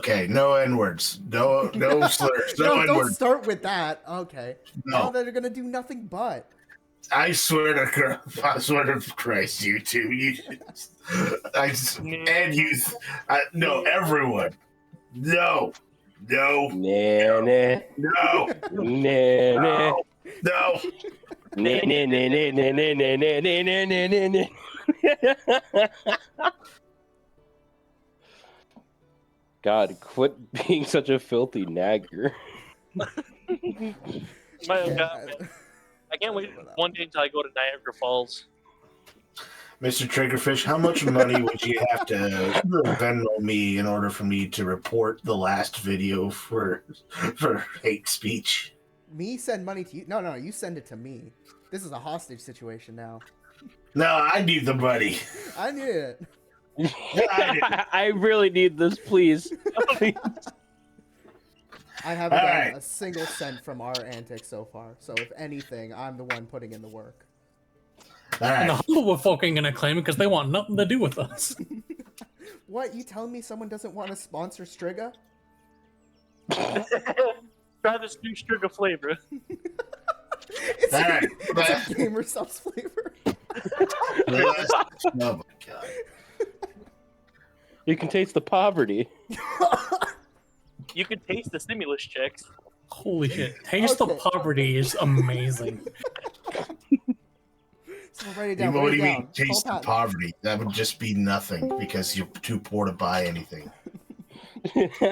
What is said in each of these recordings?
Okay, no N words. No slurs. No N don't words. start with that. Okay. Now No. they're gonna do nothing but. I swear to Christ, you two. And you. No, everyone. No. No. Nah, nah. No. Nah, nah. No. Nah, nah, nah, nah, nah, nah, nah, nah, nah, nah, nah, nah. God, quit being such a filthy nagger. My God, I can't wait one day until I go to Niagara Falls. Mr. Triggerfish, how much money would you have to Venmo me in order for me to report the last video for hate speech? Me send money to you? No, you send it to me. This is a hostage situation now. No, I need the money. I need it. I really need this, please. Please. I haven't gotten right. a single cent from our antics so far. So if anything, I'm the one putting in the work. All And the right. Humblewood folk ain't gonna claim it because they want nothing to do with us. What? You telling me someone doesn't want to sponsor Striga? Try this new Striga flavor. It's, All right. it's a gamer subs flavor. Oh my God. You can taste the poverty. You can taste the stimulus checks. Holy shit. Taste of Okay. Poverty is amazing. So write it down. What Write do it you mean down. taste Call of Pat. poverty? That would just be nothing because you're too poor to buy anything. Oh my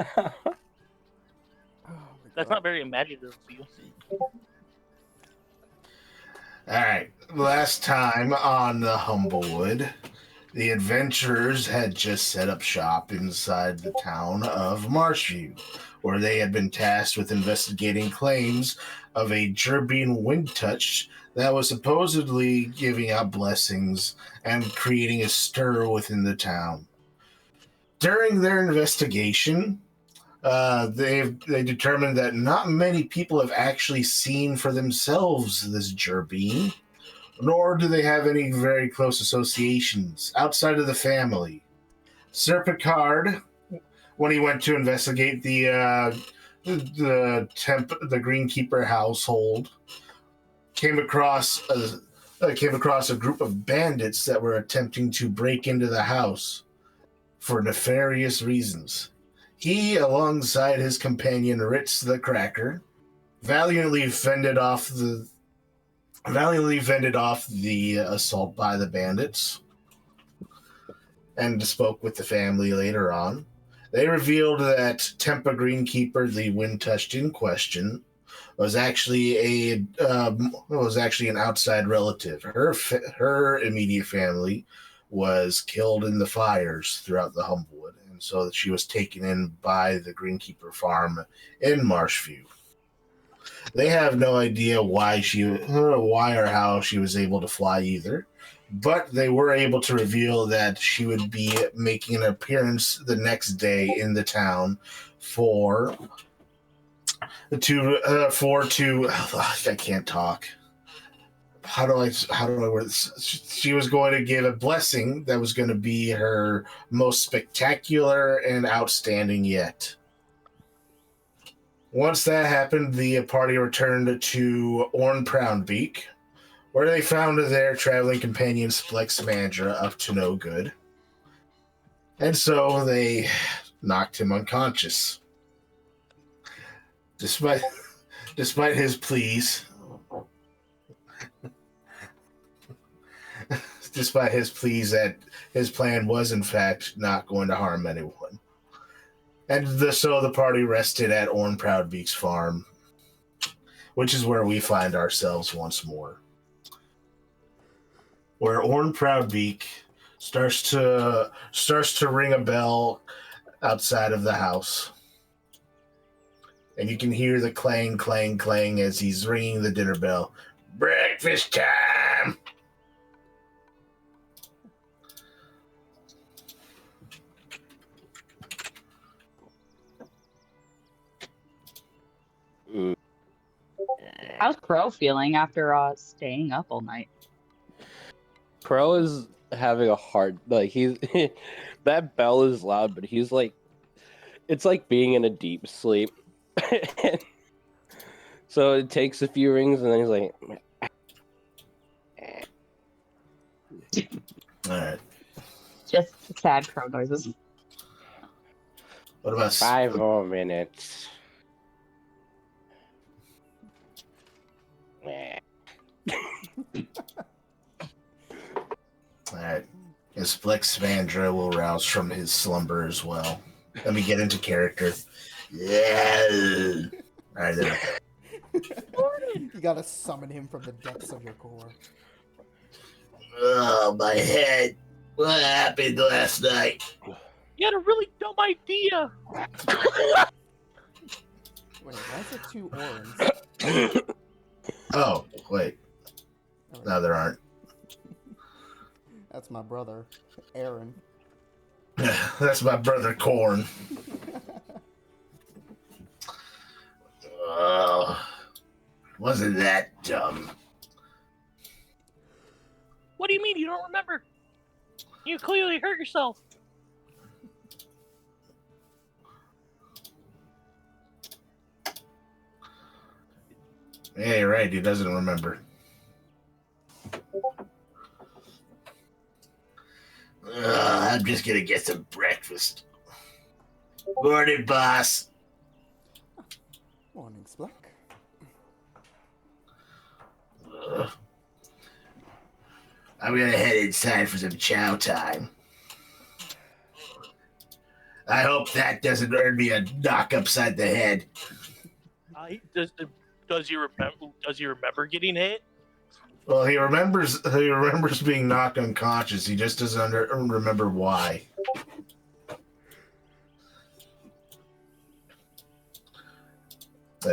That's God. not very imaginative of you. All right. Last time on the Humblewood, the adventurers had just set up shop inside the town of Marshview, where they had been tasked with investigating claims of a Gerbine wind touch that was supposedly giving out blessings and creating a stir within the town. During their investigation, they determined that not many people have actually seen for themselves this Gerbine, nor do they have any very close associations outside of the family. Sir Picard, when he went to investigate the Greenkeeper household, came across a group of bandits that were attempting to break into the house for nefarious reasons. He, alongside his companion Ritz the Cracker, valiantly fended off the assault by the bandits and spoke with the family later on. They revealed that Tempa Greenkeeper, the wind touched in question, was actually an outside relative. Her immediate family was killed in the fires throughout the Humblewood, and so she was taken in by the Greenkeeper farm in Marshview. They have no idea why or how she was able to fly either, but they were able to reveal that she would be making an appearance the next day in the town I can't talk. How do I word this? She was going to give a blessing that was going to be her most spectacular and outstanding yet. Once that happened, the party returned to Orn Proudbeak, where they found their traveling companion Splex Mandra up to no good. And so they knocked him unconscious. Despite his pleas, that his plan was in fact not going to harm anyone. And so the party rested at Orn Proudbeak's farm, which is where we find ourselves once more. Where Orn Proudbeak starts to ring a bell outside of the house. And you can hear the clang, clang, clang as he's ringing the dinner bell. Breakfast time! How's Crow feeling after staying up all night? Crow is having a hard, like, he's that bell is loud, but he's like, It's like being in a deep sleep. So it takes a few rings, and then he's like, All right. Just sad crow noises. What about 5 more minutes. All right. His Flex Vandra will rouse from his slumber as well. Let me get into character. Yeah. All right, then. You gotta summon him from the depths of your core. Oh, my head. What happened last night? You had a really dumb idea. Wait, why is there 2 Orans? Oh, wait. No, there aren't. That's my brother, Aaron. That's my brother, Corn. Oh, wasn't that dumb? What do you mean you don't remember? You clearly hurt yourself. Yeah, you're right. He doesn't remember. I'm just gonna get some breakfast. Morning, boss. Morning, Spluck. I'm gonna head inside for some chow time. I hope that doesn't earn me a knock upside the head. Does he remember getting hit? Well, he remembers being knocked unconscious. He just doesn't remember why.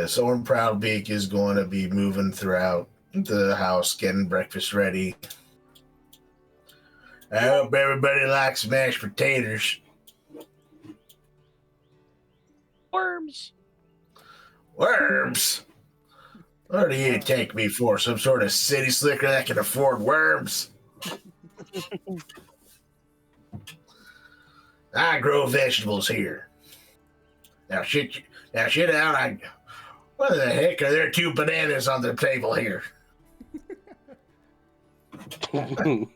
Soren Proudbeak is going to be moving throughout the house, getting breakfast ready. I hope everybody likes mashed potatoes. Worms. Worms? What do you take me for? Some sort of city slicker that can afford worms? I grow vegetables here. Now shit out. What the heck are there 2 bananas on the table here? Well,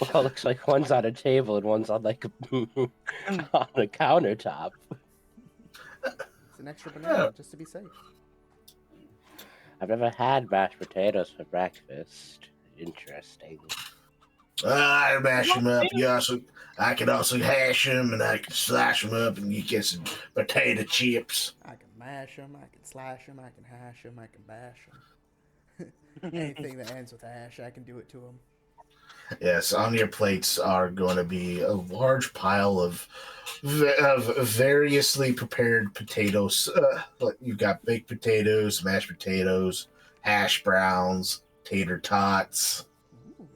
it looks like one's on a table and one's on like on a countertop. It's an extra banana, just to be safe. I've never had mashed potatoes for breakfast. Interesting. I mash them up. I can also hash them, and I can slash them up, and you get some potato chips. I can mash them, I can slash them, I can hash them, I can bash them. Anything that ends with hash, I can do it to them. Yes, on your plates are going to be a large pile of variously prepared potatoes. You've got baked potatoes, mashed potatoes, hash browns, tater tots. Ooh.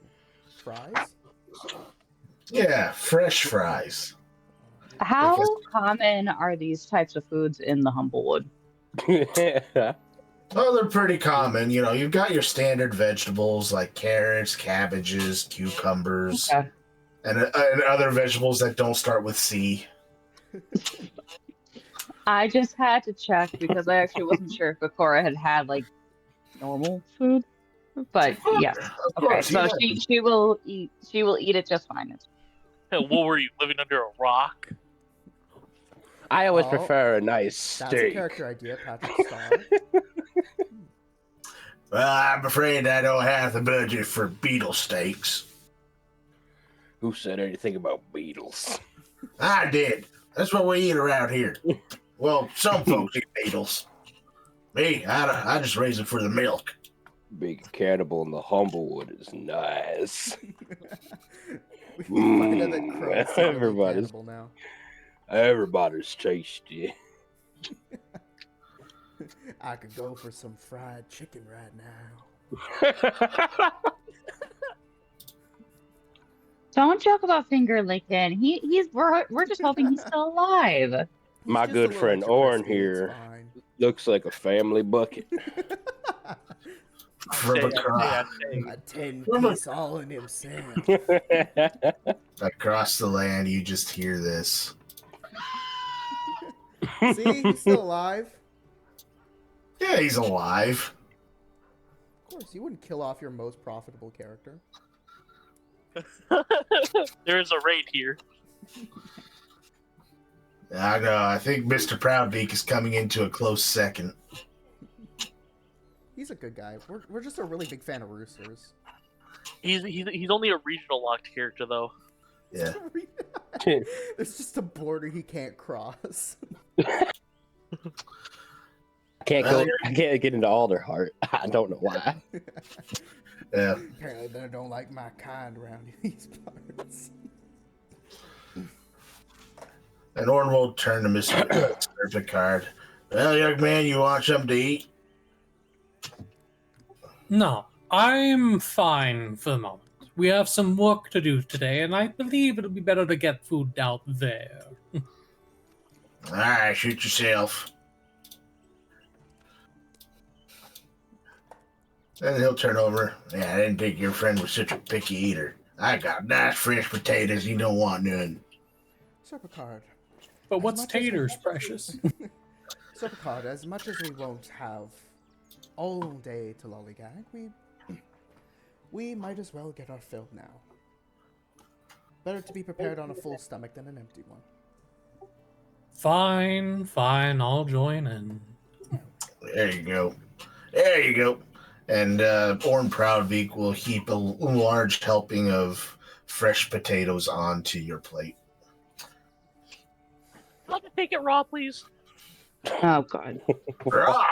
Fries? Yeah, fresh fries. How common are these types of foods in the Humblewood? Oh, they're pretty common. You know, you've got your standard vegetables like carrots, cabbages, cucumbers, Okay. and other vegetables that don't start with C. I just had to check because I actually wasn't sure if Bakura had like normal food, but yes. Of Okay, course, so yeah. she will eat it just fine. What were you, living under a rock? I always Oh, prefer a nice That's a steak. character idea, Patrick Star. Well, I'm afraid I don't have the budget for beetle steaks. Who said anything about beetles? I did. That's what we eat around here. Well, some folks eat beetles. Me, I just raise them for the milk. Being a cannibal in the Humblewood is nice. We find out that Crow is secretly Everybody's- cannibal now. Everybody's tasty. I could go for some fried chicken right now. Don't joke about finger licking. We're just hoping he's still alive. He's My just a good little friend extra Oren crispy, it's here. fine. Looks like a family bucket. From across, A 10-piece all in himself. across the land, you just hear this. See, he's still alive. Yeah, he's alive. Of course, you wouldn't kill off your most profitable character. There is a raid here. I know. I think Mr. Proudbeak is coming into a close second. He's a good guy. We're just a really big fan of roosters. He's only a regional locked character though. Yeah. There's just a border he can't cross. I can't get into Alderheart. I don't know why. Yeah. Apparently they don't like my kind around these parts. And Orn will turn to Mr. Picard. Well, young man, you want something to eat? No, I'm fine for the moment. We have some work to do today, and I believe it'll be better to get food out there. All right, shoot yourself. Then he'll turn over. Yeah, I didn't think your friend was such a picky eater. I got nice fresh potatoes. You don't want none. Sir Picard. But as what's much as we- taters, precious? Sir Picard, as much as we won't have all day to lollygag, we might as well get our fill now. Better to be prepared on a full stomach than an empty one. Fine, I'll join in. There you go. There you go. And Orn Proudbeak will heap a large helping of fresh potatoes onto your plate. Let me take it raw, please. Oh god. Raw!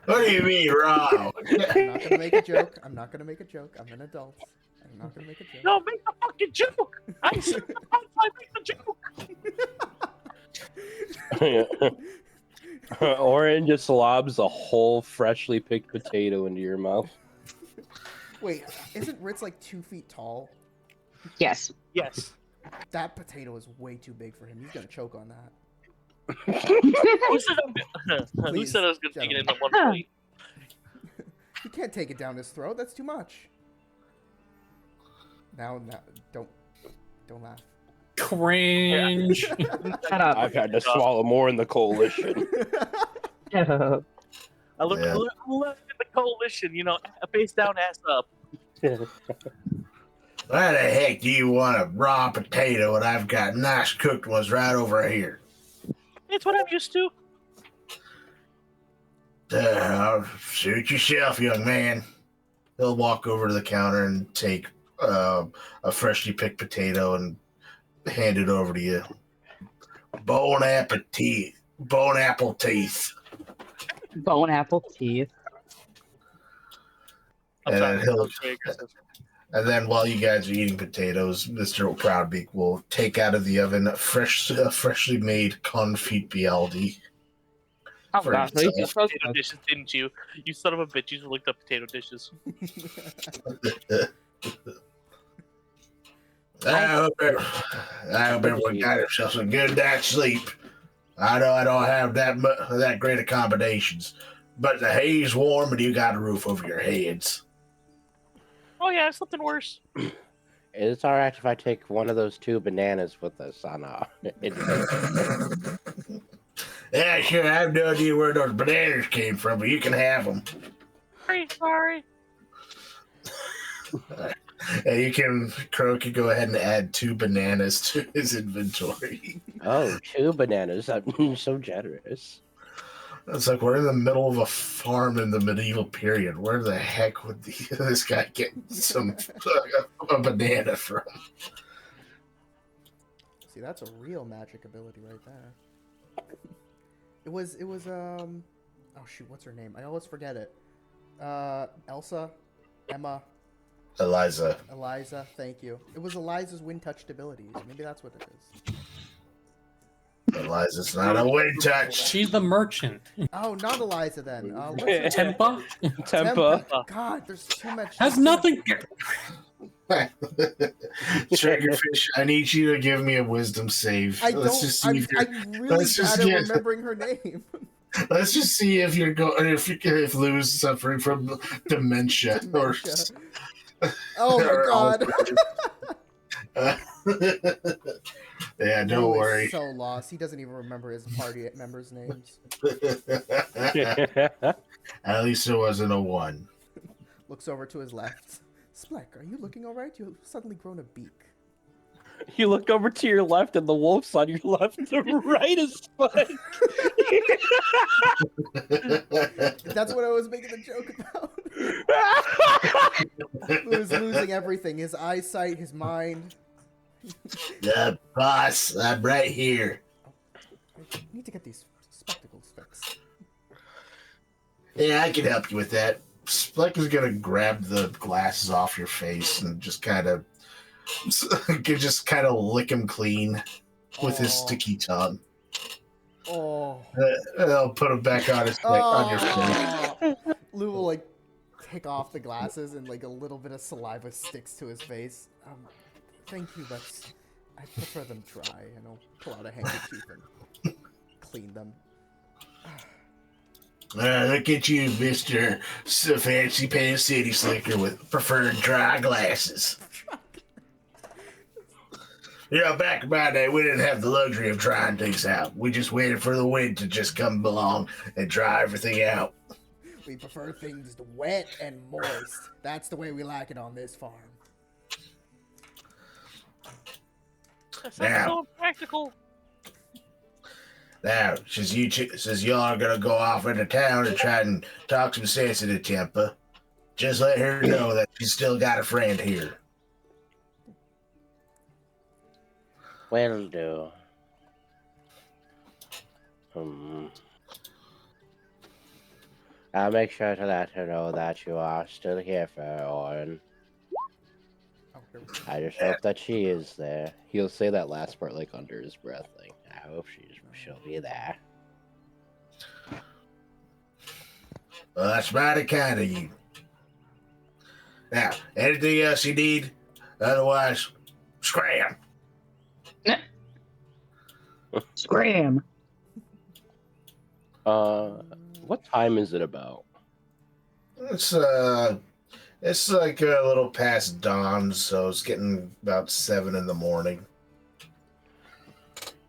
What do you mean, raw? I'm not gonna make a joke. I'm not gonna make a joke. I'm an adult. I'm not gonna make a joke. No, make the fucking joke. I said I make the joke. Oren just slobs a whole freshly picked potato into your mouth. Wait, isn't Ritz like 2 feet tall? Yes. Yes. That potato is way too big for him. He's gonna choke on that. Who said Who Please, said I was gonna take it gentlemen. into one plate? He can't take it down his throat. That's too much. Now, don't laugh. Cringe. Shut up. I've had to swallow more in the coalition. I look Yeah. left in the coalition, you know, face down, ass up. Why the heck do you want a raw potato when I've got nice cooked ones right over here? It's what I'm used to. Suit yourself, young man. He'll walk over to the counter and take a freshly picked potato and hand it over to you. Bone apple teeth. Bone apple teeth. Bone apple teeth. I'm And sorry. he'll- I'm very aggressive. And then while you guys are eating potatoes, Mr. Proudbeak will take out of the oven freshly made confit bialdi. Oh For gosh, what are you himself. supposed Potato to? dishes, didn't you? You son of a bitch! You just looked up potato dishes. I hope everyone got themselves a good night's sleep. I know I don't have that great accommodations, but the hay's warm and you got a roof over your heads. Oh yeah, something worse. It's all right if I take one of those 2 bananas with us on Yeah, sure. I have no idea where those bananas came from, but you can have them. Sorry. And Crow can go ahead and add 2 bananas to his inventory. Oh, 2 bananas. I'm so generous. It's like we're in the middle of a farm in the medieval period. Where the heck would this guy get a banana from? See, that's a real magic ability right there. It was oh shoot, what's her name? I always forget it. Elsa, Emma, Eliza. Eliza, thank you. It was Eliza's wind-touched abilities. Maybe that's what it is. Eliza's not a wind touch. She's the merchant. Oh, not Eliza then. What's her name? Tempa Tempa. God, there's too much. has nothing. Triggerfish, I need you to give me a wisdom save. I don't. Let's just see if you're, I'm really let's just bad at get- remembering her name. let's just see if you're going if Lou's suffering from dementia, Dementia. Oh my or god. Yeah, don't Lou worry. is so lost. He doesn't even remember his party members' names. At least it wasn't a 1. Looks over to his left. Spleck, are you looking all right? You've suddenly grown a beak. You look over to your left, and the wolf's on your left. The right is Spike. That's what I was making the joke about. Lou's losing everything. His eyesight, his mind. Boss, I'm right here. I need to get these spectacles fixed. Yeah, I can help you with that. Spike is gonna grab the glasses off your face and just kind of lick him clean with his sticky tongue. Oh. I'll put him back on on your face. Lou will like take off the glasses and like a little bit of saliva sticks to his face. Thank you, but I prefer them dry, and I'll pull out a handkerchief and clean them. Look at you, Mr. Fancy Pants City Slicker with preferred dry glasses. Back in my day, we didn't have the luxury of drying things out. We just waited for the wind to just come along and dry everything out. We prefer things wet and moist. That's the way we like it on this farm. That sounds Now. so practical. Now, since y'all are gonna go off into town and try and talk some sense into Tempa, just let her know that she's still got a friend here. Will do. I'll make sure to let her know that you are still here for her, Orin. I just hope that she is there. He'll say that last part like under his breath. Like, I hope she'll be there. Well, that's mighty kind of you. Now, anything else you need? Otherwise, scram. Scram. What time is it about? It's like a little past dawn, so it's getting about 7 in the morning.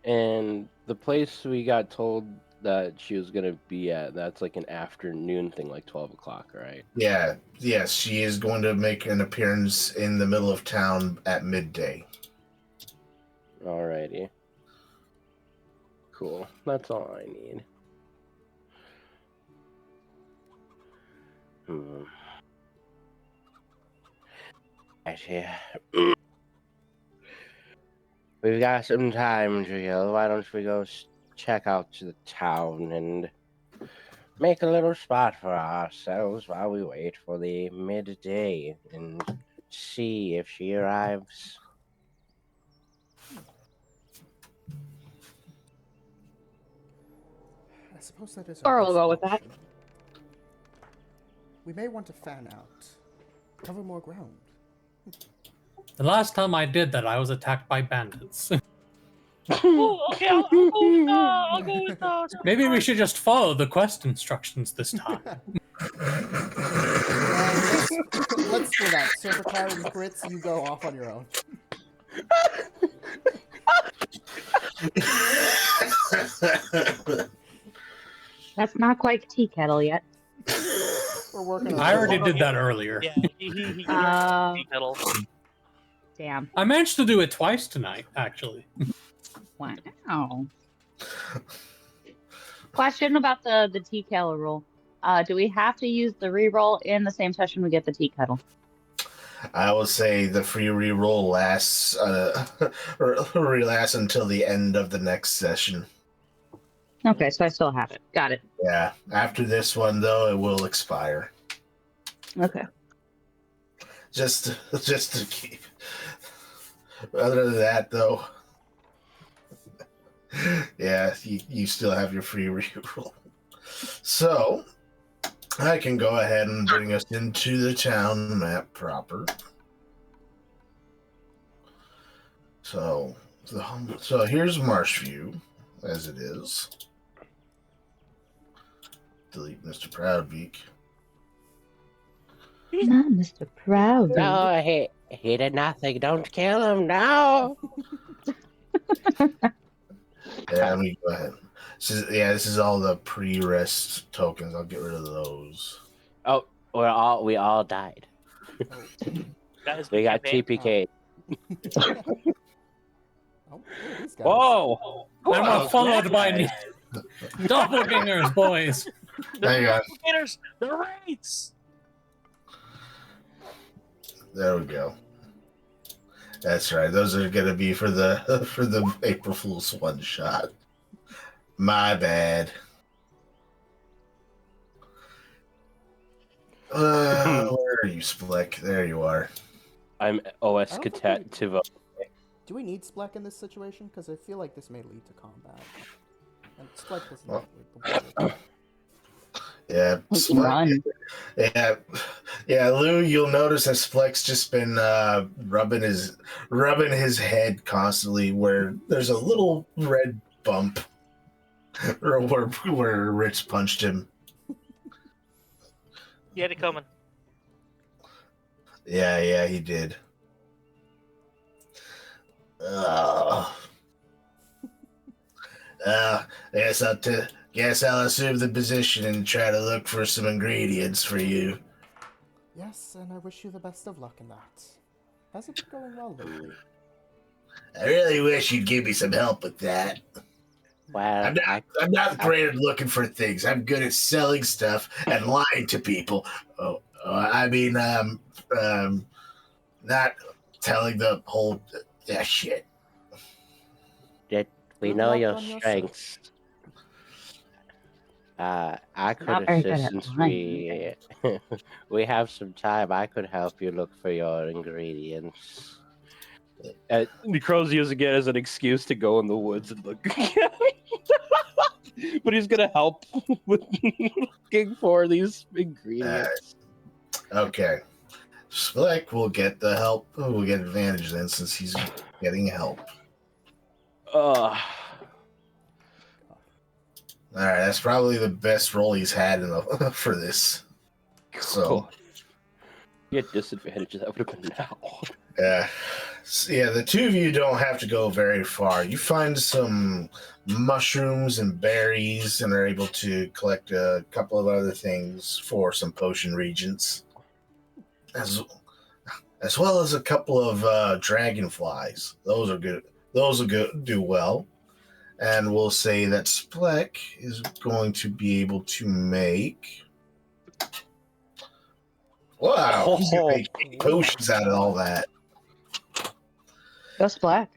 And the place we got told that she was gonna be at, that's like an afternoon thing, like 12 o'clock, right? Yeah, yes, she is going to make an appearance in the middle of town at midday. Alrighty. Cool. That's all I need. Right here. We've got some time, Jill. Why don't we go check out to the town and make a little spot for ourselves while we wait for the midday and see if she arrives. I suppose that is. Or we'll go with that. We may want to fan out, cover more ground. The last time I did that, I was attacked by bandits. Oh, okay, I'll go with Maybe we should just follow the quest instructions this time. Let's do that. Serpentine and Grits, you go off on your own. That's not quite tea kettle yet. We're working on I already did that earlier. Yeah, he kettle. Damn. I managed to do it twice tonight, actually. Wow. Question about the tea kettle rule. Do we have to use the reroll in the same session we get the tea kettle? I will say the free reroll lasts until the end of the next session. Okay, so I still have it. Got it. Yeah. After this one, though, it will expire. Okay. Just to keep. Other than that, though, yeah, you still have your free reroll. So I can go ahead and bring us into the town map proper. So here's Marshview as it is. Delete Mr. Proudbeak. Not Mr. Proud. Oh, hey, He did nothing. Don't kill him now. Yeah, let me go ahead. This is all the pre-rest tokens. I'll get rid of those. Oh, we all died. Guys, We got campaign. TPK. Oh, look at these guys. Whoa! Wow, I'm followed by guys. doppelgangers, boys. Hang on. Gators, the rates. There we go. That's right. Those are gonna be for the for the April Fool's one shot. My bad. Where are you, Splick? There you are. I'm OS I don't think Cadet to vote. Do we need Splek in this situation? Because I feel like this may lead to combat. And Splek doesn't Well- have the word. Yeah, We can run. Yeah, Lou. You'll notice that Spleck's just been rubbing his head constantly, where there's a little red bump, or where Rich punched him. You had it coming. Yeah, he did. Guess I'll assume the position and try to look for some ingredients for you. Yes, and I wish you the best of luck in that. Has it been going well lately? I really wish you'd give me some help with that. Well, I'm not great at looking for things. I'm good at selling stuff and lying to people. Not telling the whole shit. we Good know luck your on your strengths. I could Not very good assist at since lying. we have some time. I could help you look for your ingredients. Necro's using it as an excuse to go in the woods and look. But he's gonna help with looking for these ingredients. Okay. Slick will get the help. We'll get advantage then since he's getting help. All right, that's probably the best roll he's had for this. So, cool. You had disadvantages. That would have been now. The two of you don't have to go very far. You find some mushrooms and berries and are able to collect a couple of other things for some potion regents, as well as a couple of dragonflies. Those are good. Those will do well. And we'll say that Splek is going to be able to make... Wow, he's going to make 8 potions out of all that. Ghost Black.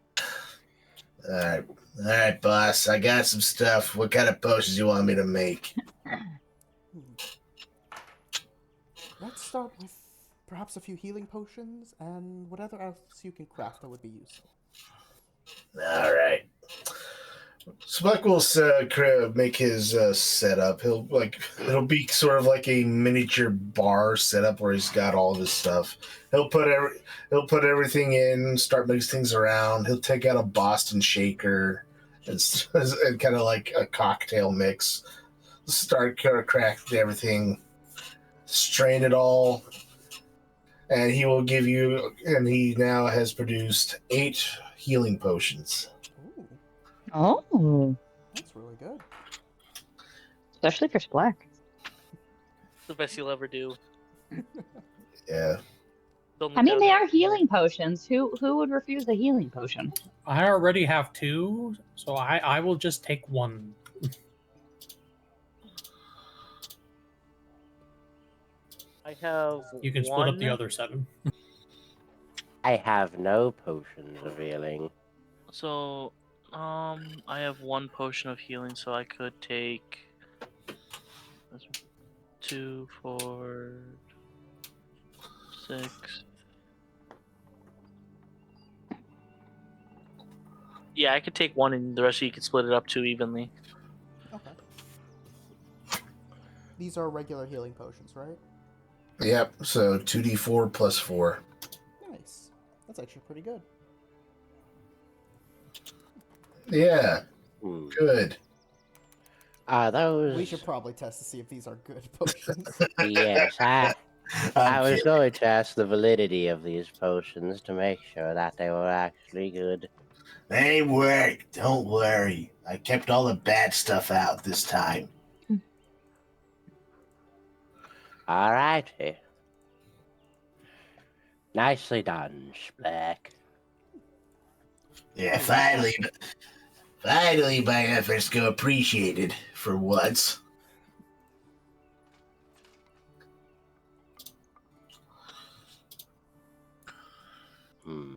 All right, boss. I got some stuff. What kind of potions you want me to make? Let's start with perhaps a few healing potions and whatever else you can craft that would be useful. All right. Spuck will make his setup. It'll be sort of like a miniature bar setup where he's got all of his stuff. He'll put everything in, start mixing things around. He'll take out a Boston shaker and kind of like a cocktail mix. Start cracking everything, strain it all, and he will give you. And he now has produced 8 healing potions. Ooh, Oh, that's really good. especially for Splack. The best you'll ever do. Yeah. I mean, they are healing potions. Who would refuse a healing potion? I already have 2, so I will just take 1. I have. You can split up the other 7. I have no potions of healing. So, I have 1 potion of healing, so I could take 2, 4, 6. Yeah, I could take 1, and the rest of you could split it up 2 evenly. Okay. These are regular healing potions, right? Yep. So 2d4 plus 4. Nice. That's actually pretty good. Yeah. Good. Are those? We should probably test to see if these are good potions. Yes, I I'm was kidding. going to ask the validity of these potions to make sure that they were actually good. They work. Don't worry. I kept all the bad stuff out this time. Alrighty. Nicely done, Splack. Yeah, finally my efforts go appreciated for once. Hmm.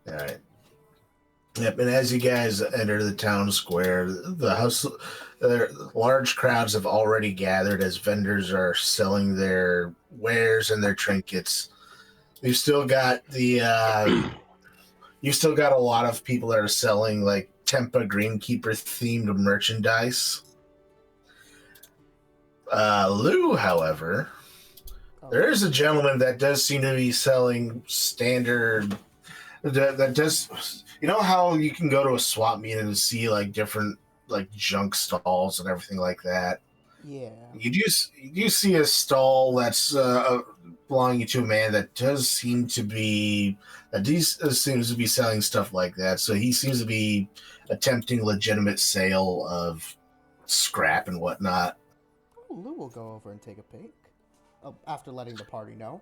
All right. Yep, and as you guys enter the town square, the house, large crowds have already gathered as vendors are selling their wares and their trinkets. You've still got you've still got a lot of people that are selling like Tempa Greenkeeper themed merchandise. Lou, however, Oh, there is a gentleman that does seem to be selling standard. That does. You know how you can go to a swap meet and see like different like junk stalls and everything like that. yeah. You do see a stall that's belonging to a man that does seem to be seems to be selling stuff like that. So he seems to be attempting legitimate sale of scrap and whatnot. Oh, Lou will go over and take a peek. After letting the party know.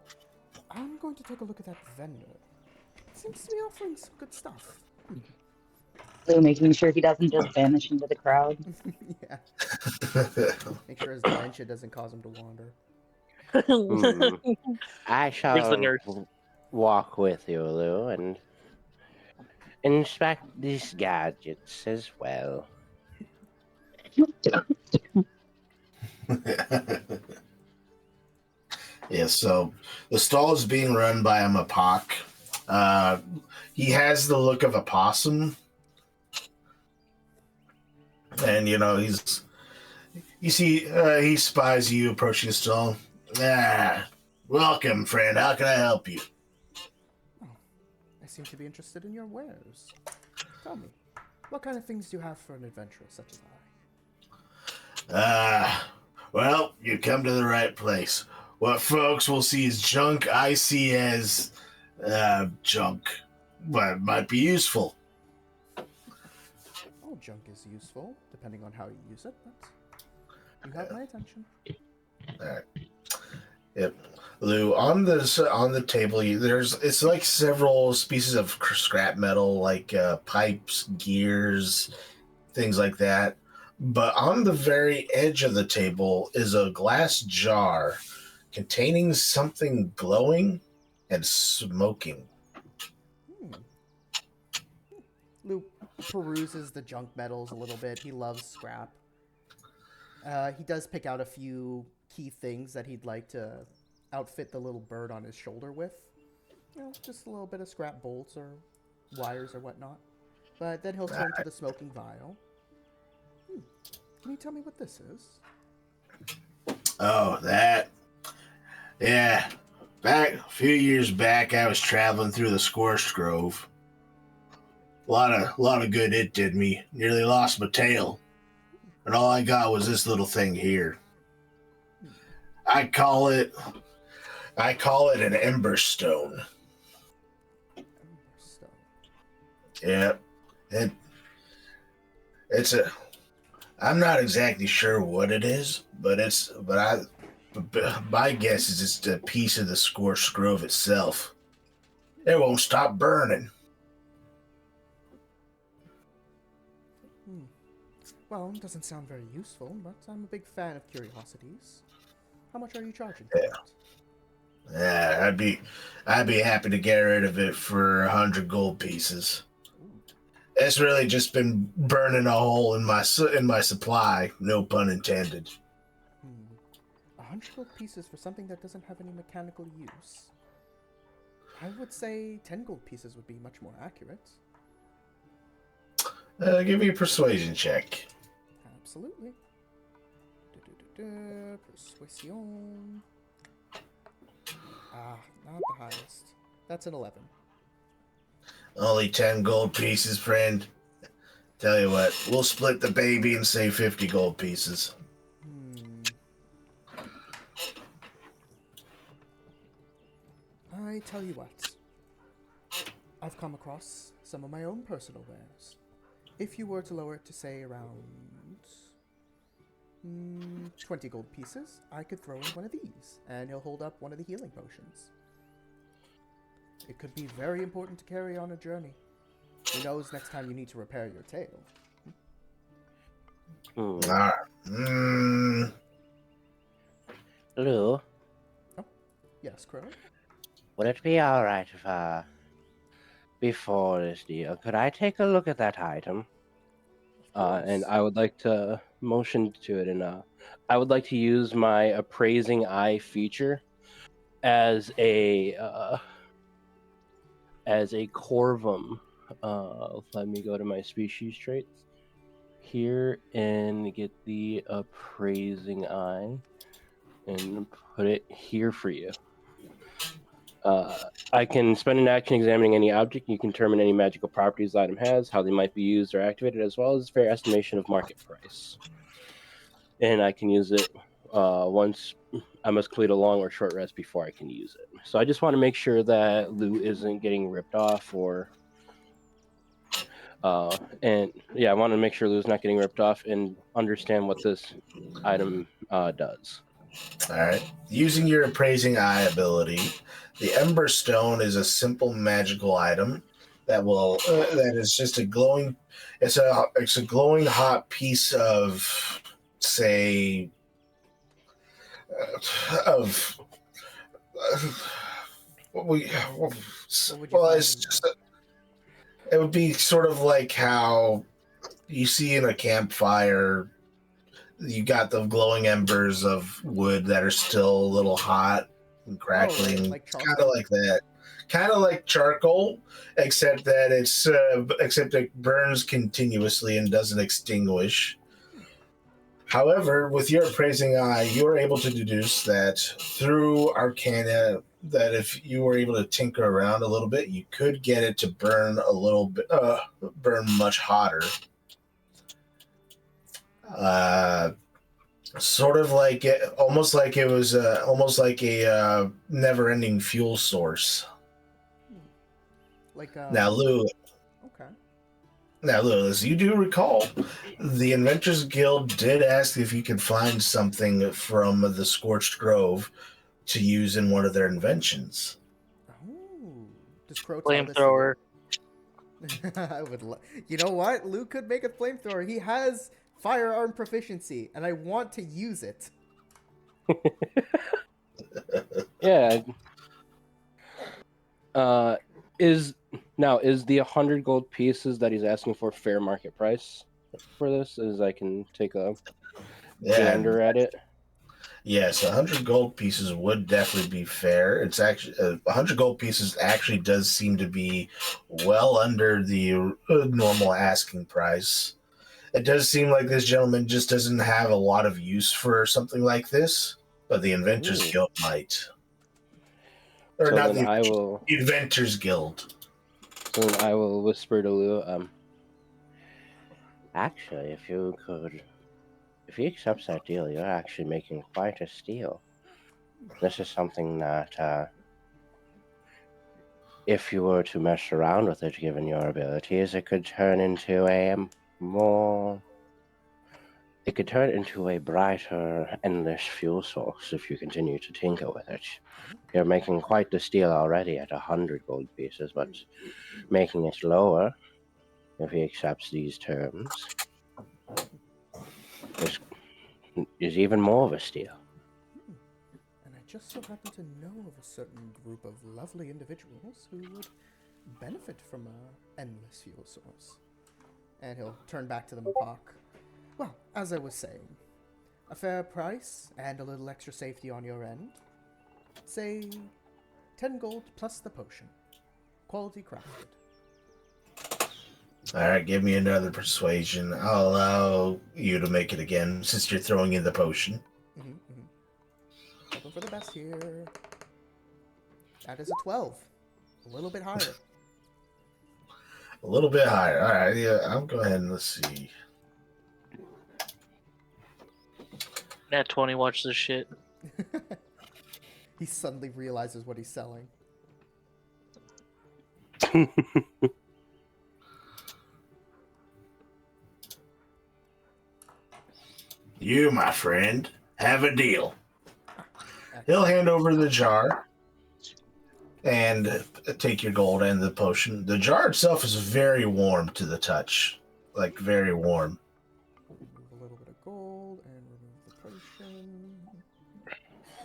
I'm going to take a look at that vendor. Seems to be offering some good stuff. So making sure he doesn't just vanish into the crowd. Yeah. Make sure his dementia doesn't cause him to wander. I Where's the shall nurse? walk with you, Lou, and inspect these gadgets as well. Yeah, so the stall is being run by a Mapak. He has the look of a possum, and he spies you approaching the stall. Welcome, friend. How can I help you? Oh, I seem to be interested in your wares. Tell me, what kind of things do you have for an adventurer such as I? Well, you come to the right place. What folks will see as junk, I see as junk, but might be useful. All junk is useful, depending on how you use it, but you have my attention. All right. Yep. Lou, on the table, it's like several species of scrap metal, like pipes, gears, things like that. But on the very edge of the table is a glass jar containing something glowing and smoking. Lou peruses the junk metals a little bit. He loves scrap. He does pick out a few key things that he'd like to outfit the little bird on his shoulder with. Just a little bit of scrap bolts or wires or whatnot. But then he'll turn to the smoking vial. Can you tell me what this is? Oh, that. Yeah. A few years back, I was traveling through the Scorched Grove. A lot of good it did me. Nearly lost my tail. And all I got was this little thing here. I call it an ember stone. Emberstone. Yep. It's a I'm not exactly sure what it is, but my guess is it's a piece of the Scorched Grove itself. It won't stop burning. Well, it doesn't sound very useful, but I'm a big fan of curiosities. How much are you charging for it? Yeah, I'd be happy to get rid of it for 100 gold pieces. It's really just been burning a hole in my supply, no pun intended. 100 gold pieces for something that doesn't have any mechanical use. I would say 10 gold pieces would be much more accurate. Give me a persuasion check. Absolutely. Persuasion. Not the highest. That's an 11. Only 10 gold pieces, friend. Tell you what, we'll split the baby and say 50 gold pieces. I tell you what. I've come across some of my own personal wares. If you were to lower it to, say, around 20 gold pieces, I could throw in one of these, and he'll hold up one of the healing potions. It could be very important to carry on a journey. Who knows next time you need to repair your tail. Lou, Yes, Crow? would it be alright if, before this deal, could I take a look at that item? And I would like to motion to it, and I would like to use my appraising eye feature as a corvum. Let me go to my species traits here and get the appraising eye and put it here for you. I can spend an action examining any object. You can determine any magical properties the item has, how they might be used or activated, as well as fair estimation of market price. And I can use it once. I must complete a long or short rest before I can use it. So I just want to make sure that Lou isn't getting ripped off, or and yeah, I want to make sure Lou's not getting ripped off and understand what this item does. All right. Using your appraising eye ability, the Ember Stone is a simple magical item that will that is just a glowing. It's a glowing hot piece of, say, of what we. What would you Well, find it's in just it would be sort of like how you see in a campfire. You got the glowing embers of wood that are still a little hot and crackling. like Kind of charcoal? like that. Kind of like charcoal, except that it burns continuously and doesn't extinguish. However, with your appraising eye, you are able to deduce that through Arcana that if you were able to tinker around a little bit, you could get it to burn a little bit, burn much hotter. Sort of like it, almost like it was almost like a never-ending fuel source. Like, Now, Lou, okay. as you do recall, the Inventors Guild did ask if you could find something from the Scorched Grove to use in one of their inventions. Oh. Does Crow tell this to Flamethrower. Lou? I would you know what? Lou could make a flamethrower. He has firearm proficiency, and I want to use it. Yeah. Is the 100 gold pieces that he's asking for fair market price for this? As I can take a gander at it. Yes, 100 gold pieces would definitely be fair. It's actually 100 gold pieces actually does seem to be well under the normal asking price. It does seem like this gentleman just doesn't have a lot of use for something like this, but the Inventors Guild might. Or So not then the Inventors Guild. So then I will whisper to Lou, actually, if he accepts that deal, you're actually making quite a steal. This is something that, if you were to mess around with it, given your abilities, it could turn into a brighter, endless fuel source if you continue to tinker with it. You're making quite the steal already at 100 gold pieces, but making it lower, if he accepts these terms, is even more of a steal. And I just so happen to know of a certain group of lovely individuals who would benefit from a endless fuel source. And he'll turn back to the Mapak. Well, as I was saying, a fair price and a little extra safety on your end. Say 10 gold plus the potion. Quality crafted. All right, give me another persuasion. I'll allow you to make it again since you're throwing in the potion. Hoping for the best here. That is a 12. A little bit higher. A little bit higher. All right, yeah, I'll go ahead and let's see. Nat 20, watch this shit. He suddenly realizes what he's selling. You, my friend, have a deal. He'll hand over the jar and take your gold and the potion. The jar itself is very warm to the touch, like very warm. Remove a little bit of gold and remove the potion.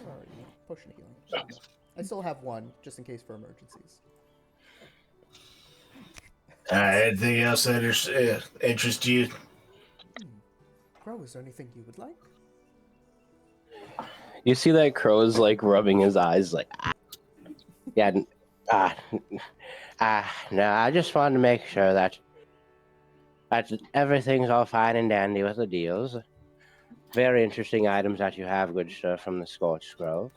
Where are you? Potion of healing. There we go. I still have one, just in case for emergencies. Anything else that interests you? Crow, is there anything you would like? You see that Crow's like rubbing his eyes, like, yeah, no, I just wanted to make sure that everything's all fine and dandy with the deals. Very interesting items that you have, good stuff from the Scorched Grove.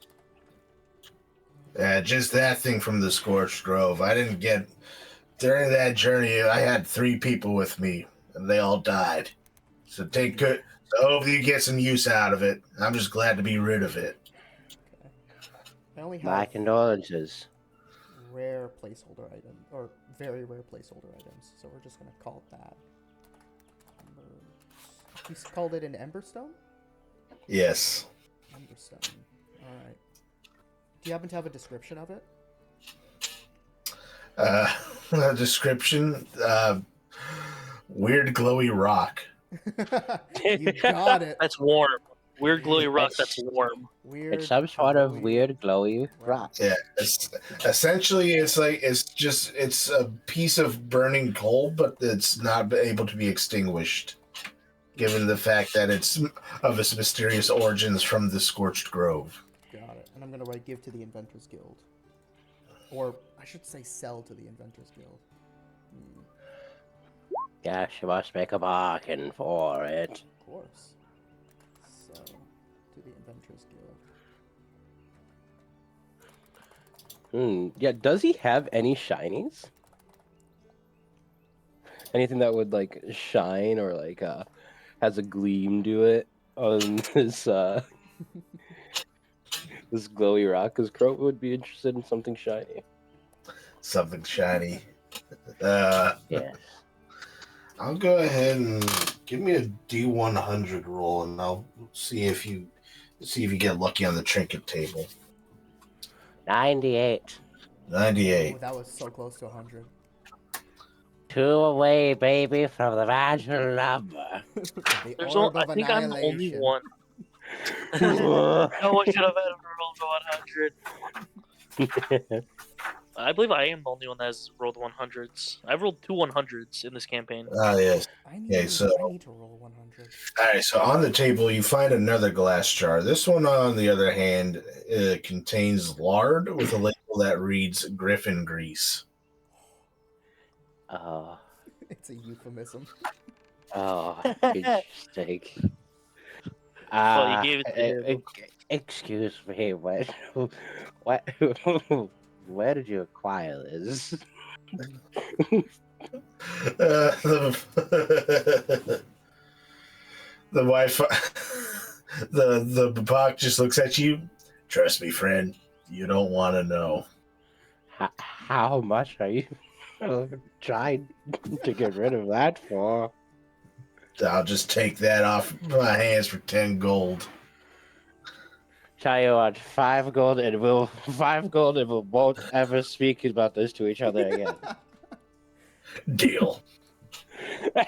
Just that thing from the Scorched Grove. I didn't get during that journey. I had 3 people with me, and they all died. So take good. So hopefully you get some use out of it. I'm just glad to be rid of it. Okay. I only have My condolences. rare placeholder item, or very rare placeholder items, so we're just gonna call it that. You called it an Emberstone? Yes. Emberstone. Alright. Do you happen to have a description of it? A description. Weird glowy rock. You got it. That's warm. Weird glowy rock that's warm. Weird. It's some sort of glowy weird glowy rock. Yeah. Essentially, it's a piece of burning coal, but it's not able to be extinguished, given the fact that it's of its mysterious origins from the Scorched Grove. Got it. And I'm gonna write give to the Inventors Guild. Or I should say sell to the Inventors Guild. Yes, you must make a bargain for it. Of course. So, to the Inventors Guild. Yeah, does he have any shinies? Anything that would like shine or like has a gleam to it on this this glowy rock? Because Crow would be interested in something shiny. Something shiny. Yes. I'll go ahead and give me a D100 roll, and I'll see if you get lucky on the trinket table. 98. 98. Oh, that was so close to 100. 2 away, baby, from the magical number. The There's orb I of think I'm the only annihilation. one. No, I should have had rolled the 100. I believe I am the only one that has rolled 100s. I've rolled 2 100s in this campaign. Yes. I need, Okay, so I need to roll 100. all right. So on the table, you find another glass jar. This one, on the other hand, contains lard with a label that reads "Griffin Grease." Oh, It's a euphemism. interesting. Well, you gave it to him. Excuse me, what, where did you acquire this? The wife, the Babak just looks at you. Trust me, friend. You don't want to know. How much are you trying to get rid of that for? I'll just take that off my hands for 10 gold. Tell you what, 5 gold, and we won't ever speak about this to each other again. Deal. I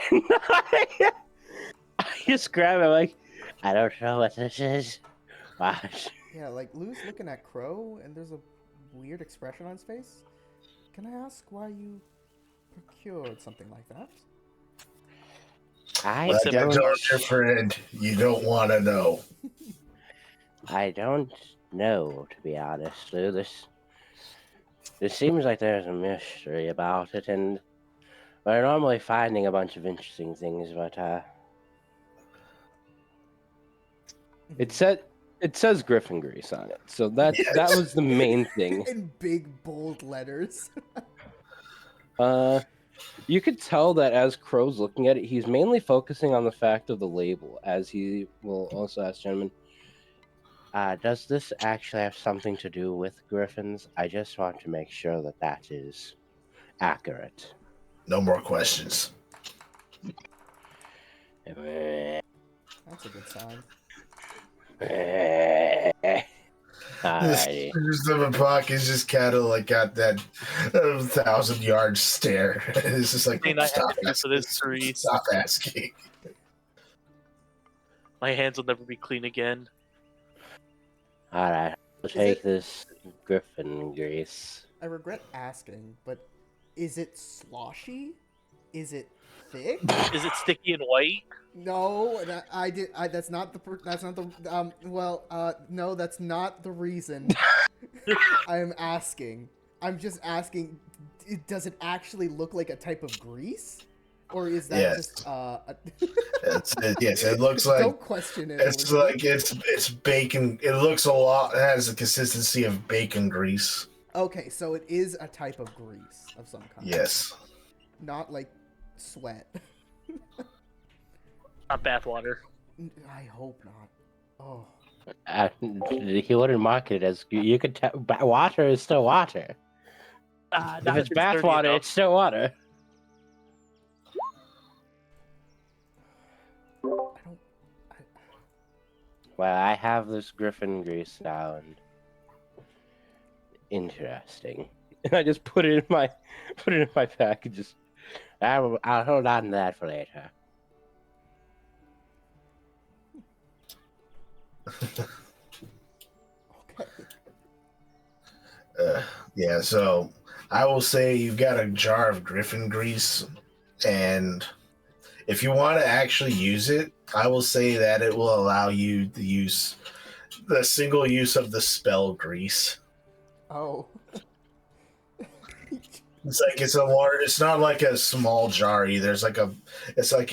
just grab it like, I don't know what this is. But Yeah, like Lou's looking at Crow, and there's a weird expression on his face. Can I ask why you procured something like that? I Like I don't, told your friend, you don't want to know. I don't know, to be honest, Lou. This seems like there's a mystery about it, and we're normally finding a bunch of interesting things, but it says Griffin Grease on it, so that was the main thing. In big bold letters. You could tell that as Crow's looking at it, he's mainly focusing on the fact of the label, as he will also ask gentlemen, does this actually have something to do with griffins? I just want to make sure that that is accurate. No more questions. Alrighty. That's a good sign. Silverpuck is just kind of like got that 1,000-yard stare. It's just like, Thing I stop have to do for this asking. grease. Stop asking. My hands will never be clean again. Alright, we'll take this griffin grease. I regret asking, but is it sloshy? Is it thick? Is it sticky and white? No, that's not the. That's not the. No, that's not the reason. I am asking. I'm just asking. Does it actually look like a type of grease, or is that Yes. just Yes, it looks like Don't question it. it's Elizabeth. like it's bacon. It looks a lot. It has the consistency of bacon grease. Okay, so it is a type of grease of some kind. Yes. Not like sweat. Not bathwater. I hope not. Oh. He wouldn't market it as you could tell. Water is still water. If it's bathwater, it's still water. Well, I have this griffin grease now, and interesting. And I just put it in my pack and just I'll hold on to that for later. Okay. Yeah, so I will say you've got a jar of griffin grease, and if you want to actually use it, I will say that it will allow you to use the single use of the spell grease. Oh. It's like it's a large. It's not like a small jar either. It's like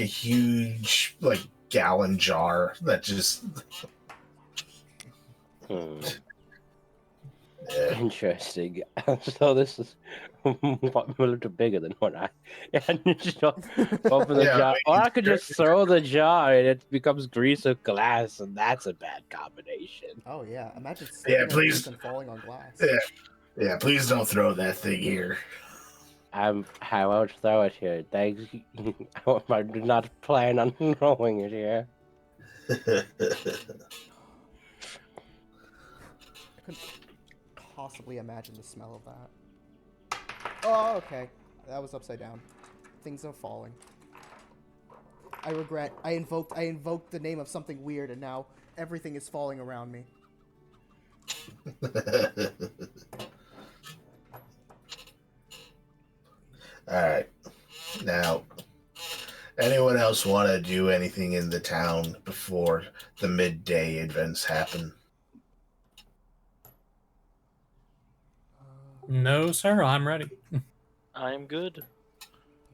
a huge like gallon jar that just. Yeah. Interesting. So this is a little bigger than what I. And you just open the jar, or I could just throw the jar and it becomes grease of glass, and that's a bad combination. Oh yeah. Imagine Yeah, slipping on please. grease and falling on glass. Yeah. Please don't throw that thing here. I won't throw it here. Thanks. I do not plan on throwing it here. I couldn't possibly imagine the smell of that. Oh, okay. That was upside down. Things are falling. I regret. I invoked the name of something weird, and now everything is falling around me. All right. Now, anyone else want to do anything in the town before the midday events happen? No, sir, I'm ready. I'm good.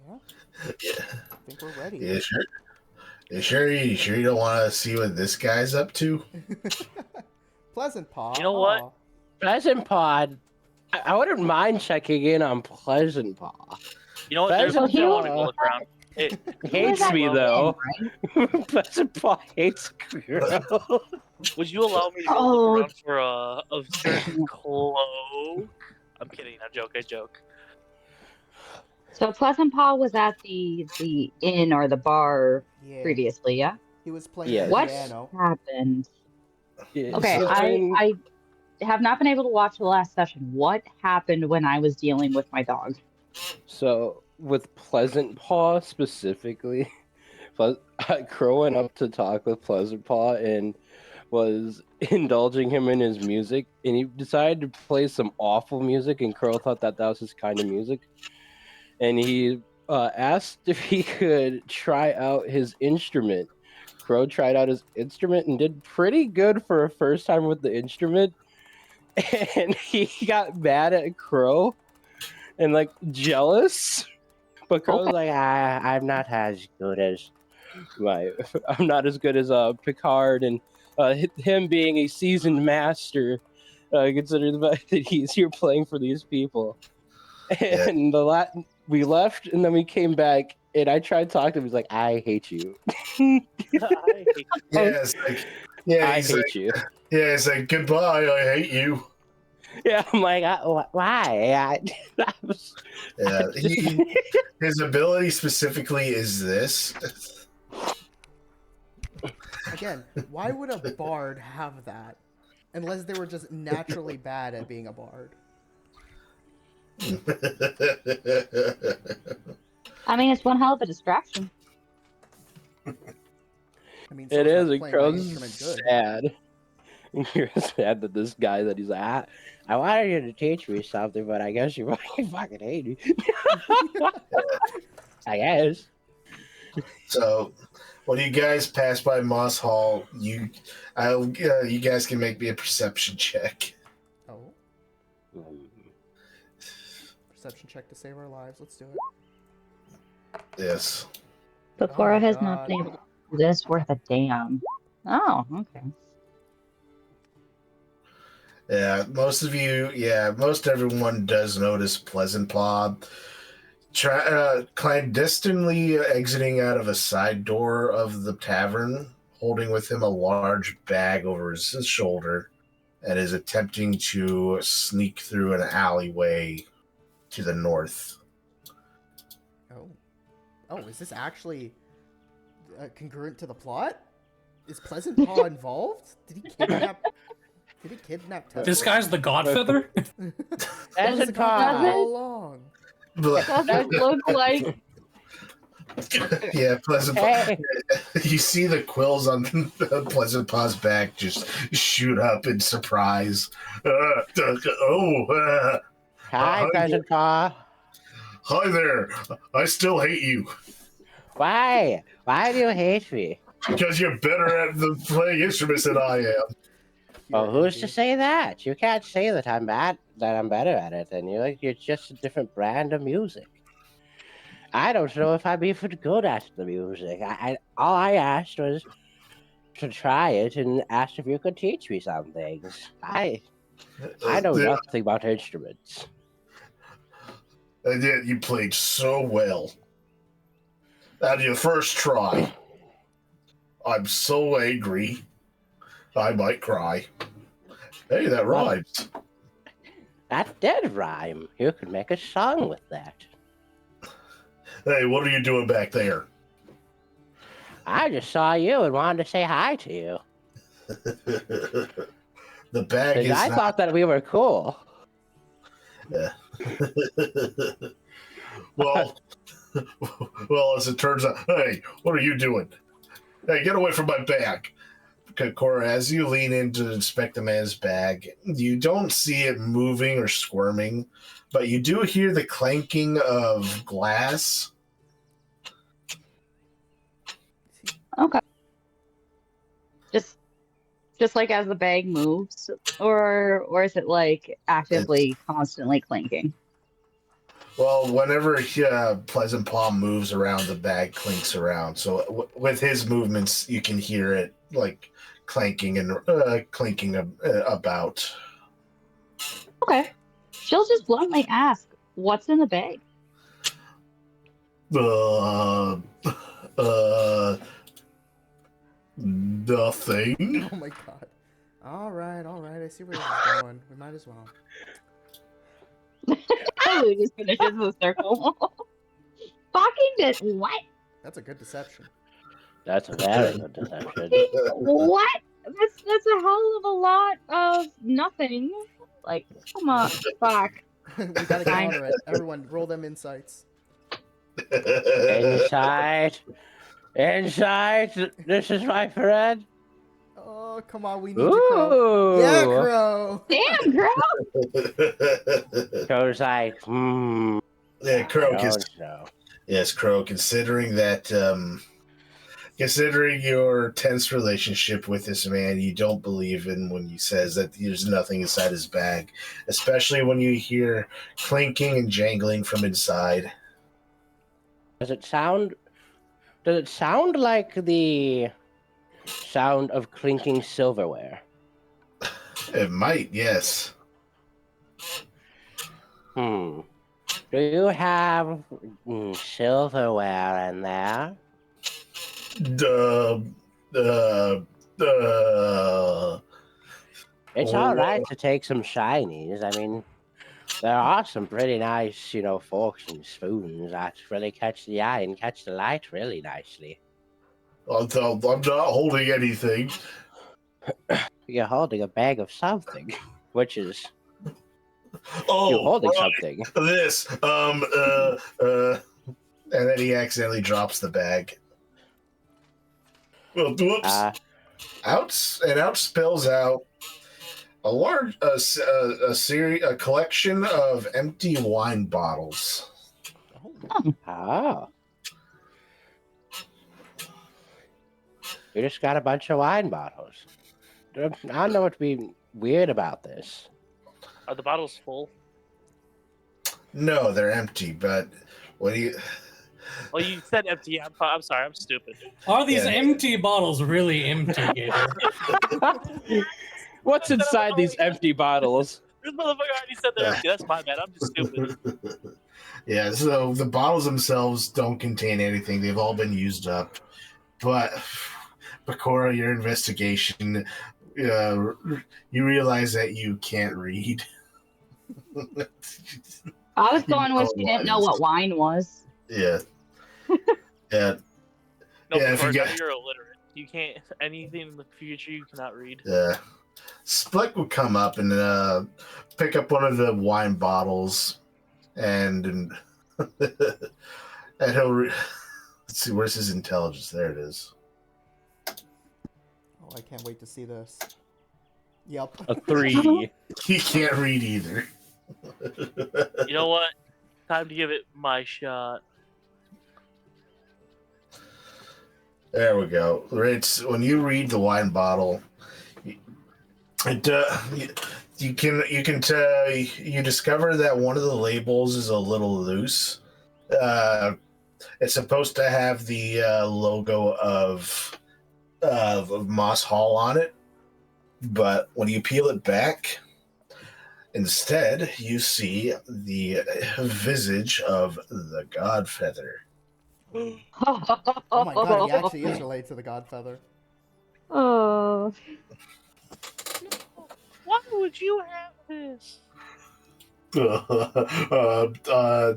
Yeah, Yeah. I think we're ready. You sure? You sure you don't want to see what this guy's up to? Pleasant Paw. You know what? Aw. Pleasant Paw. I wouldn't mind checking in on Pleasant Paw. You know what? There's Pleasant something I want to Paw go look around. hates me though. Right? Pleasant Paw hates girl. Would you allow me to go look around for a certain cloak? I'm kidding. I joke. So Pleasant Paw was at the inn or the bar Yeah. previously, yeah? He was playing Yeah. the What piano. happened? Yeah, Okay, so- I have not been able to watch the last session. What happened when I was dealing with my dog? So with Pleasant Paw specifically, Crow went up to talk with Pleasant Paw and was indulging him in his music, and he decided to play some awful music, and Crow thought that was his kind of music, and he asked if he could try out his instrument. Crow tried out his instrument and did pretty good for a first time with the instrument, and he got mad at Crow and like jealous. But Crow was like, I'm not as good as I'm not as good as Picard, and him being a seasoned master, considering the fact that he's here playing for these people. And we left, and then we came back, and I tried talking to him. He's like, I hate you. I hate Yeah, it's like, yeah, I he's hate like, you. yeah, it's like, goodbye, I hate you. Yeah, I'm like, why? I was- Yeah, I just- his ability specifically is this. Again, why would a bard have that? Unless they were just naturally bad at being a bard. I mean, it's one hell of a distraction. I mean, It so's is. not It playing my grows instrument good. sad. You're sad that this guy that he's like, I wanted you to teach me something, but I guess you fucking hate me. I guess. So, when you guys pass by Moss Hall, you guys can make me a perception check. Oh, Mm. perception check to save our lives. Let's do it. Yes. But Oh Cora my has God. not been able to do this worth a damn. Oh, okay. Yeah, most everyone does notice Pleasant Paw clandestinely exiting out of a side door of the tavern, holding with him a large bag over his shoulder, and is attempting to sneak through an alleyway to the north. Oh, is this actually congruent to the plot? Is Pleasant Paw involved? Did he kidnap? Tessa? This guy's the Godfeather? That was the Pleasant Paw. concept all along. Doesn't look like. Yeah, Pleasant Paw. Hey, You see the quills on Pleasant Paw's back just shoot up in surprise. hi, hi Pleasant Paw. Hi there. I still hate you Why? Why do you hate me? because you're better at playing instruments than I am. Oh, who's to say that? You can't say that I'm better at it than you. Like, you're just a different brand of music. I don't know if I'm even good at the music. All I asked was to try it and asked if you could teach me some things. I know nothing about instruments. And yet you played so well. At your first try. I'm so angry. I might cry. Hey, that rhymes. That did rhyme. You could make a song with that. Hey, what are you doing back there? I just saw you and wanted to say hi to you. The bag is I thought that we were cool. well, as it turns out, hey, what are you doing? Hey, get away from my bag. Okay, Cora, as you lean in to inspect the man's bag, you don't see it moving or squirming, but you do hear the clanking of glass. Okay. Just like as the bag moves, or is it like actively constantly clinking? Well, whenever Pleasant Paw moves around, the bag clinks around. So with his movements, you can hear it like clanking and clinking about. Okay. She'll just bluntly ask, "What's in the bag?" Nothing. Oh my God. All right. I see where this is going. We might as well. Who just finishes the circle? Fucking did what? That's a good deception. That's a very good deception. What? That's a hell of a lot of nothing. Like, come on, fuck. We gotta counter it. Everyone, roll them insights. Inside. This is my friend. Oh, come on, we need you, Crow. Ooh. Yeah, Crow. Damn, girl. Crow's like, Yeah, Crow. no. Yes, Crow. Considering your tense relationship with this man, you don't believe in when he says that there's nothing inside his bag, especially when you hear clinking and jangling from inside. Does it sound like the sound of clinking silverware? It might, yes. Do you have silverware in there? Duh, It's all right to take some shinies. I mean, there are some pretty nice, forks and spoons that really catch the eye and catch the light really nicely. I'm not holding anything. You're holding a bag of something, which is Oh, you're holding right, something. this. And then he accidentally drops the bag. Well, whoops. Out spills out a large a collection of empty wine bottles. Oh. You just got a bunch of wine bottles. I don't know what to be weird about this. Are the bottles full? No, they're empty. But what do you? Well, you said empty. I'm sorry. I'm stupid. Are these empty bottles really empty, Gator? What's inside these empty bottles? This motherfucker already said they're empty. That's my bad. I'm just stupid. Yeah, so the bottles themselves don't contain anything. They've all been used up. But Bakura, your investigation, you realize that you can't read. I was going when she didn't know what wine was. Yeah. Yeah. No, Yeah, if you get- you're illiterate. You can't anything in the future. You cannot read. Yeah. Splik would come up and pick up one of the wine bottles, and he'll. Let's see, where's his intelligence? There it is. Oh, I can't wait to see this. Yep. A 3. He can't read either. You know what? Time to give it my shot. There we go. It's when you read the wine bottle, you discover that one of the labels is a little loose. It's supposed to have the logo of Moss Hall on it, but when you peel it back, instead you see the visage of the Godfeather. Oh my god, he actually is related to the Godfeather. Oh. Why would you have this? I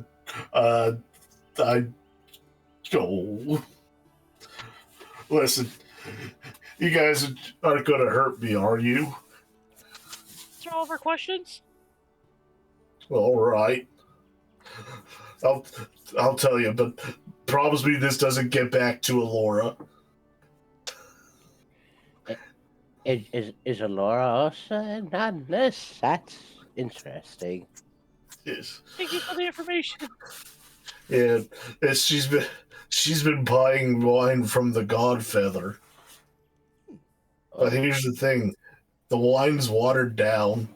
don't. Listen, you guys aren't gonna hurt me, are you? Throw over questions? All right. I'll tell you, but promise me this doesn't get back to Alora. Is Alora also on this? That's interesting. Yes. Thank you for the information. Yeah, she's been buying wine from the Godfeather. But here's the thing: the wine's watered down,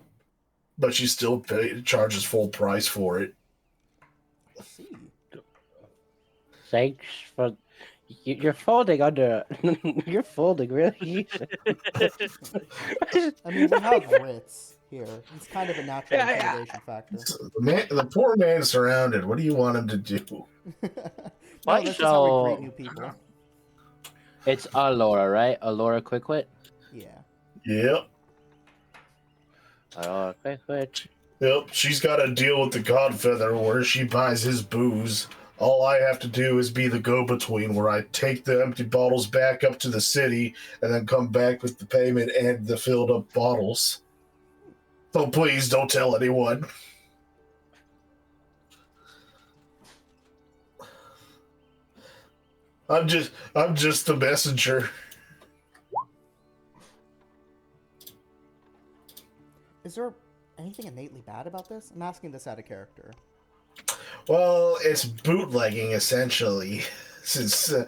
but she still charges full price for it. I see. Thanks for you're folding under. You're folding really easy. I mean, we have wits here. It's kind of a natural intimidation factor. The poor man's surrounded. What do you want him to do? No, this is how we greet new people. It's Alora, right? Alora Quickwit? Yeah. Yep. Alora Quickwit. Yep. She's got to deal with the Godfeather where she buys his booze. All I have to do is be the go-between where I take the empty bottles back up to the city and then come back with the payment and the filled-up bottles. So please don't tell anyone. I'm just the messenger. Is there anything innately bad about this? I'm asking this out of character. Well, it's bootlegging essentially, since they're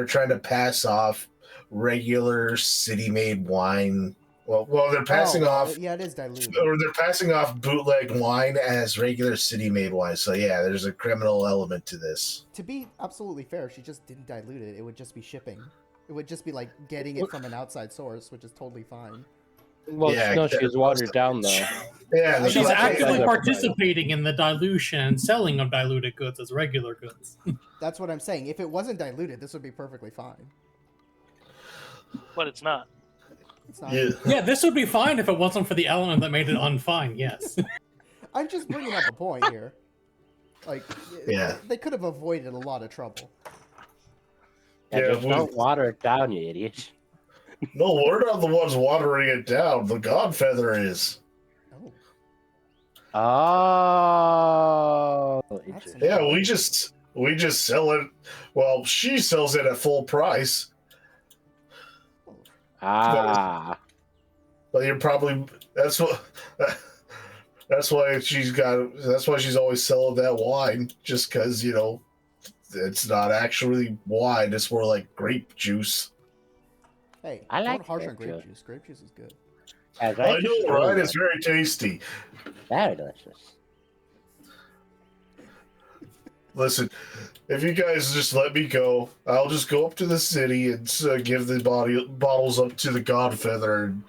trying to pass off regular city-made wine. Well, they're passing off. Yeah, it is diluted. Or they're passing off bootleg wine as regular city-made wine. So yeah, there's a criminal element to this. To be absolutely fair, she just didn't dilute it. It would just be shipping. It would just be like getting it from an outside source, which is totally fine. Well, Yeah, no, she was watered down though. Yeah, She's She's Like- actively like- participating in the dilution and selling of diluted goods as regular goods. That's what I'm saying. If it wasn't diluted, this would be perfectly fine. But it's not. It's not. yeah. Yeah, this would be fine if it wasn't for the element that made it unfine, yes. I'm just bringing up a point here. Like, Yeah. they could have avoided a lot of trouble. Yeah, Yeah, just don't water it down, you idiot. No, we're not the ones watering it down. The Godfeather is. Oh, Oh, That's interesting. Yeah, we just sell it. Well, she sells it at full price. Ah, But you're probably that's what that's why she's always selling that wine, just because it's not actually wine, it's more like grape juice. hey, I like don't harsh on grape grape juice. juice. Grape juice is good. yeah, I grape juice is know, really right? It's good. very tasty. Very delicious. Listen, if you guys just let me go, I'll just go up to the city and give the bottles up to the Godfeather, and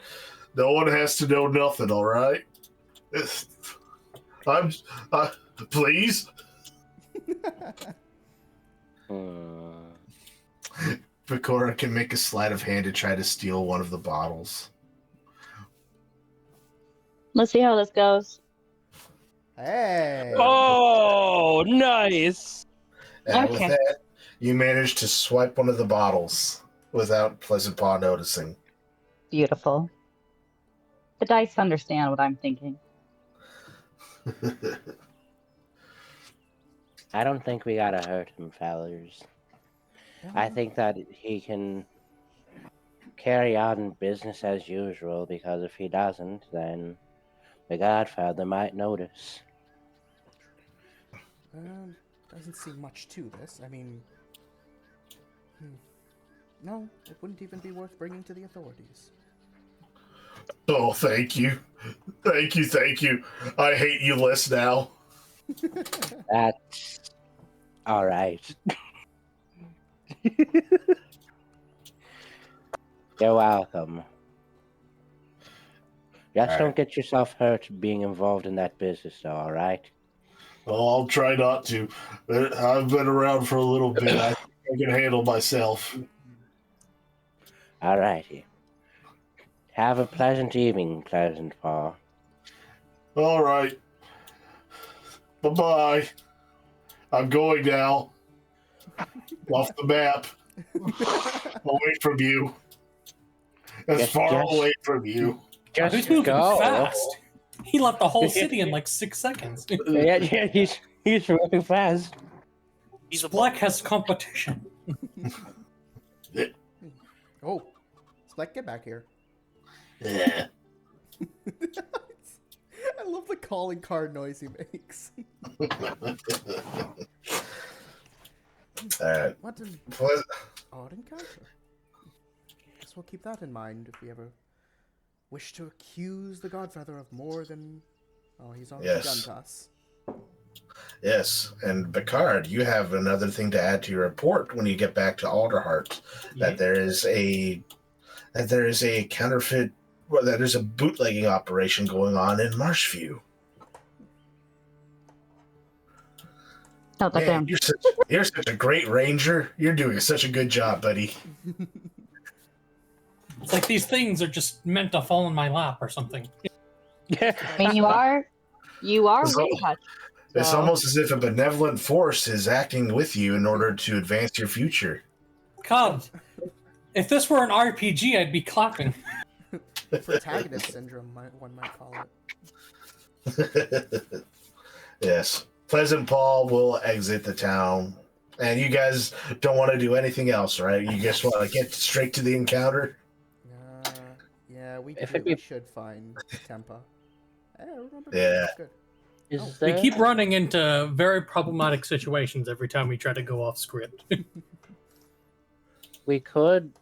no one has to know nothing. All right? I'm please. Bakura can make a sleight of hand to try to steal one of the bottles. Let's see how this goes. Hey. Oh, nice. And with Okay. that, you manage to swipe one of the bottles without Pleasant Paw noticing. Beautiful. The dice understand what I'm thinking. I don't think we gotta hurt him, fellas. I think that he can carry on business as usual, because if he doesn't, then the Godfather might notice. Doesn't seem much to this. I mean, no, it wouldn't even be worth bringing to the authorities. Oh, thank you. Thank you, thank you. I hate you less now. That's all right. You're welcome. Just don't get yourself hurt being involved in that business, though, all right? Well, I'll try not to. I've been around for a little bit. I can handle myself. All righty. Have a pleasant evening, Pleasant Paw. All right. Bye-bye. I'm going now. Off the map. Away from you. As far away from you. Just He's moving go. fast. He left the whole city in like 6 seconds. Yeah, he's moving fast. He's a Black has competition. Oh, Spleck, get back here. Yeah. I love the calling card noise he makes. Alright. What an odd encounter. Guess we'll keep that in mind if we ever wish to accuse the Godfather of more than... Oh, he's already Yes. done to us. Yes, and Bacard, you have another thing to add to your report when you get back to Alderheart. That there is a counterfeit, well, that there's a bootlegging operation going on in Marshview. Note that Man, down. you're such a great ranger. You're doing such a good job, buddy. It's like these things are just meant to fall in my lap or something. I mean, you are It's way al- touched. It's So- almost as if a benevolent force is acting with you in order to advance your future. God, if this were an RPG, I'd be clapping. Protagonist syndrome, one might call it. Yes. Pleasant Paul will exit the town. And you guys don't want to do anything else, right? You just want to get straight to the encounter? Yeah, we If do. it be- We should find Tempa. I remember. Yeah. That's good. Is We there... keep running into very problematic situations every time we try to go off script. We could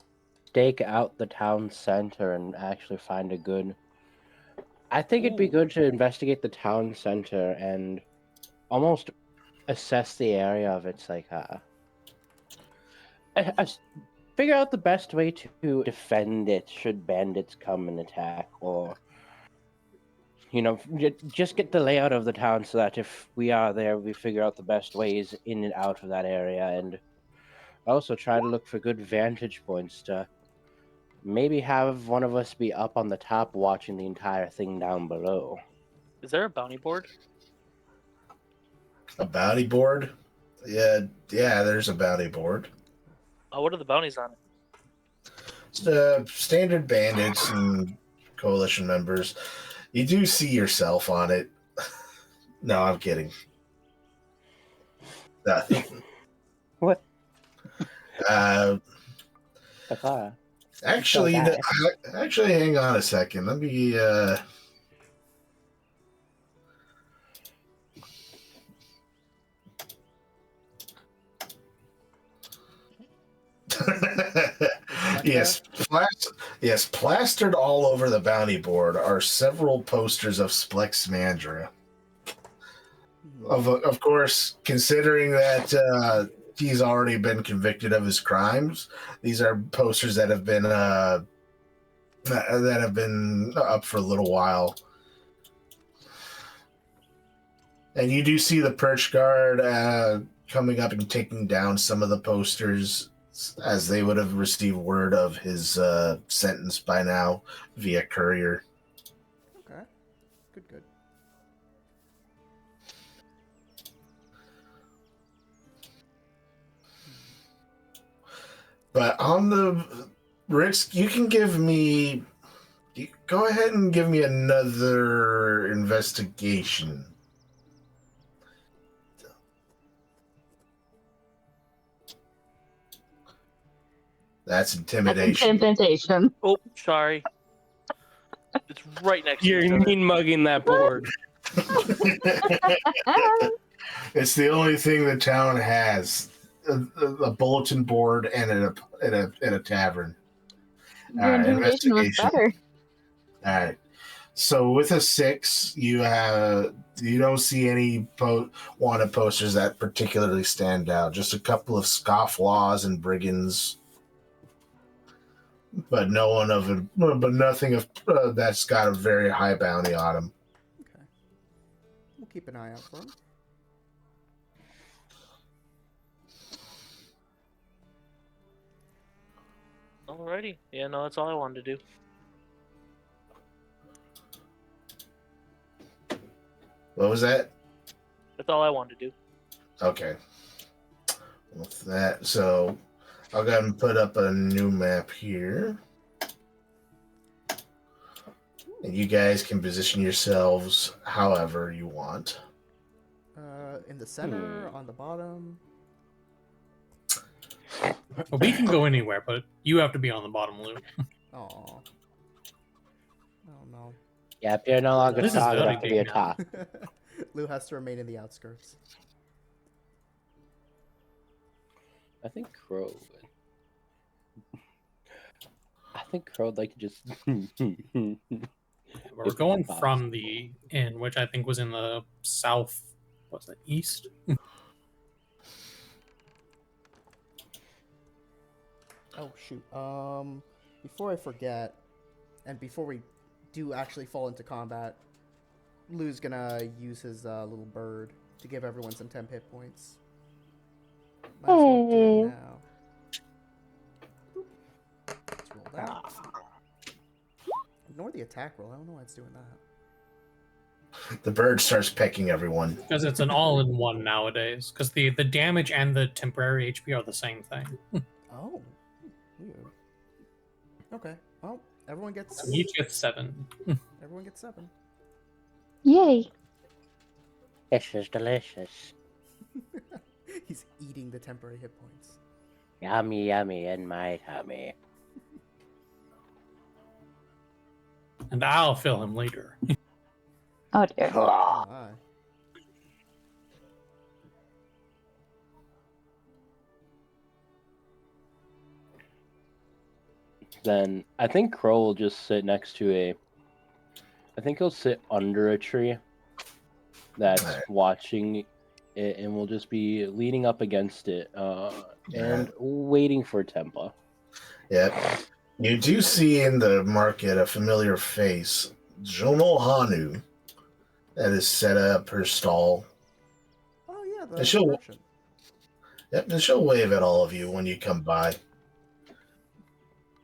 stake out the town center and actually find a good... I think it'd be good to investigate the town center and almost assess the area of its, like, figure out the best way to defend it should bandits come and attack, or just get the layout of the town so that if we are there, we figure out the best ways in and out of that area, and also try to look for good vantage points to maybe have one of us be up on the top watching the entire thing down below. Is there a bounty board? A bounty board? Yeah, there's a bounty board. What are the bounties on it? Standard bandits and coalition members. You do see yourself on it. No, I'm kidding. Nothing. What? Actually, Okay. actually, hang on a second. Let me. Yes, plastered all over the bounty board are several posters of Splex Mandra. Of course, considering that he's already been convicted of his crimes, these are posters that have been up for a little while. And you do see the perch guard coming up and taking down some of the posters, as they would have received word of his sentence by now via courier. Okay. Good. But on the Ritz, you can go ahead and give me another investigation. That's intimidation. Intimidation. Oh, sorry. It's right next to You're each other. mean mugging that board. It's the only thing the town has: a bulletin board and a tavern. Your intimidation was better. All right. So with a 6, you don't see any wanted posters that particularly stand out. Just a couple of scofflaws and brigands, but nothing that's got a very high bounty on them. Okay. We'll keep an eye out for him. Alrighty. Yeah, no, that's all I wanted to do. What was that? That's all I wanted to do. Okay. With that, so I'll go ahead and put up a new map here. And you guys can position yourselves however you want. In the center, on the bottom. Well, we can go anywhere, but you have to be on the bottom, Lou. Aw. Oh no. Yep, you're no longer This is strong very enough to be a big now. top. Lou has to remain in the outskirts. I think Crow would like to just. We're going from the inn, which I think was in the south. What's that? East. Oh shoot. Before I forget, and before we do actually fall into combat, Lou's gonna use his little bird to give everyone some temp hit points. Might as well do it now. Let's roll that. Ignore the attack roll. I don't know why it's doing that. The bird starts pecking everyone. Because it's an all-in-one nowadays. Because the damage and the temporary HP are the same thing. Oh, weird. Okay. Well, everyone gets. So each gets 7. Everyone gets 7. Yay. This is delicious. He's eating the temporary hit points. Yummy, yummy in my tummy. And I'll fill him later. Oh dear. Oh, my. Then I think Crow will just sit next to I think he'll sit under a tree that's watching it, and we'll just be leaning up against it and waiting for Tempa. Yep. You do see in the market a familiar face, Jono Hanu, that has set up her stall. Oh yeah, And the she'll, merchant. yep, and she'll wave at all of you when you come by.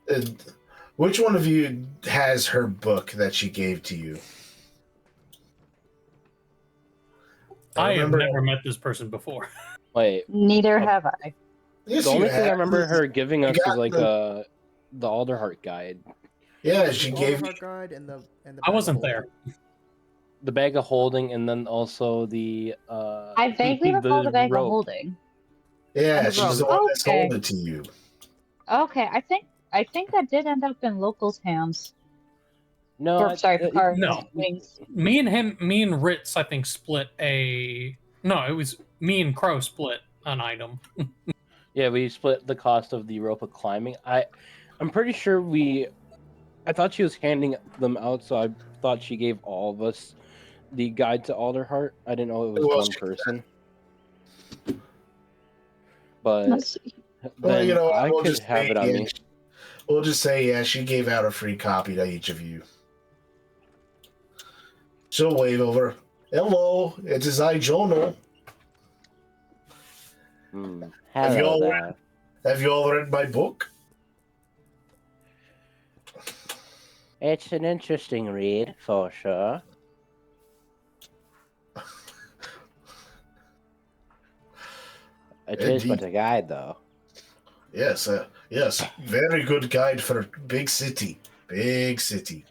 And which one of you has her book that she gave to you? I have remember- never met this person before. Wait, Neither have I. Yes, the only you thing I have. remember her giving You us got is like the Alderheart guide, Yeah, she The gave. Alderheart guide and the I bag of wasn't holding. there. the bag of holding, and then also the I vaguely recall the bag of rope. holding. Yeah, And the she's the rope. one that sold it to you. Okay, I think that did end up in locals' hands. No, Or, sorry, Picard's no. wings. Me and Ritz, I think, split a. No, it was me and Crow split an item. yeah, we split the cost of the rope of climbing. I'm pretty sure I thought she was handing them out, so I thought she gave all of us the guide to Alderheart. I didn't know it was Well, one person. But Let's see. Well, then you know, I we'll could just have say, it on yeah, me. we'll just say, yeah, she gave out a free copy to each of you. She'll wave over. Hello, it is I, Jono. Have you Hello all there. Have you all read my book? It's an interesting read, for sure. It is but Indeed. a guide, though. Yes, yes, very good guide for big city. Big city.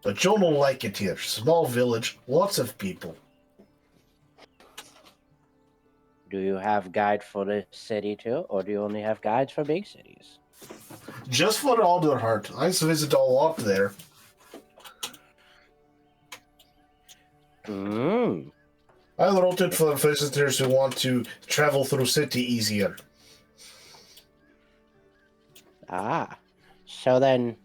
But Jono will like it here. Small village, lots of people. Do you have guide for the city too, or do you only have guides for big cities? Just for Alderheart. I visit a lot there. Hmm. I wrote it for visitors who want to travel through city easier. Ah. So then,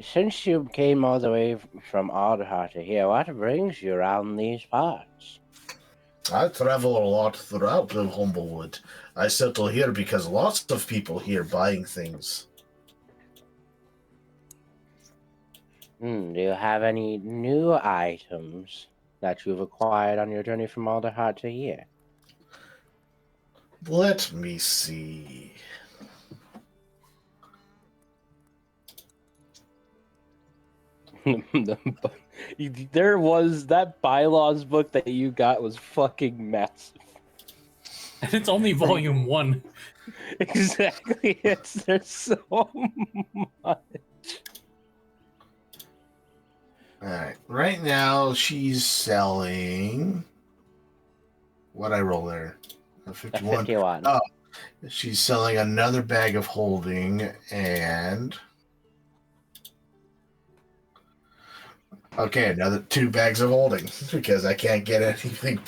since you came all the way from Alderheart to here, what brings you around these parts? I travel a lot throughout the Humblewood. I settle here because lots of people here buying things. Do you have any new items that you've acquired on your journey from Alderheart to here? Let me see. There was that bylaws book that you got was fucking massive. And it's only volume 1. Exactly. There's so much. Alright. Right now, she's selling. What'd I roll there? A 51. 51. Oh. She's selling another bag of holding and. Okay, another 2 bags of holding because I can't get anything.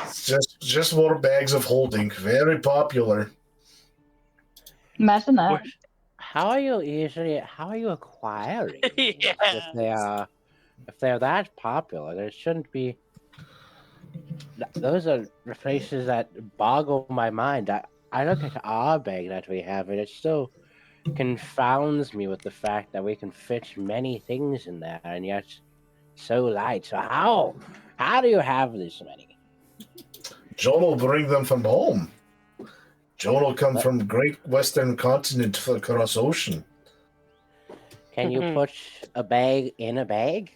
It's just more bags of holding. Very popular. Imagine that. How are you acquiring these? Yeah. If they're that popular, there shouldn't be. Those are places that boggle my mind. I look at our bag that we have, and it still confounds me with the fact that we can fit many things in there, and yet so light. So how do you have this many? John will bring them from home. John will come from great western continent across ocean. Can you put a bag in a bag?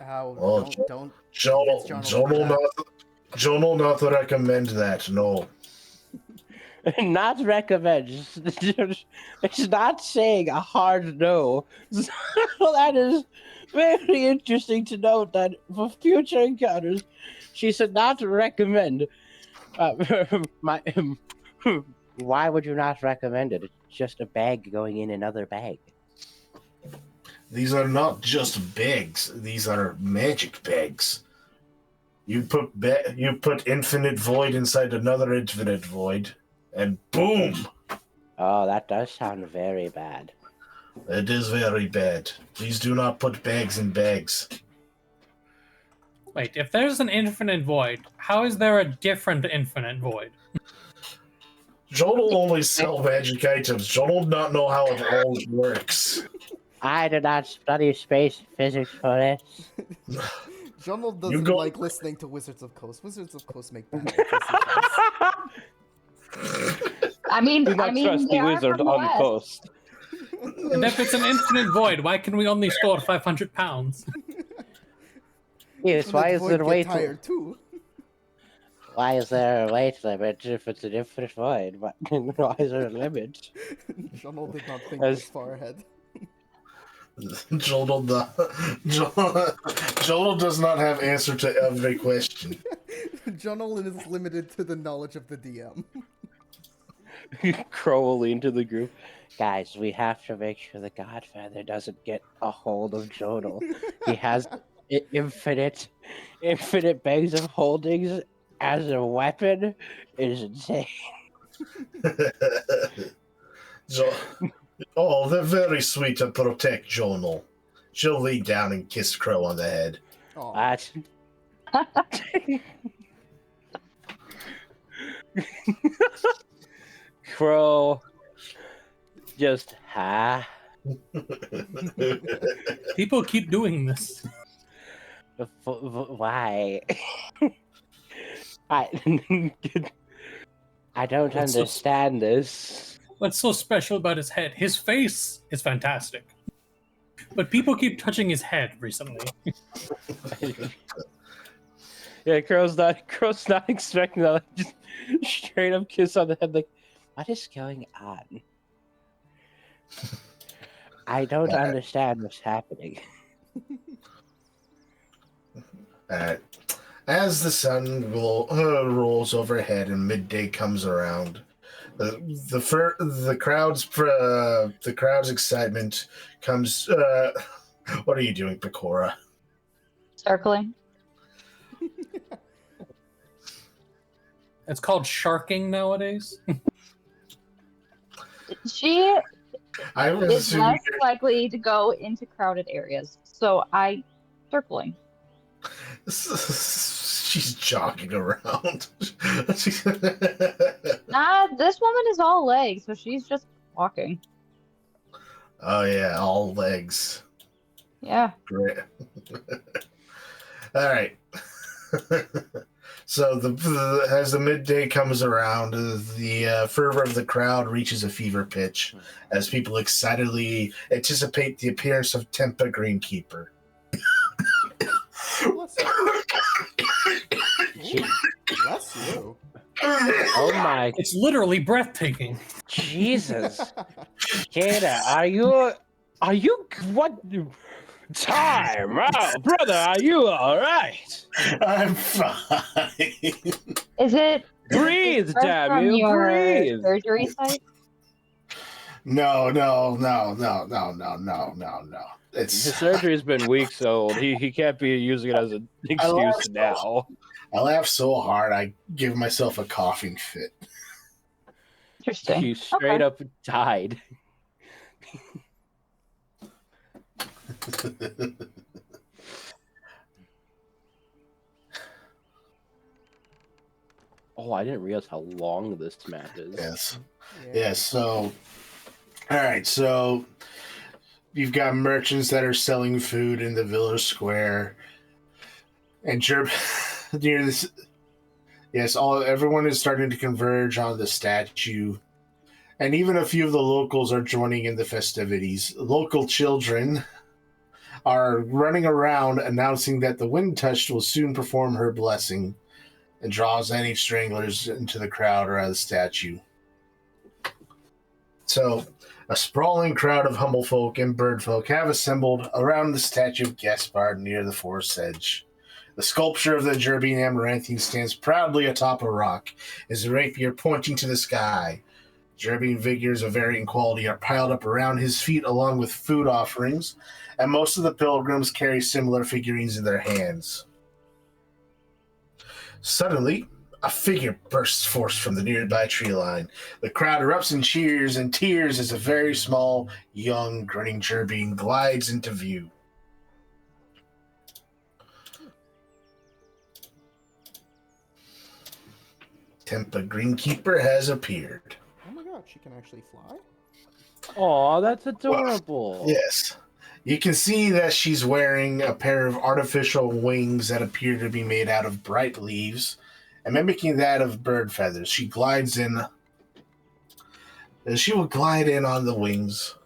Oh, Oh, don't. John convince John will over that. not recommend that. No. Not recommend. It's not saying a hard no. So that is very interesting to note that for future encounters, she said not to recommend. Why would you not recommend it? It's just a bag going in another bag. These are not just bags. These are magic bags. You put infinite void inside another infinite void, and boom! Oh, that does sound very bad. It is very bad. Please do not put bags in bags. Wait, if there's an infinite void, how is there a different infinite void? Joel only salvage items. Joel does not know how it all works. I did not study space physics for this. Jungle You doesn't go- like listening to Wizards of Coast. Wizards of Coast make bad decisions. I mean, Do not trust they the are wizard from the on the West. coast. And if it's an infinite void, why can we only store 500 pounds? Yes, why is Void there a get weight? tired too. Why is there a weight limit if it's an infinite void? Why is there a limit? Jungle did not think As- this far ahead. Joel does not have answer to every question. Jungle is limited to the knowledge of the DM. Crow will lean to the group. Guys, we have to make sure the Godfather doesn't get a hold of Jodel. He has infinite bags of holdings as a weapon. It is insane. Oh, they're very sweet to protect Jonal. She'll lean down and kiss Crow on the head. Aw. What? Crow Just People keep doing this. why? I don't It's so- understand this. What's so special about his head? His face is fantastic. But people keep touching his head recently. Yeah, Crow's not expecting that. Like, just straight up kiss on the head. Like, What is going on? I don't understand what's happening. As the sun rolls overhead and midday comes around, the crowd's excitement comes. What are you doing, Pecora? Circling. It's called sharking nowadays. She I was is assuming less likely to go into crowded areas, so circling. she's jogging around. Nah, this woman is all legs, so she's just walking. Oh yeah, all legs. Yeah. Great. All right. So as the midday comes around, the fervor of the crowd reaches a fever pitch as people excitedly anticipate the appearance of Tempa Greenkeeper. Bless you. Bless you. Oh my It's literally breathtaking. Jesus. Jada, are you what time? Oh, brother, are you alright? I'm fine. Is it breathe, fresh damn from you, your breathe. surgery site? No. It's His surgery's been weeks old. He can't be using it as an excuse now. I laugh so hard I give myself a coughing fit. Interesting. He straight up died. Oh, I didn't realize how long this map is. Yes. Yeah. Yeah, so all right, so you've got merchants that are selling food in the village square. And near this, yes, everyone is starting to converge on the statue. And even a few of the locals are joining in the festivities. Local children are running around announcing that the Wind Touched will soon perform her blessing and draws any stranglers into the crowd around the statue. So, a sprawling crowd of humble folk and bird folk have assembled around the statue of Gaspard near the forest's edge. The sculpture of the Jerbean Amaranthine stands proudly atop a rock, his rapier pointing to the sky. Jerbean figures of varying quality are piled up around his feet along with food offerings, and most of the pilgrims carry similar figurines in their hands. Suddenly, a figure bursts forth from the nearby tree line. The crowd erupts in cheers and tears as a very small, young, grinning Jerbean glides into view. Tempa Greenkeeper has appeared. out. She can actually fly. Oh, that's adorable. Yes. You can see that she's wearing a pair of artificial wings that appear to be made out of bright leaves and mimicking that of bird feathers. She glides in. She will glide in on the wings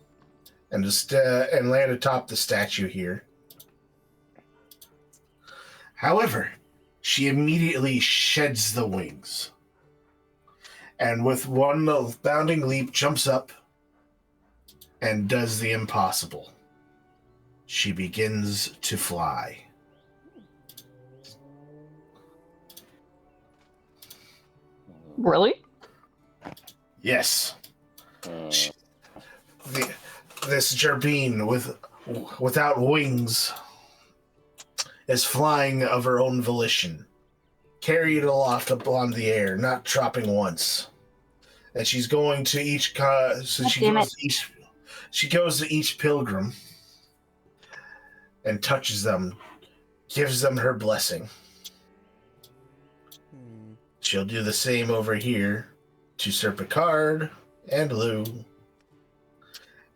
and and land atop the statue here. However, she immediately sheds the wings and with one bounding leap jumps up and does the impossible. She begins to fly. Really? Yes. Uh, This gerbine without wings is flying of her own volition, carried aloft upon the air, not dropping once. And she's going to each she goes to each pilgrim and touches them, gives them her blessing. She'll do the same over here to Sir Picard and Lou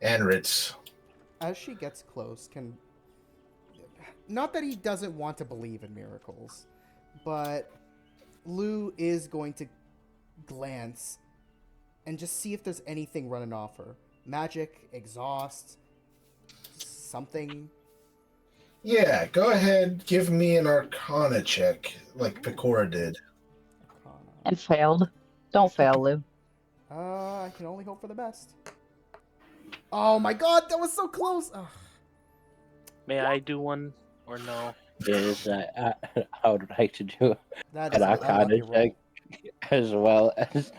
and Ritz. As she gets close, not that he doesn't want to believe in miracles, but Lou is going to glance and just see if there's anything running off her. Magic, exhaust, something. Yeah, go ahead, give me an Arcana check, like Picora did. And failed. Don't fail, Lou. I can only hope for the best. Oh my god, that was so close! Ugh. May I do one or no? Yes, I would like to do That an is an Arcana unlucky roll. check as well as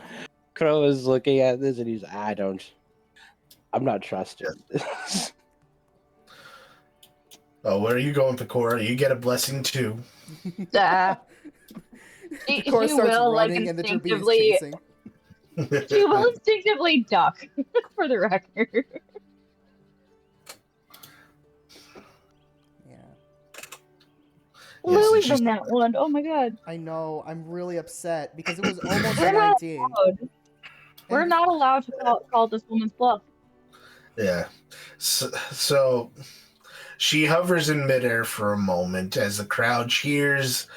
Crow is looking at this and I'm not trusting this. Oh, where are you going, Picora? You get a blessing too. She Picora starts will, like, running and the Gerbine is instinctively... chasing. She will instinctively duck, for the record. Yeah. Lou Yes, even that one. Oh my god. I know, I'm really upset because it was almost We're a not 19. allowed. We're And- not allowed to call this woman's bluff. Yeah. So she hovers in midair for a moment as the crowd cheers.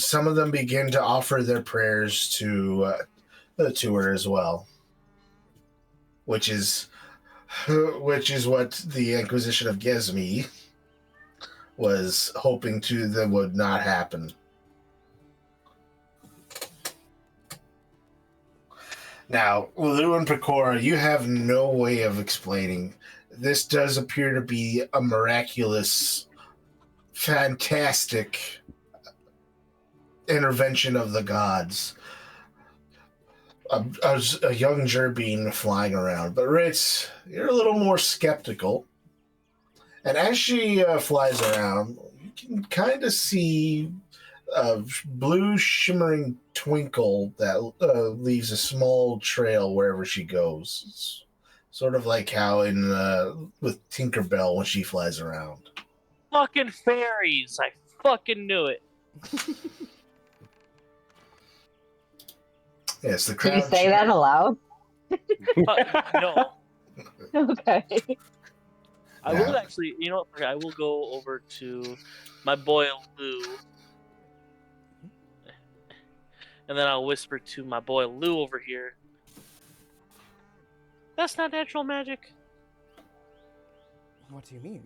Some of them begin to offer their prayers to her as well, which is what the Inquisition of Gesmi was hoping that would not happen. Now, Lou and Picora, you have no way of explaining. This does appear to be a miraculous, fantastic intervention of the gods. A young gerbine flying around. But Ritz, you're a little more skeptical. And as she flies around, you can kind of see a blue shimmering twinkle that leaves a small trail wherever she goes. It's sort of like how with Tinkerbell when she flies around. Fucking fairies! I fucking knew it. Yes, the Can crowd. you say that aloud? No. Okay. I will actually, you know what? I will go over to my boy Lou. And then I'll whisper to my boy Lou over here. That's not natural magic. What do you mean?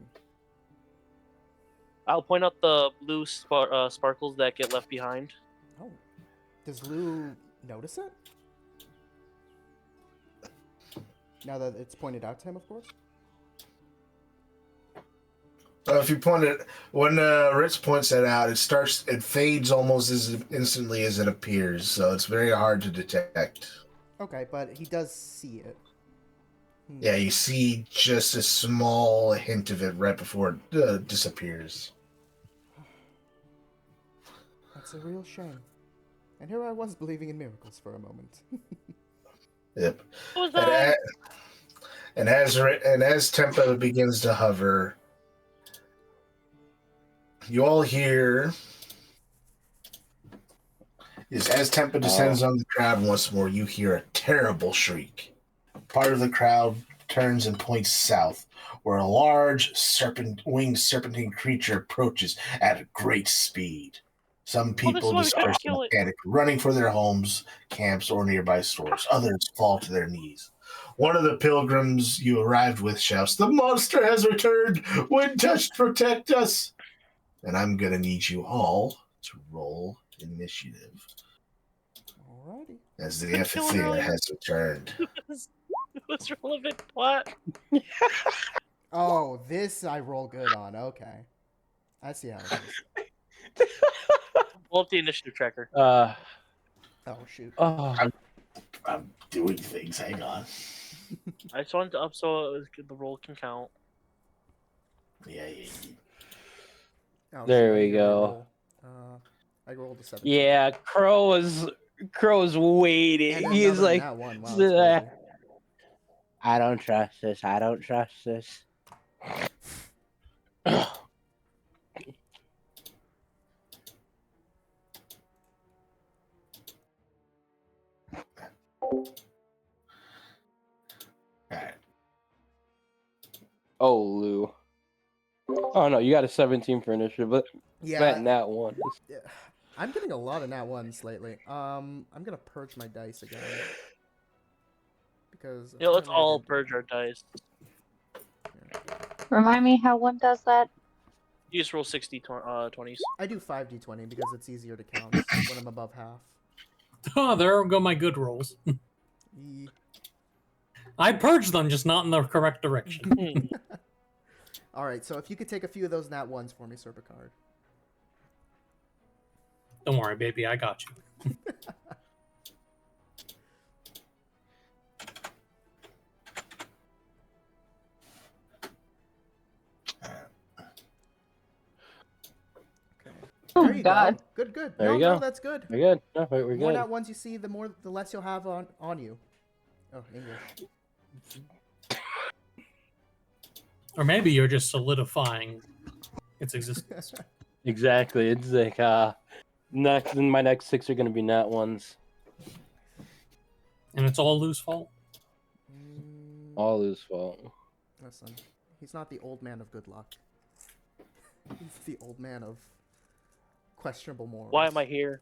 I'll point out the blue sparkles that get left behind. Oh. Does Lou notice it? Now that it's pointed out to him, of course. If you point it, when Ritz points that out, it fades almost as instantly as it appears, so it's very hard to detect. Okay, but he does see it. Yeah, you see just a small hint of it right before it disappears. That's a real shame. And here I was believing in miracles for a moment. Yep. What was that? And as Tempo begins to hover, you all hear As Tempa descends on the crowd once more, you hear a terrible shriek. Part of the crowd turns and points south, where a large winged serpentine creature approaches at great speed. Some people why we gotta disperse in kill it. panic, running for their homes, camps, or nearby stores. Others fall to their knees. One of the pilgrims you arrived with shouts, "The monster has returned! Wind touch, protect us!" And I'm going to need you all to roll initiative, Alrighty. as the Kill it amphitheater earlier. has returned. What's relevant plot? Oh, this I roll good on. Okay. I see how it is. Pull up the initiative tracker. Oh, shoot. I'm doing things. Hang on. I just wanted to up so the roll can count. Yeah. Oh, There shoot, I we need to go. reroll. I rolled a 17. Yeah, Crow's waiting. And He's another like, nat one. Wow, that's crazy. I don't trust this. I don't trust this. All right. Oh, Lou. Oh no, you got a 17 for initiative, but Yeah. that nat one. I'm getting a lot of nat ones lately. I'm gonna purge my dice again. Because Yeah, let's apparently I all didn't do purge that. our dice. Remind me how one does that. You just roll 60 20s. I do 5d20 because it's easier to count when I'm above half. Oh, there go my good rolls. Ye- I purged them, just not in the correct direction. Alright, so if you could take a few of those nat ones for me, Serpicard. Don't worry, baby, I got you. Okay. Oh, There you God. go. Good. There no, you go. no, that's good. We're good. No, we're The more good. nat ones you see, the less you'll have on you. Oh, English. Or maybe you're just solidifying its existence. Exactly. It's like my next 6 are gonna be nat ones. And it's all Lou's fault. All Lou's fault. Listen, he's not the old man of good luck. He's the old man of questionable morals. Why am I here?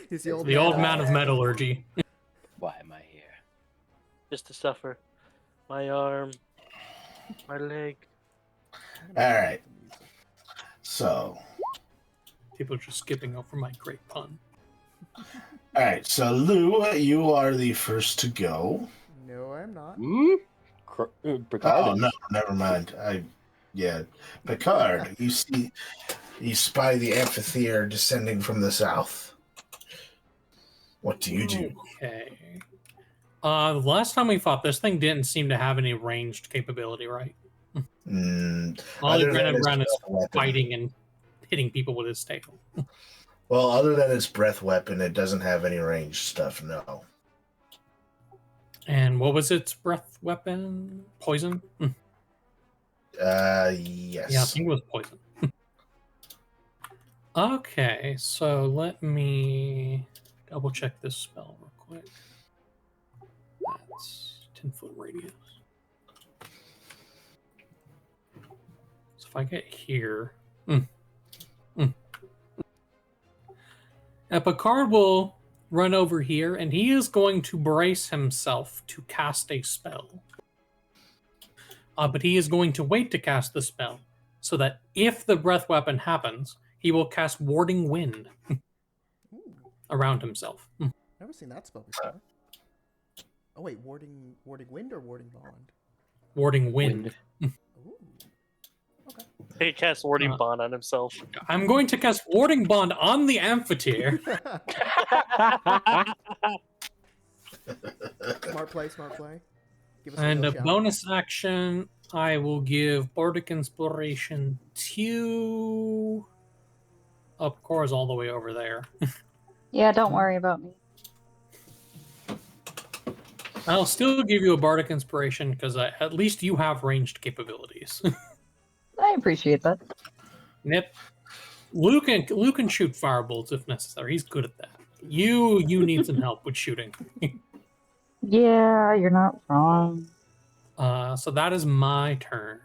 He's the old The man old man of metallurgy. Why am I here? Just to suffer. My arm. My leg. All right. So, People are just skipping over my great pun. all right. So, Lou, you are the first to go. No, I'm not. Picard Oh is. no, never mind. Picard. You spy the amphitheater descending from the south. What do you do? Okay. The last time we fought, this thing didn't seem to have any ranged capability, right? All he Other ran than its around is breath weapon. fighting and hitting people with his tail. Well, other than its breath weapon, it doesn't have any ranged stuff. No. And what was its breath weapon? Poison? Yes. Yeah, I think it was poison. Okay, so let me double check this spell real quick. That's 10-foot radius. So if I get here... Picard will run over here, and he is going to brace himself to cast a spell. But he is going to wait to cast the spell, so that if the breath weapon happens, he will cast Warding Wind around himself. Never seen that spell before. Oh wait, warding wind or warding bond? Warding Wind. Ooh. He cast warding bond on himself. I'm going to cast Warding Bond on the amphitheater. Smart play. Give us And real a shout. bonus action, I will give Bardic Inspiration to... Oh, Cora's all the way over there. Yeah, don't worry about me. I'll still give you a Bardic Inspiration, because at least you have ranged capabilities. I appreciate that. Nip. Luke can shoot firebolts if necessary. He's good at that. You need some help with shooting. Yeah, you're not wrong. So that is my turn.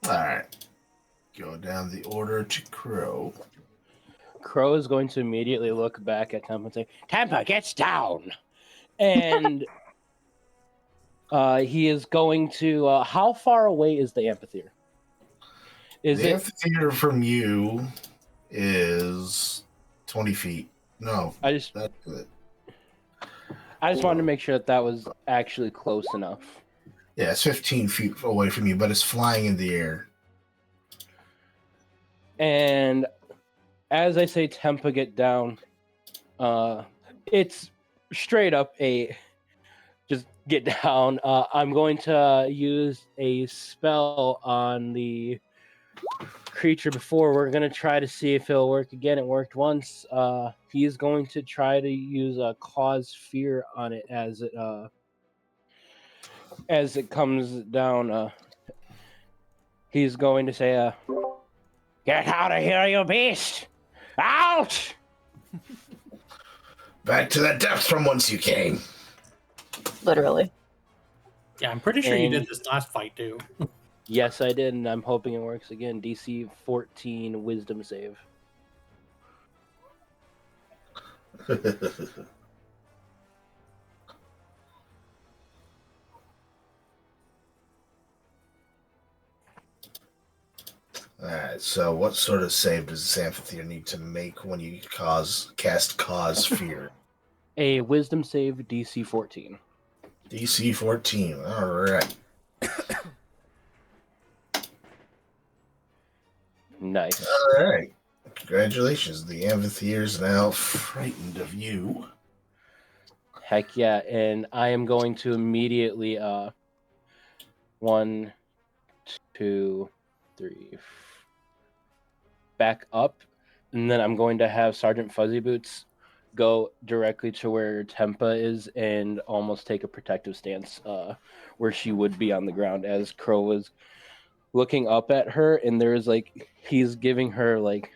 All right. Go down the order to Crow. Crow is going to immediately look back at Tempa and say, Tempa, gets down! And he is going to... how far away is the amphitheater? The amphitheater from you is 20 feet. No, I just that's it. wanted to make sure that was actually close enough. Yeah, it's 15 feet away from you, but it's flying in the air. And as I say Tempa get down, it's straight up a just get down. I'm going to use a spell on the creature before. We're going to try to see if it'll work again. It worked once. He's going to try to use a cause fear on it as it comes down. He's going to say, get out of here, you beast! Out! Back to the depths from whence you came. Literally. Yeah, I'm pretty sure you did this last fight too. Yes, I did, and I'm hoping it works again. DC 14 Wisdom save. Alright, so what sort of save does this amphitheater need to make when you cast cause fear? A Wisdom save, DC 14. DC 14. Alright. Nice. Alright. Congratulations. The amphitheater is now frightened of you. Heck yeah, and I am going to immediately 1, 2, 3 back up, and then I'm going to have Sergeant Fuzzy Boots go directly to where Tempa is and almost take a protective stance where she would be on the ground as Crow was looking up at her, and there's like he's giving her like,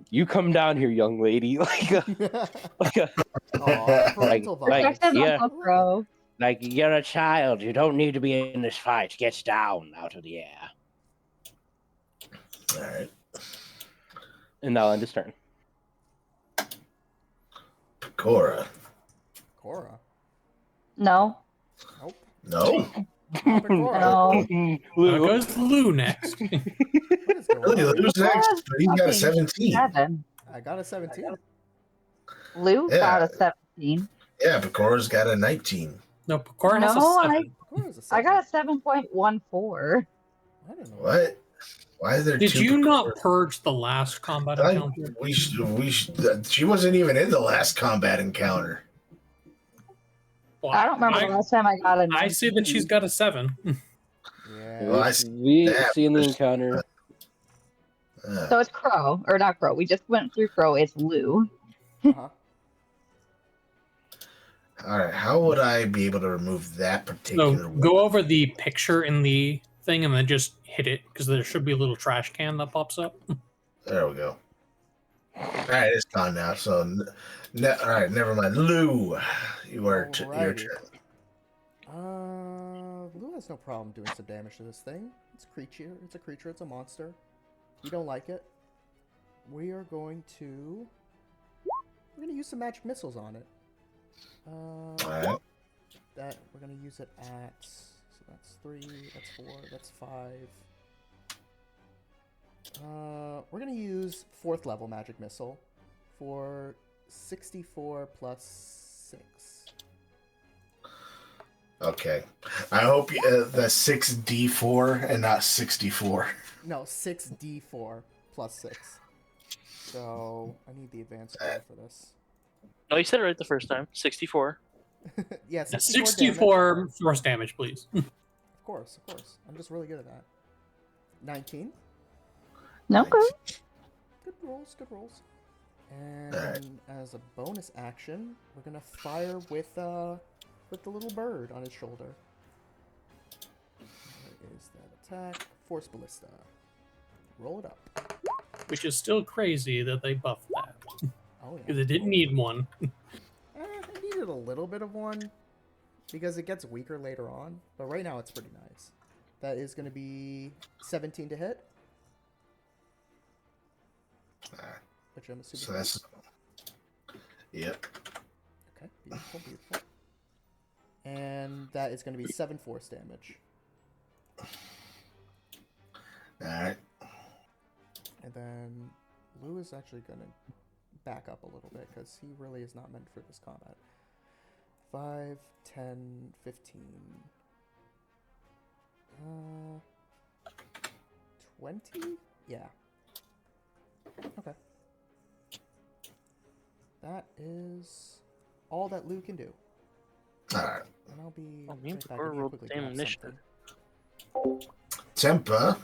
you come down here, young lady, Parental like, vibes. yeah. Uncle Crow. Like, you're a child. You don't need to be in this fight. Get down out of the air. Alright. And that'll end his turn. Cora. Cora. No. Nope. No? Not Cora. No. Goes Lou next. What is going Really, on? Lou's next, but he's got a 17. 7. I got a 17. Lou Yeah. got a 17. Yeah, but Cora's got a 19. No, Cora has No, a 7. Cora's a I 7. got a 7.14. I don't know. What? Why are there Did two you not Coras? purge the last combat I- encounter? she wasn't even in the last combat encounter. Well, I don't remember the last time I got a 19. I see that she's got a 7. Yeah. Well, I We that. see in the encounter. So it's Crow. Or not Crow. We just went through Crow. It's Lou. Uh-huh. All right, how would I be able to remove that particular So one? go over the picture in the thing and then just hit it because there should be a little trash can that pops up. There we go. All right, it's gone now. So, all right, never mind. Lou, you are your Alrighty. turn. Lou has no problem doing some damage to this thing. It's a creature. It's a creature. It's a monster. We don't like it. We are going to. We're going to use some magic missiles on it. All right. That we're going to use it at. So that's 3. That's 4. That's 5. We're going to use 4th level magic missile for 64 plus 6. Okay. I hope the 6d4 and not 64. No, 6d4 plus 6. So I need the advanced roll for this. No, you said it right the first time. 64. Yeah, 64 damage. 64 force damage, please. Of course. I'm just really good at that. 19. No, good. Good rolls. And Alright. as a bonus action, we're gonna fire with the little bird on his shoulder. Where is that attack? Force ballista. Roll it up. Which is still crazy that they buffed that. Oh, yeah. Because it didn't need one. It needed a little bit of one because it gets weaker later on. But right now, it's pretty nice. That is going to be 17 to hit. Alright. Which I'm assuming. So that's. Yep. Okay, beautiful, beautiful. And that is going to be 7 force damage. Alright. And then Lou is actually going to back up a little bit because he really is not meant for this combat. 5, 10, 15. 20? Yeah. Okay. That is all that Lou can do. Alright. And I'll be Oh, me and right back. I Picor need to rolled quickly the same grab initiative. something. Tempa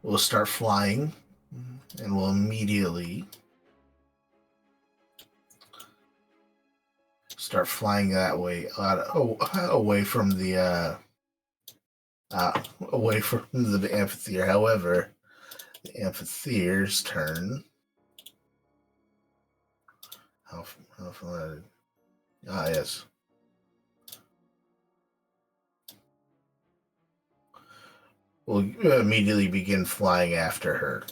will start flying and will immediately start flying that way, away from the away from the amphitheater. However, the amphitheater's turn. How far? Ah, yes. Will immediately begin flying after her.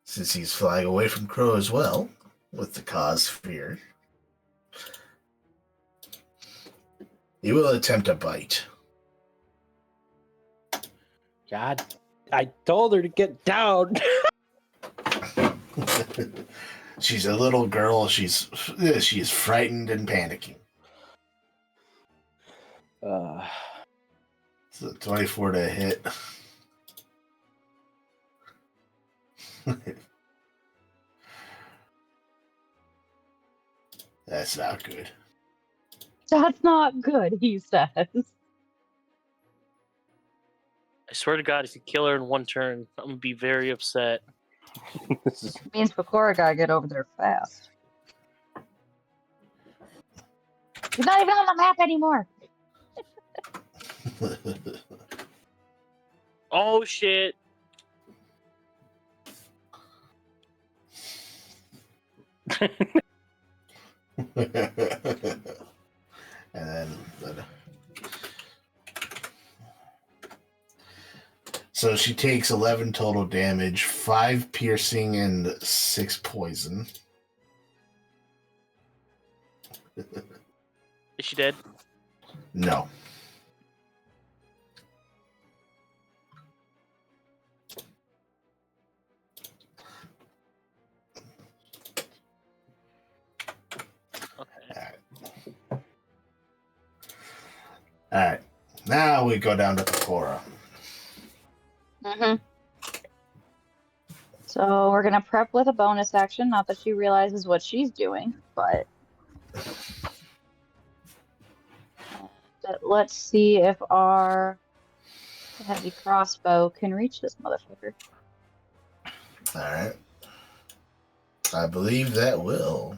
Since he's flying away from Crow as well, with the cause sphere, he will attempt a bite. God, I told her to get down. She's a little girl. She's frightened and panicking. It's a 24 to hit. That's not good. That's not good, he says. I swear to God, if you kill her in one turn, I'm gonna be very upset. This is Means Picor gotta get over there fast. He's not even on the map anymore. Oh shit! And then so she takes 11 total damage, 5 piercing and 6 poison. Is she dead? No. Okay. All right. Now we go down to Picora. So we're gonna prep with a bonus action. Not that she realizes what she's doing, but let's see if our heavy crossbow can reach this motherfucker. All right. I believe that will.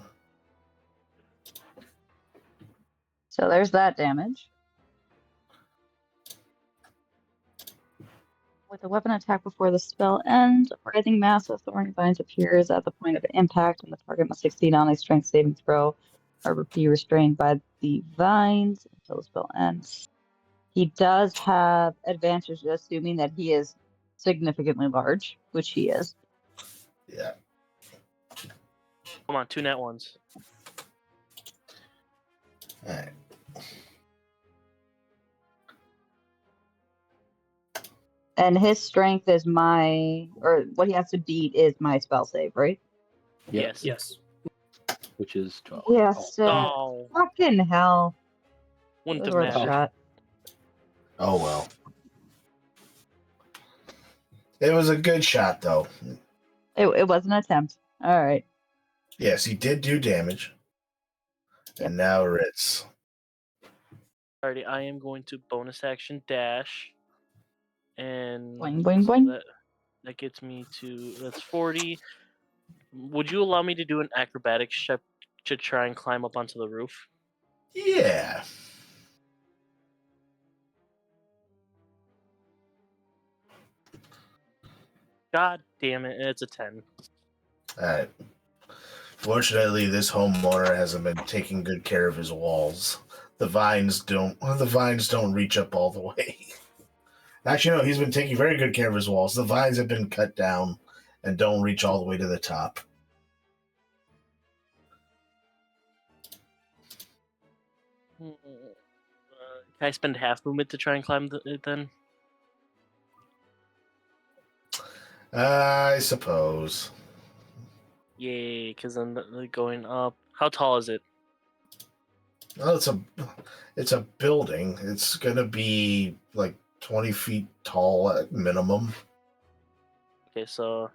So there's that damage. With a weapon attack before the spell ends, a writhing mass of thorny vines appears at the point of impact, and the target must succeed on a strength saving throw or be restrained by the vines until the spell ends. He does have advantage, assuming that he is significantly large, which he is. Yeah. Come on, 2 nat ones. All right. And his strength is or what he has to beat is my spell save, right? Yep. Yes. Yes. Which is 12. Yes. Oh, Fucking hell. It wouldn't was have worth a mattered. shot. Oh, well. It was a good shot, though. It was an attempt. All right. Yes, he did do damage. Yep. And now Ritz. Alrighty, I am going to bonus action dash, and Boing, boing, boing. that gets me to that's 40. Would you allow me to do an acrobatics check to try and climb up onto the roof? Yeah. God damn it! It's a 10. Alright. Fortunately, this homeowner hasn't been taking good care of his walls. The vines don't reach up all the way. Actually, no, he's been taking very good care of his walls. The vines have been cut down and don't reach all the way to the top. Can I spend half movement to try and climb it then? I suppose. Yay, because I'm going up. How tall is it? Well, it's a building. It's gonna be like 20 feet tall at minimum. Okay, so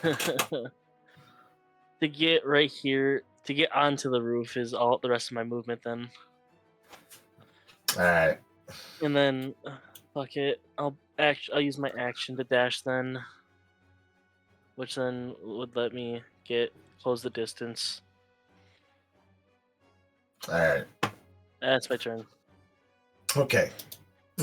to get right here, to get onto the roof is all the rest of my movement then. All right. And then, fuck it, I'll use my action to dash then, which then would let me close the distance. All right. That's my turn. Okay.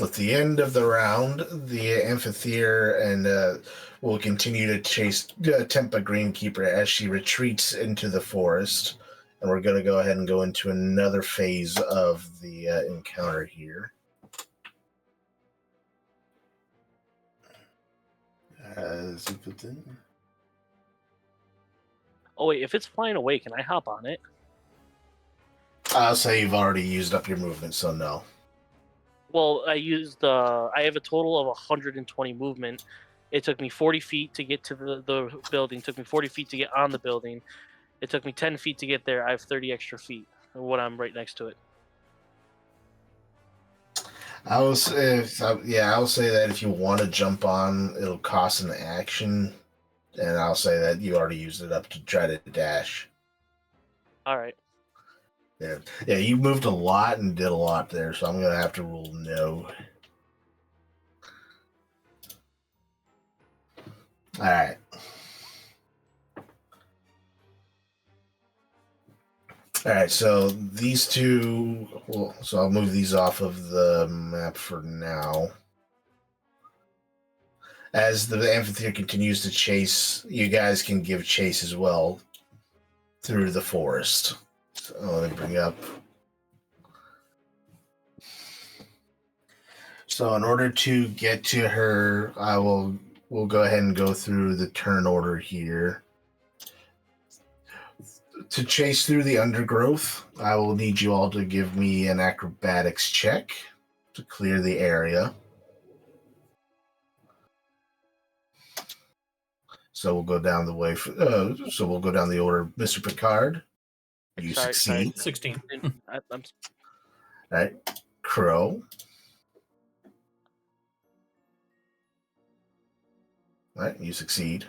At the end of the round, the amphitheater and will continue to chase Tempa Greenkeeper as she retreats into the forest. And we're going to go ahead and go into another phase of the encounter here. Oh wait, if it's flying away, can I hop on it? I'll say you've already used up your movement, so no. Well, I have a total of 120 movement. It took me 40 feet to get to the building. It took me 40 feet to get on the building. It took me 10 feet to get there. I have 30 extra feet when I'm right next to it. I will say that if you want to jump on, it'll cost an action, and I'll say that you already used it up to try to dash. All right. Yeah, you moved a lot and did a lot there, so I'm gonna have to rule no. All right. All right, so these two. Well, so I'll move these off of the map for now. As the amphitheater continues to chase, you guys can give chase as well through the forest. So let me bring up. So in order to get to her, we'll go ahead and go through the turn order here. To chase through the undergrowth, I will need you all to give me an acrobatics check to clear the area. So we'll go down the way. So we'll go down the order. Mr. Picard, you succeed. 16. I'm All right, Crow. All right, you succeed.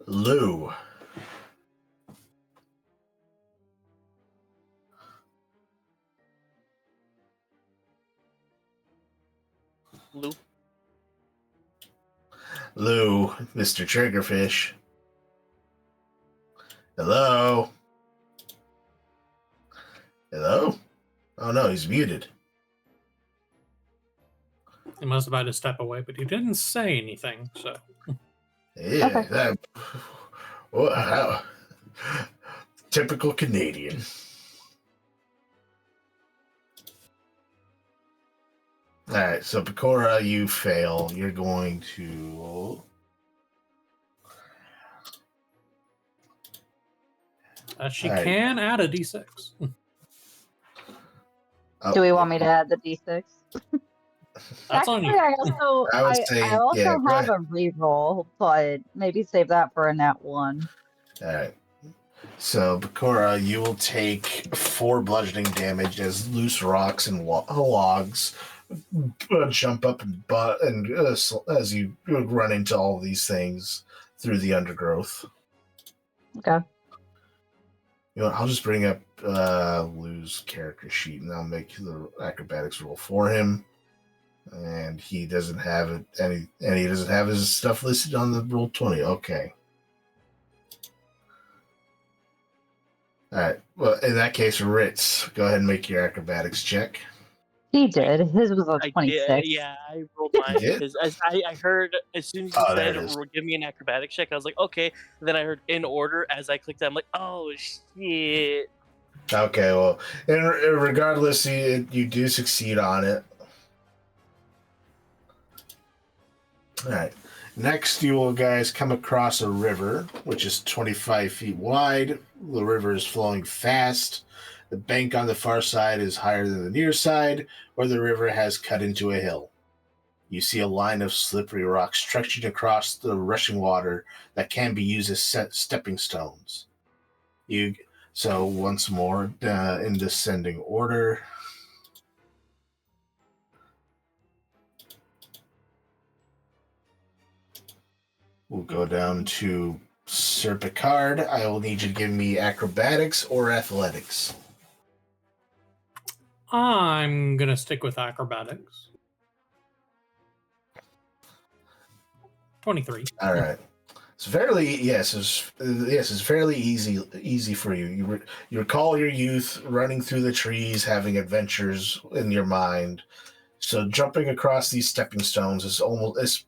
Lou. Lou, Mr. Triggerfish. Hello? Hello? Oh no, he's muted. He must have had to step away, but he didn't say anything, so. Yeah, Okay. that. Wow. Typical Canadian. All right, so Pecora, you fail. You're going to. She All right. can add a d6. Oh, Do we want me to add the d6? That's on Actually, you. I also I would say, I also yeah, go have ahead. a reroll, but maybe save that for a nat 1. All right. So, Pecora, you will take 4 bludgeoning damage as loose rocks and logs jump up and as you run into all these things through the undergrowth. Okay. You know, I'll just bring up Lou's character sheet and I'll make the acrobatics roll for him. And he doesn't have it, and he doesn't have his stuff listed on the roll 20. Okay. All right. Well, in that case, Ritz, go ahead and make your acrobatics check. He did. His was a I 26. yeah, I rolled You mine did? because as I heard as soon as you Oh, there said it is. give me an acrobatics check, I was like, okay. Then I heard in order as I clicked. I'm like, oh shit. Okay, well, regardless, you do succeed on it. All right. Next, you will guys come across a river, which is 25 feet wide. The river is flowing fast. The bank on the far side is higher than the near side, where the river has cut into a hill. You see a line of slippery rocks stretching across the rushing water that can be used as stepping stones. So once more, in descending order. We'll go down to Sir Picard. I will need you to give me acrobatics or athletics. I'm gonna stick with acrobatics. 23. All right. It's fairly it's fairly easy for you. You recall your youth running through the trees, having adventures in your mind. So jumping across these stepping stones is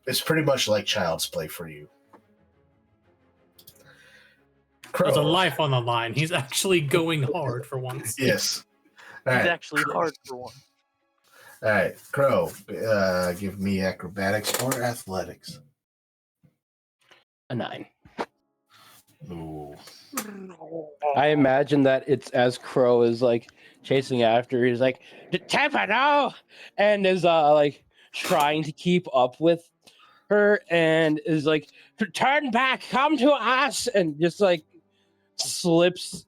it's pretty much like child's play for you. There's a Crow. life on the line. He's actually going hard for once. Yes. All It's right. actually hard for one. All right, Crow. Give me acrobatics or athletics. A 9. Ooh. I imagine that it's as Crow is like chasing after. He's like, "Tempa, no!" and is like trying to keep up with her, and is like, "Turn back, come to us!" and just like slips.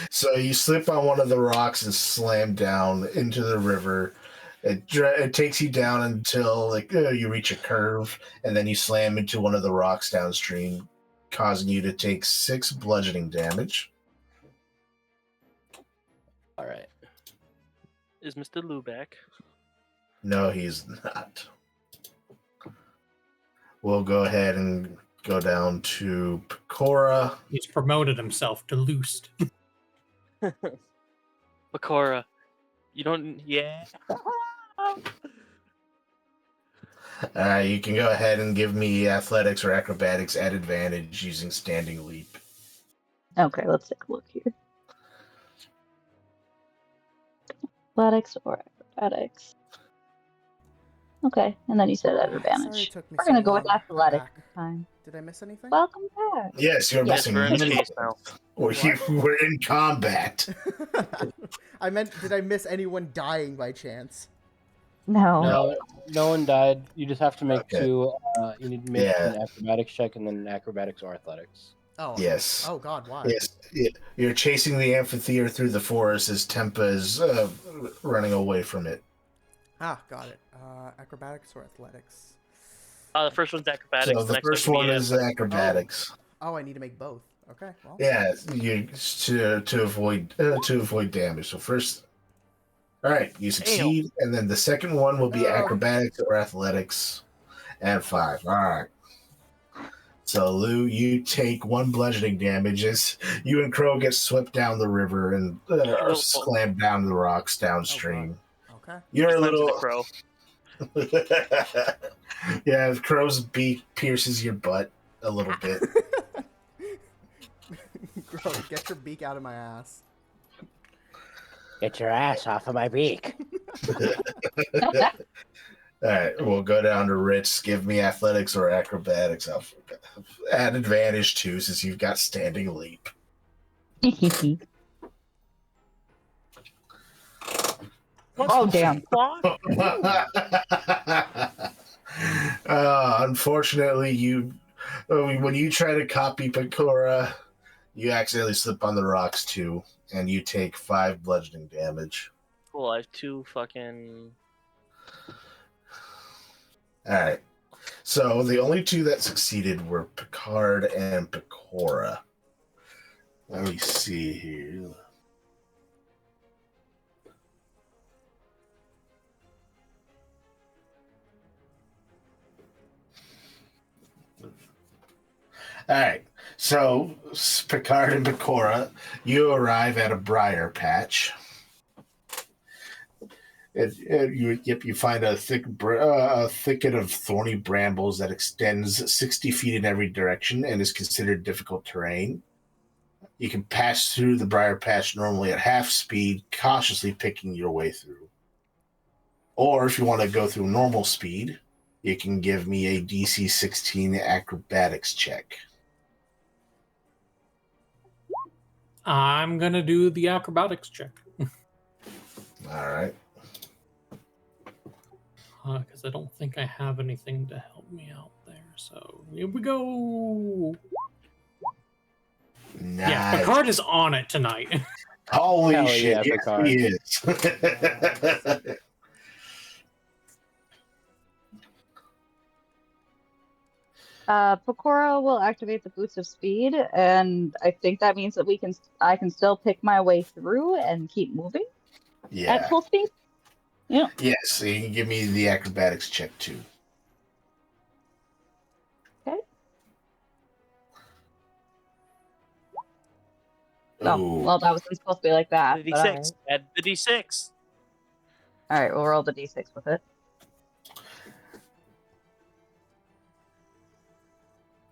So you slip on one of the rocks and slam down into the river. It takes you down until you reach a curve, and then you slam into one of the rocks downstream, causing you to take 6 bludgeoning damage. All right. Is Mr. Lou back? No, he's not. We'll go ahead and go down to Pecora. He's promoted himself to Loosed. Bakura, you don't. Yeah. You can go ahead and give me athletics or acrobatics at advantage using standing leap. Okay, let's take a look here. Athletics or acrobatics. Okay, and then you said at Sorry advantage. it took me We're so gonna go long. with I'm athletics back. this time. Did I miss anything? Welcome back. Yes, you're Yes, missing we're in many chase now. Or you were in combat. I meant, did I miss anyone dying by chance? No. No one died. You just have to make Okay. 2. You need to make Yeah. an acrobatics check and then an acrobatics or athletics. Oh. Yes. Oh God, why? Yes, you're chasing the amphitheater through the forest as Tempa is running away from it. Ah, got it. Acrobatics or athletics? The first one's acrobatics. So the next first can be one is acrobatics. Oh, I need to make both. Okay. Well. Yeah, you to avoid damage. So first, all right, you succeed, and then the second one will be Oh. acrobatics or athletics, and 5. All right. So Lou, you take 1 bludgeoning damage as you and Crow get swept down the river and are slammed down the rocks downstream. Okay. You're a Slam to the little. crow. Yeah, the crow's beak pierces your butt a little bit. Bro, get your beak out of my ass. Get your ass off of my beak. All right, we'll go down to Ritz. Give me athletics or acrobatics. I'll add advantage too, since you've got standing leap. Oh, damn. Unfortunately, when you try to copy Pecora, you accidentally slip on the rocks too, and you take 5 bludgeoning damage. Cool. I have 2 fucking. All right. So the only 2 that succeeded were Picard and Pecora. Let me see here. All right. So Picard and Pecora, you arrive at a briar patch. You find a a thicket of thorny brambles that extends 60 feet in every direction and is considered difficult terrain. You can pass through the briar patch normally at half speed, cautiously picking your way through. Or if you want to go through normal speed, you can give me a DC 16 acrobatics check. I'm gonna do the acrobatics check. All right. Because I don't think I have anything to help me out there. So here we go. Nice. Yeah, Picard is on it tonight. Holy Hell shit, yeah, yes, Picard. he is. Pecora will activate the Boots of Speed, and I think that means that I can still pick my way through and keep moving Yeah. at full speed. Yeah. Yes, so you can give me the acrobatics check too. Okay. Oh, Ooh. well, that wasn't supposed to be like that. The but D6. Add the D6. All right, we'll roll the d6 with it.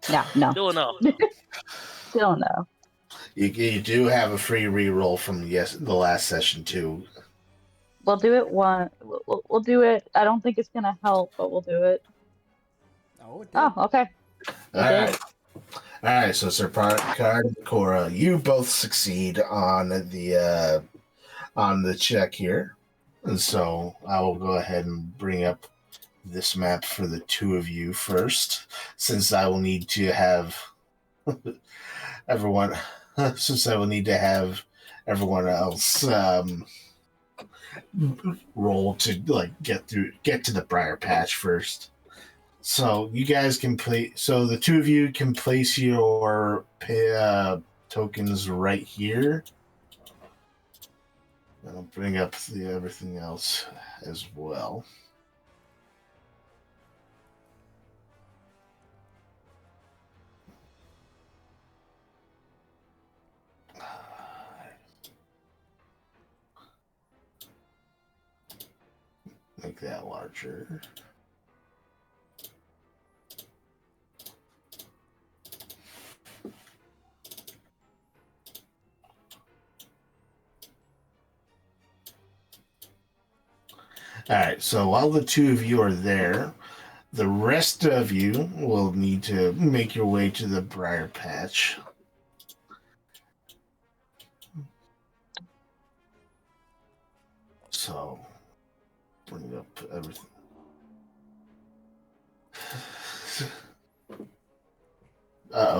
No. Still a no. Still no. You do have a free reroll from the last session too. We'll do it one. We'll do it. I don't think it's gonna help, but we'll do it. Oh, it did. Oh, okay. All right. So Sir Picard and Cora, you both succeed on the check here, and so I will go ahead and bring up this map for the two of you first, since I will need to have everyone. Since I will need to have everyone else roll to get to the briar patch first. So you guys can play. So the two of you can place your tokens right here. I'll bring up everything else as well. Make that larger. All right, so while the two of you are there, the rest of you will need to make your way to the briar patch. So, bring up everything.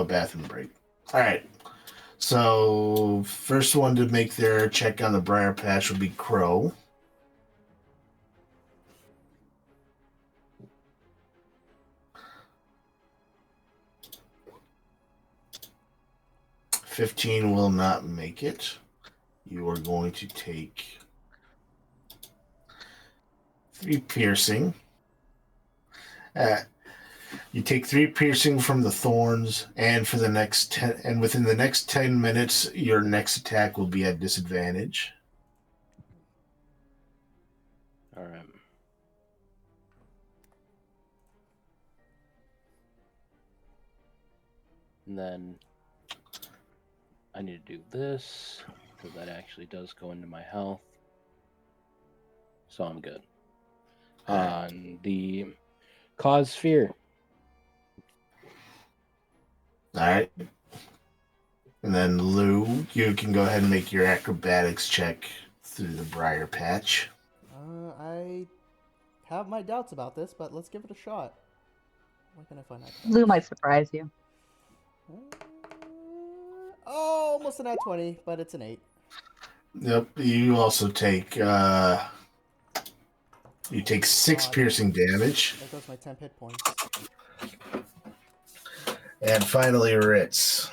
Bathroom break. All right. So, first one to make their check on the briar patch would be Crow. $15 will not make it. You are going to take 3 piercing. You take 3 piercing from the thorns, and for the next 10, and within the next 10 minutes, your next attack will be at disadvantage. All right. And then I need to do this because that actually does go into my health. So I'm good. On the cause fear. All right. And then Lou, you can go ahead and make your acrobatics check through the briar patch. I have my doubts about this, but let's give it a shot. Where can I find that? Lou might surprise you. Oh, almost a nat 20, but it's an 8. Yep. You also take 6 piercing damage. There goes my 10 hit points. And finally, Ritz.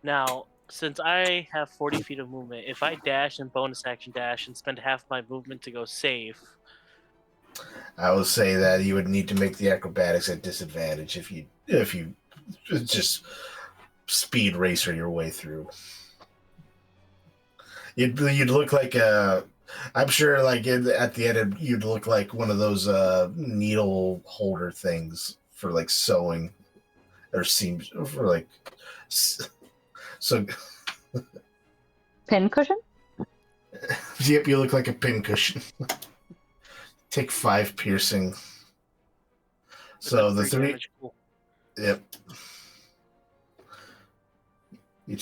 Now, since I have 40 feet of movement, if I dash and bonus action dash and spend half my movement to go safe, I will say that you would need to make the acrobatics at disadvantage if you just speed racer your way through. You'd look like I'm sure, like at the end, you'd look like one of those needle holder things for like sewing or seams for like. So, Pin cushion? yep, you look like a pincushion. Take 5 piercing. So the 3. Damage. Cool. Yep. You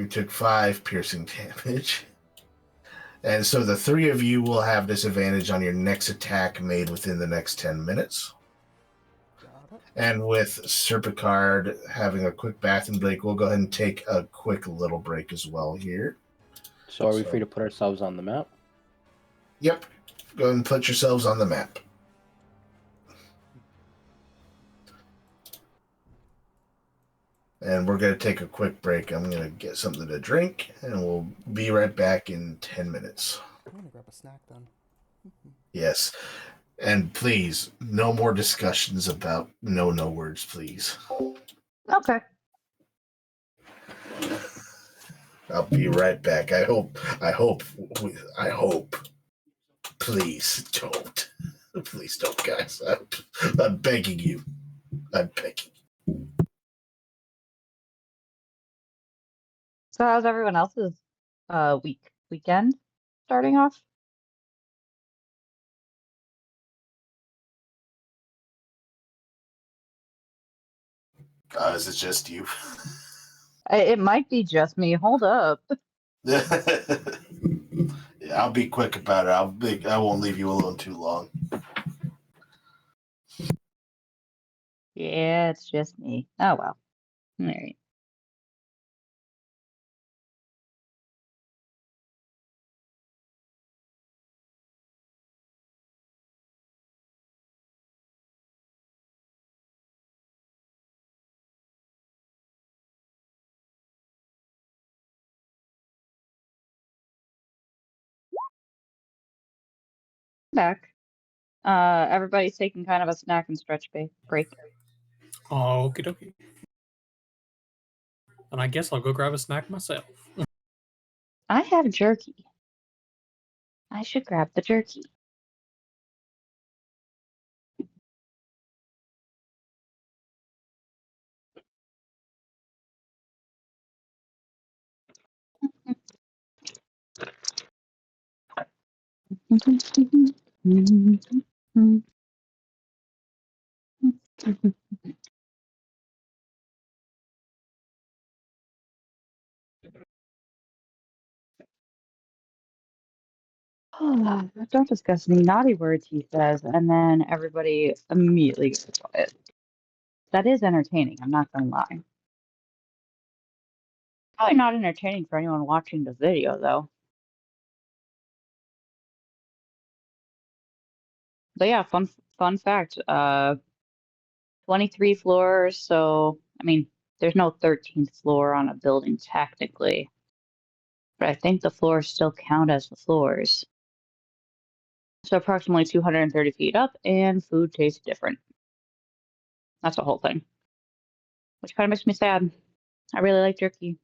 took 5 piercing damage. And so the 3 of you will have disadvantage on your next attack made within the next 10 minutes. And with Serpicard having a quick bathroom break, we'll go ahead and take a quick little break as well here. So are we free to put ourselves on the map? Yep. Go ahead and put yourselves on the map. And we're going to take a quick break. I'm going to get something to drink, and we'll be right back in 10 minutes. I'm going to grab a snack then. Yes. And please, no more discussions about no words, please. Okay. I'll be right back. I hope. Please don't. Please don't, guys. I'm begging you. I'm begging you. So how's everyone else's weekend starting off? Is it just you? It might be just me. Hold up. Yeah, I'll be quick about it. I won't leave you alone too long. Yeah, it's just me. Oh well. All right. Back. Everybody's taking kind of a snack and stretch break. Okie dokie. And I guess I'll go grab a snack myself. I have jerky. I should grab the jerky. Don't discuss any naughty words, he says, and then everybody immediately goes quiet. That is entertaining, I'm not gonna lie. Probably not entertaining for anyone watching the video, though. But yeah, fun fact. 23 floors, so I mean, there's no 13th floor on a building technically, but I think the floors still count as the floors. So approximately 230 feet up, and food tastes different. That's the whole thing. Which kind of makes me sad. I really like jerky,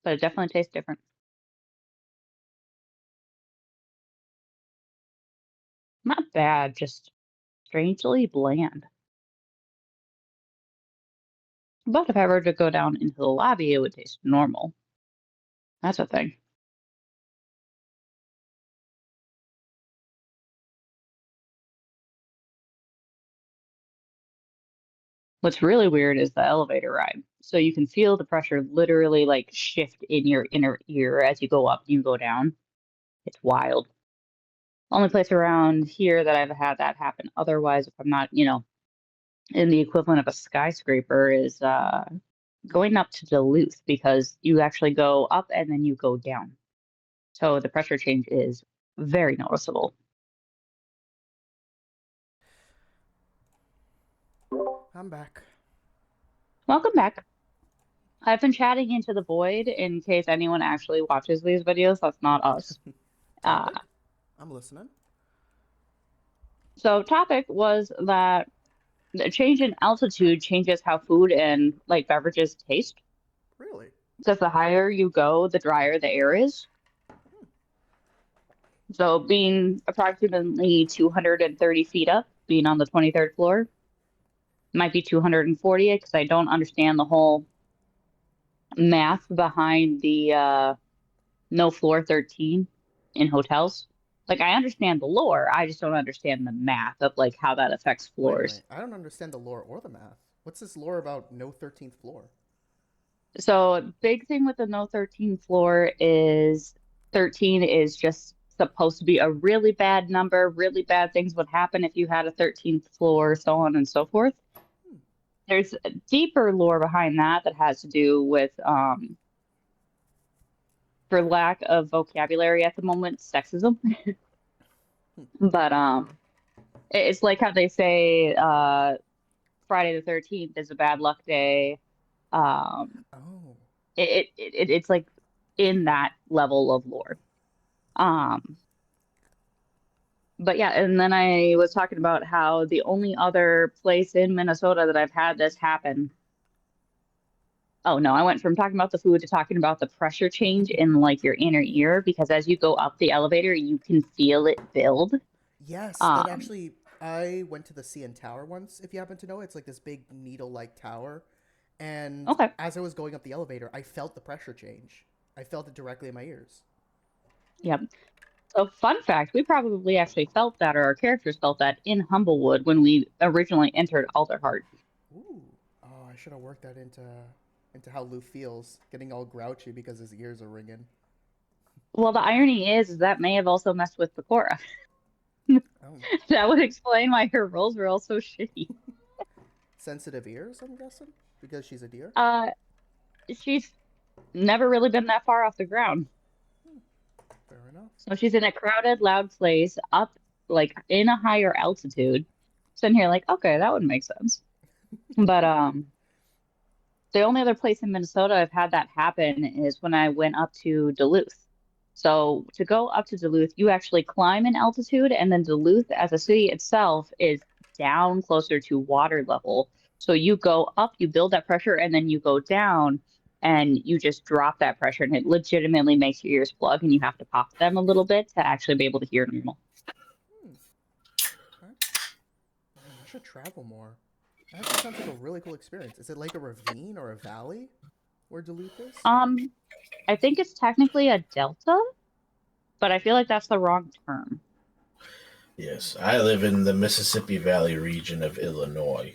but it definitely tastes different. Not bad, just strangely bland. But if I were to go down into the lobby, it would taste normal. That's a thing. What's really weird is the elevator ride. So you can feel the pressure literally like shift in your inner ear as you go up and you go down. It's wild. Only place around here that I've had that happen. Otherwise, if I'm not, in the equivalent of a skyscraper, is going up to Duluth, because you actually go up and then you go down. So the pressure change is very noticeable. I'm back. Welcome back. I've been chatting into the void in case anyone actually watches these videos. That's not us. I'm listening. So topic was that the change in altitude changes how food and like beverages taste. Really? Because the higher you go, the drier the air is. So being approximately 230 feet up, being on the 23rd floor, might be 240 because I don't understand the whole math behind the no floor 13 in hotels. Like I understand the lore, I just don't understand the math of like how that affects floors. Wait. I don't understand the lore or the math. What's this lore about no 13th floor? So big thing with the no 13th floor is 13 is just supposed to be a really bad number. Really bad things would happen if you had a 13th floor, so on and so forth. There's a deeper lore behind that that has to do with for lack of vocabulary at the moment, sexism. But it's like how they say Friday the 13th is a bad luck day. Um, Oh. it's like in that level of lore. But yeah, and then I was talking about how the only other place in Minnesota that I've had this happen. Oh no, I went from talking about the food to talking about the pressure change in like your inner ear because as you go up the elevator, you can feel it build. Yes, that Um, actually. I went to the CN Tower once, if you happen to know. It's like this big needle-like tower. And okay. as I was going up the elevator, I felt the pressure change. I felt it directly in my ears. Yep. So fun fact, we probably actually felt that, or our characters felt that in Humblewood when we originally entered Alderheart. Ooh. Oh, I should have worked that into how Lou feels, getting all grouchy because his ears are ringing. Well, the irony is that may have also messed with Pecora. Oh, That would explain why her rolls were all so shitty. sensitive ears, I'm guessing, because she's a deer. Uh, she's never really been that far off the ground. Fair enough. So she's in a crowded, loud place up, like in a higher altitude. Sitting here, like, okay, that would make sense. But the only other place in Minnesota I've had that happen is when I went up to Duluth. So to go up to Duluth, you actually climb in altitude, and then Duluth as a city itself is down closer to water level. So you go up, you build that pressure, and then you go down and you just drop that pressure, and it legitimately makes your ears plug, and you have to pop them a little bit to actually be able to hear normal. Okay. Man, I should travel more. That actually sounds like a really cool experience. Is it like a ravine or a valley where Duluth is? I think it's technically a delta, but I feel like that's the wrong term. Yes, I live in the Mississippi Valley region of Illinois.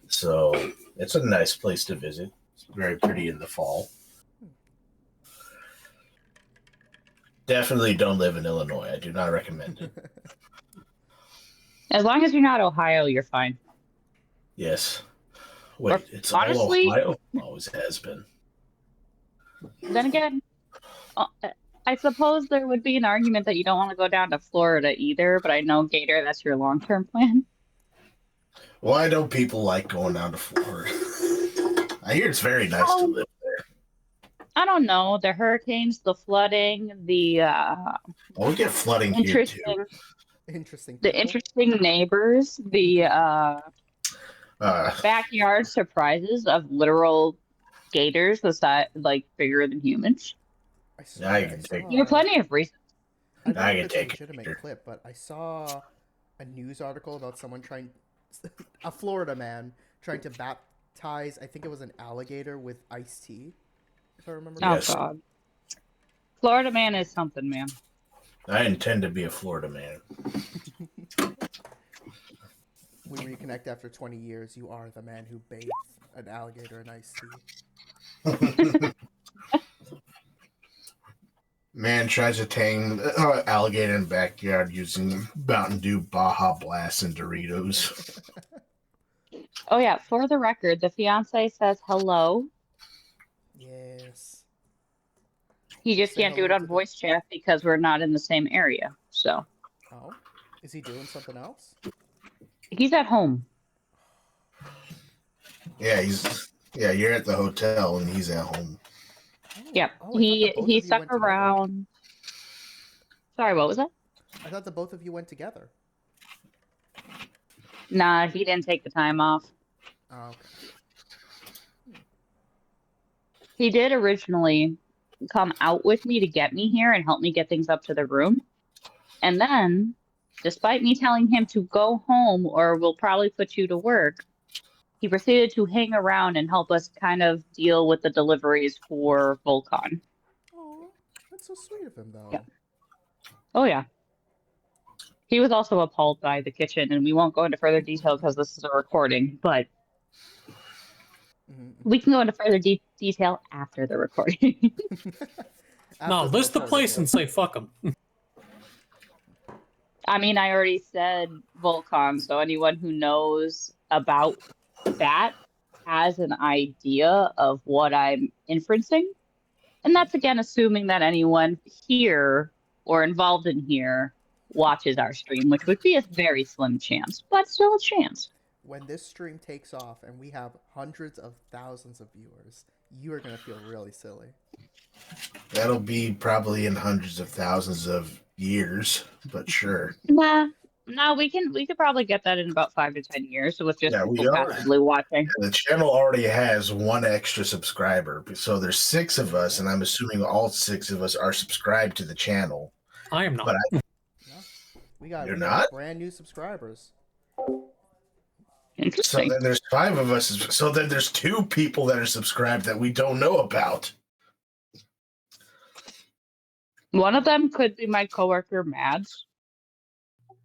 So it's a nice place to visit. It's very pretty in the fall. Definitely don't live in Illinois. I do not recommend it. As long as you're not Ohio, you're fine. Yes. Wait, it's honestly, all Ohio? Always has been. Then again, I suppose there would be an argument that you don't want to go down to Florida either, but I know, Gator, that's your long-term plan. Why don't people like going down to Florida? I hear it's very nice to live there. I don't know. The hurricanes, the flooding, the Well, we get flooding here too. Interesting. The interesting neighbors, the backyard surprises of literal gators the size like bigger than humans. There are plenty of reasons. I don't know if it's a legitimate clip, but I saw a news article about someone a Florida man trying to baptize, I think it was an alligator with iced tea, if I remember correctly. Oh, God. Florida man is something, man. I intend to be a Florida man. We reconnect after 20 years. You are the man who bathed an alligator in iced tea. Man tries to tame alligator in the backyard using Mountain Dew, Baja Blast, and Doritos. Oh yeah, for the record, the fiance says hello. Yes. He just can't do it on voice chat because we're not in the same area. So. Oh, is he doing something else? He's at home. Yeah, you're at the hotel and he's at home. Yep. He stuck around. Sorry, what was that? I thought the both of you went together. Nah, he didn't take the time off. Oh, okay. He did originally come out with me to get me here and help me get things up to the room. And then, despite me telling him to go home or we'll probably put you to work, he proceeded to hang around and help us kind of deal with the deliveries for Volcon. Oh, that's so sweet of him, though. Yeah. Oh, yeah. He was also appalled by the kitchen, and we won't go into further detail because this is a recording, but we can go into further detail after the recording. No, list the place and say fuck them. I mean, I already said Volcon, so anyone who knows about that has an idea of what I'm inferencing. And that's again assuming that anyone here or involved in here watches our stream, which would be a very slim chance, but still a chance. When this stream takes off and we have hundreds of thousands of viewers, you are going to feel really silly. That'll be probably in hundreds of thousands of years, but sure. Nah. No, we could probably get that in about 5 to 10 years. So with just Yeah, we people are. passively watching. The channel already has one extra subscriber, so there's 6 of us, and I'm assuming all 6 of us are subscribed to the channel. I am not. But No, we got not? brand new subscribers. So Interesting. then there's 5 of us. So then there's 2 people that are subscribed that we don't know about. One of them could be my coworker, Mads.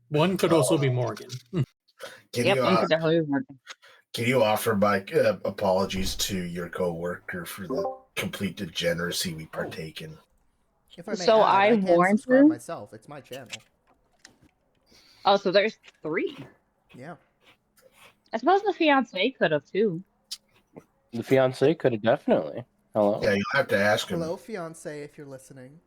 One could also be Morgan. Can One could definitely be Morgan. Can you offer my apologies to your coworker for the complete degeneracy we partake in? If I may So add, I I can warned subscribe her. myself. It's my channel. Oh, so there's 3. Yeah. I suppose the fiance could have too. The fiance could have definitely. Hello. Yeah, you'll have to ask him. Hello, fiance, if you're listening.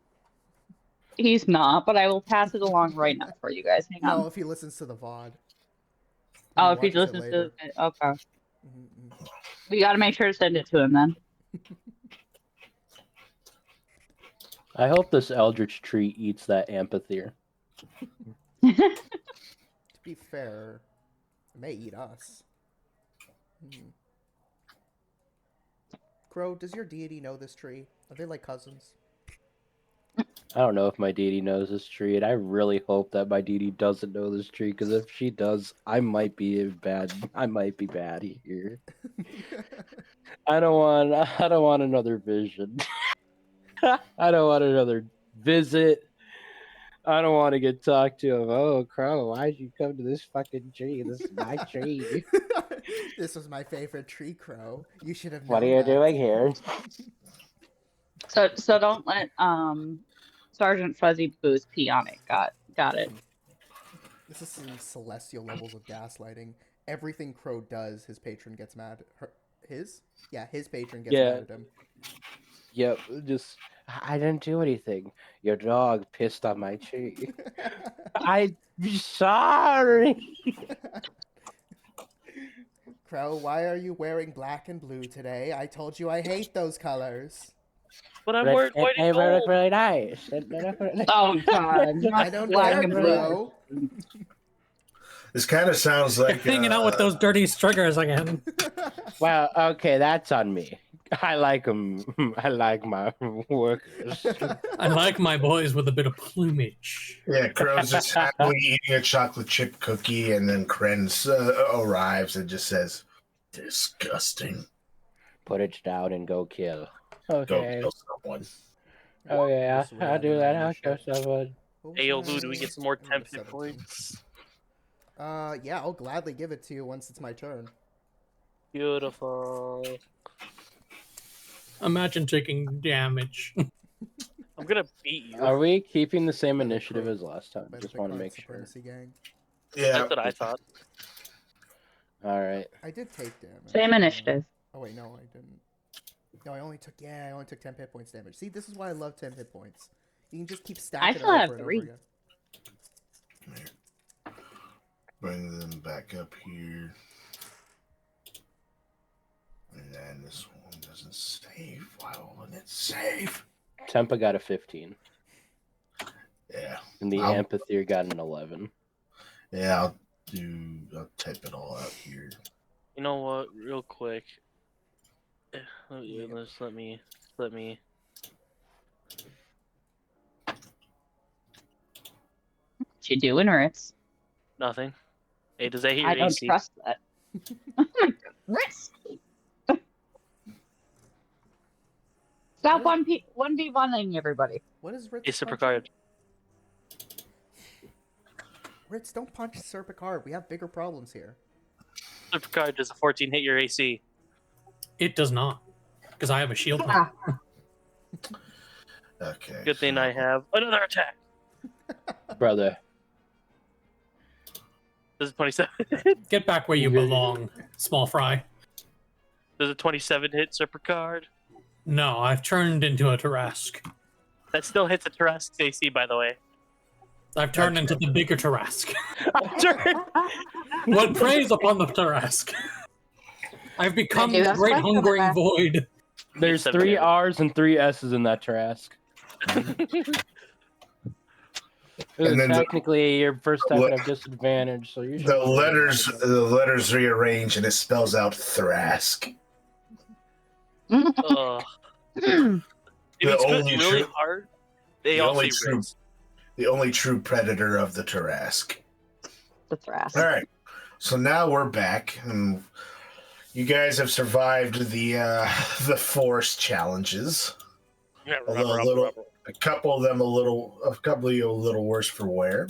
He's not, but I will pass it along right now for you guys. Hang No, on. if he listens to the VOD. Oh, if he watches it listens to later. it. Okay. Mhm. We got to make sure to send it to him then. I hope this eldritch tree eats that amphitheater. To be fair, it may eat us. Crow, does your deity know this tree? Are they like cousins? I don't know if my deity knows this tree, and I really hope that my deity doesn't know this tree, because if she does, I might be bad here. I don't want another vision. I don't want another visit. I don't want to get talked to of, oh, Crow, why'd you come to this fucking tree? This is my tree. This was my favorite tree, Crow. You should have known What are you that. doing here? So don't let Sergeant Fuzzy Boost pee on it. Got it. This is some celestial levels of gaslighting. Everything Crow does, his patron gets mad. His patron gets mad at him. Yep, just I didn't do anything. Your dog pissed on my tree. I'm sorry. Crow, why are you wearing black and blue today? I told you I hate those colors. But I'm wearing white They and look gold. really nice. Oh God! I don't black care, and blue. Crow. This kind of sounds like Hanging out with those dirty striggers again. Well, okay, that's on me. I like them. I like my workers. I like my boys with a bit of plumage. Yeah, Crow's just happily eating a chocolate chip cookie, and then Krenz arrives and just says, "Disgusting." Put it down and go kill. Go Okay. kill someone. Oh yeah, Just I'll do that. I'll kill randomly someone. What was Hey, yo, my- Lou, do we get some more I think it 10 was hit 17. points? Yeah, I'll gladly give it to you once it's my turn. Beautiful. Imagine taking damage. I'm gonna beat you. Are we keeping the same By the initiative Crow- as last time? by the Just want to Picard make sure. Supremacy Gang. Yeah, That's what I thought. All right. I did take damage. Same initiative. Oh wait, no, I didn't. No, I only took 10 hit points damage. See, this is why I love 10 hit points. You can just keep stacking still it have over and 3. over again. Bring them back up here. And then this one doesn't save. Why won't it save? Tempa got a 15, Yeah. and the I'll- amphitheater got an 11. Yeah, I'll type it all out here. You know what? Real quick. Just let me. you doing, Ritz? Nothing. Hey, does that hit your I don't AC? trust that. Oh my God, Ritz! Stop 1v1ing everybody. What is Ritz? It's a punching? card. Ritz, don't punch Sir Picard. We have bigger problems here. Super card does a 14 hit your AC? It does not, because I have a shield now. Okay. Good thing I have another attack. Brother. Does a 27 Get back where you belong, small fry. Does a 27 hit Super card? No, I've turned into a Tarask. That still hits a Tarrasque's AC, by the way. I've turned into the bigger Tarask. What preys upon the Tarask? I've become I do the have great spikes on my hungering back. void. There's 3 R's and 3 S's in that Trask. And then Technically, your first type would have disadvantage, so you should. The letters rearrange and it spells out Thrask. Ugh. If The it's good, only really true- hard, they the all only say true- Ritz. The only true predator of the Tarask. The Thrask. All right, so now we're back, and you guys have survived the force challenges. Yeah, A couple of you a little worse for wear,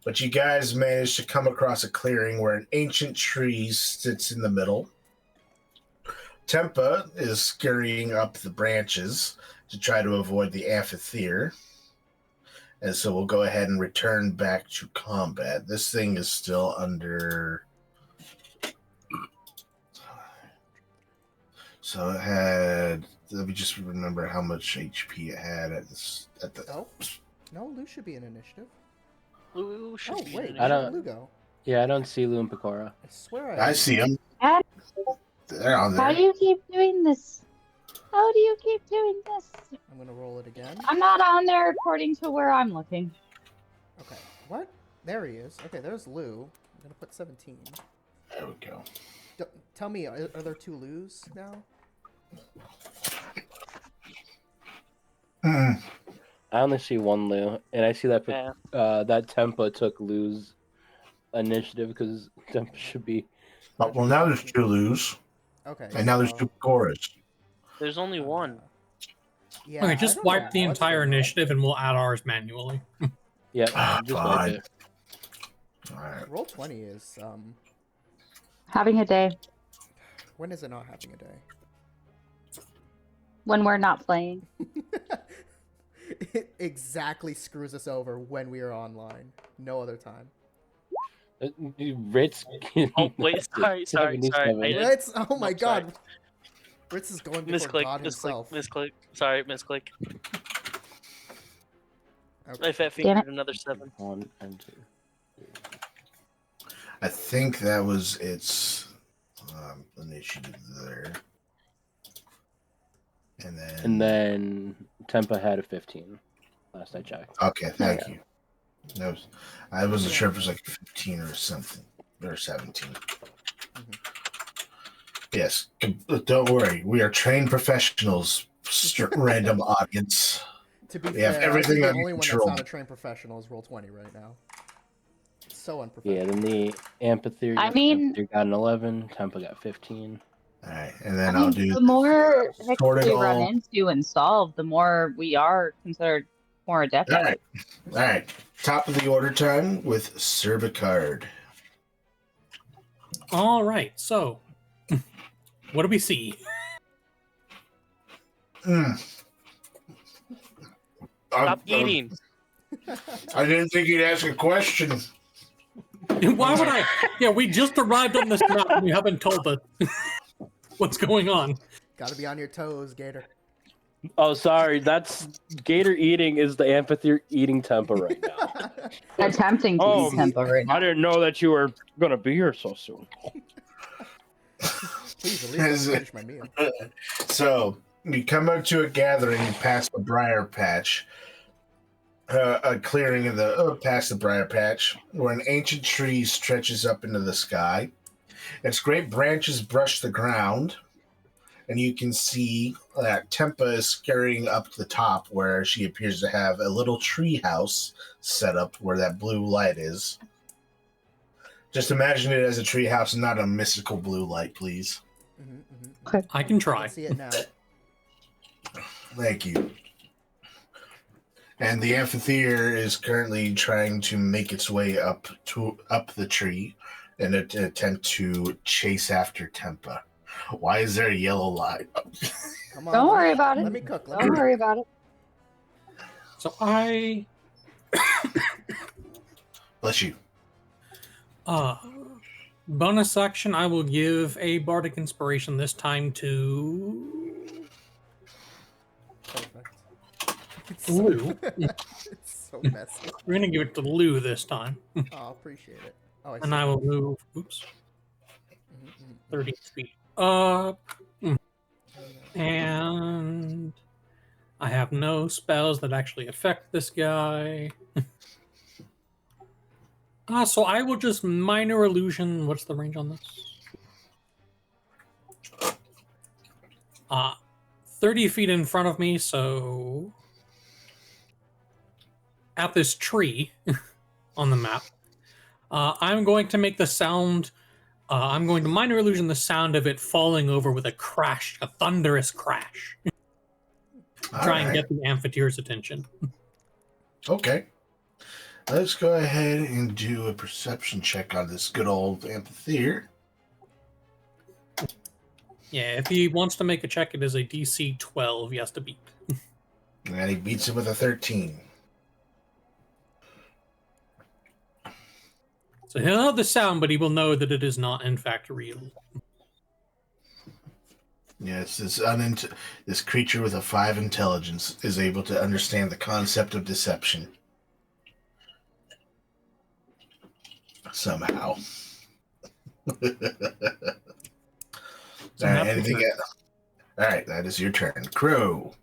but you guys managed to come across a clearing where an ancient tree sits in the middle. Tempa is scurrying up the branches to try to avoid the amphitheater. And so we'll go ahead and return back to combat. This thing is still under. So it had. Let me just remember how much HP it had at the. Oh, no, Lou should be in initiative. Lou should Oh be wait, in I where don't- did Lou go? Yeah, I don't see Loom Picora. I swear I see them. And They're on how there. do you keep doing this? How do you keep doing this? I'm gonna roll it again. I'm not on there according to where I'm looking. Okay, what? There he is. Okay, there's Lou. I'm gonna put 17. There we go. Tell me, are there 2 Lou's now? Hmm. I only see 1 Lou, and I see that Yeah. that Tempa took Lou's initiative because Tempa should be. Oh, well, now there's 2 Lus, Okay. and now there's 2 Coras. There's only one. Yeah, Okay, I just don't know wipe the what's entire going on. initiative and we'll add ours manually. Yeah, Ah, just fine. like it. All right. Roll 20 is Having a day when is it not having a day? when we're not playing. It exactly screws us over when we are online. No other time. Ritz. Oh, wait, sorry. 77. Ritz, oh my I'm god. sorry. Ritz is going before God himself. Misclick. Sorry, misclick. Okay. I fat Damn fingered another 7. 1 and 2. I think that was its initiative there. And then Tempa had a 15. Last I checked. Okay, thank you. I wasn't sure if it was like 15 or something, or 17. Yes, don't worry. We are trained professionals, random audience. To be We have fair, everything I think the under only one control. that's not a trained professional is roll 20 right now. It's so unprofessional. Yeah, then the amphitheater. I mean- Amphitheater got an 11. Tempa got 15. All right, and then I I'll mean, do the more sort it hiccups we run all. into and solve, the more we are considered more adept All at right, it. all right. Top of the order time with Cerbicard. All right, so what do we see? Stop eating. I didn't think you'd ask a question. Why would I? Yeah, we just arrived on this map and you haven't told us what's going on. Gotta be on your toes, Gator. Oh, sorry. That's Gator eating is the amphitheater eating Tempa right now. Attempting to Oh, be tempo right now. I didn't know that you were gonna be here so soon. Please, at least let me finish my meal. So you come up to a gathering past the briar patch, a clearing in the past the briar patch, where an ancient tree stretches up into the sky. Its great branches brush the ground, and you can see that Tempa is scurrying up the top where she appears to have a little tree house set up where that blue light is. Just imagine it as a tree house and not a mystical blue light, please. Okay. I can I try. can see it now. Thank you. And the amphitheater is currently trying to make its way up the tree in an attempt to chase after Tempa. Why is there a yellow light? Come on. Don't worry about it. Let me cook. Don't worry about it. So I Bless you. bonus action, I will give a bardic inspiration this time to Perfect. Lou. It's so messy. We're gonna give it to Lou this time, Oh, appreciate it. Oh, and I will move. Oops, 30 feet up, and I have no spells that actually affect this guy. So I will just minor illusion. What's the range on this? 30 feet in front of me, so at this tree on the map. I'm going to make the sound. I'm going to minor illusion the sound of it falling over with a crash, a thunderous crash. Try and get the amphitheater's attention. Okay. Let's go ahead and do a perception check on this good old amphitheater. Yeah, if he wants to make a check, it is a DC 12 he has to beat. And he beats it with a 13. So he'll know the sound, but he will know that it is not, in fact, real. Yes, this creature with a 5 intelligence is able to understand the concept of deception. Somehow. Alright, anything else? Alright, that is your turn. Crow.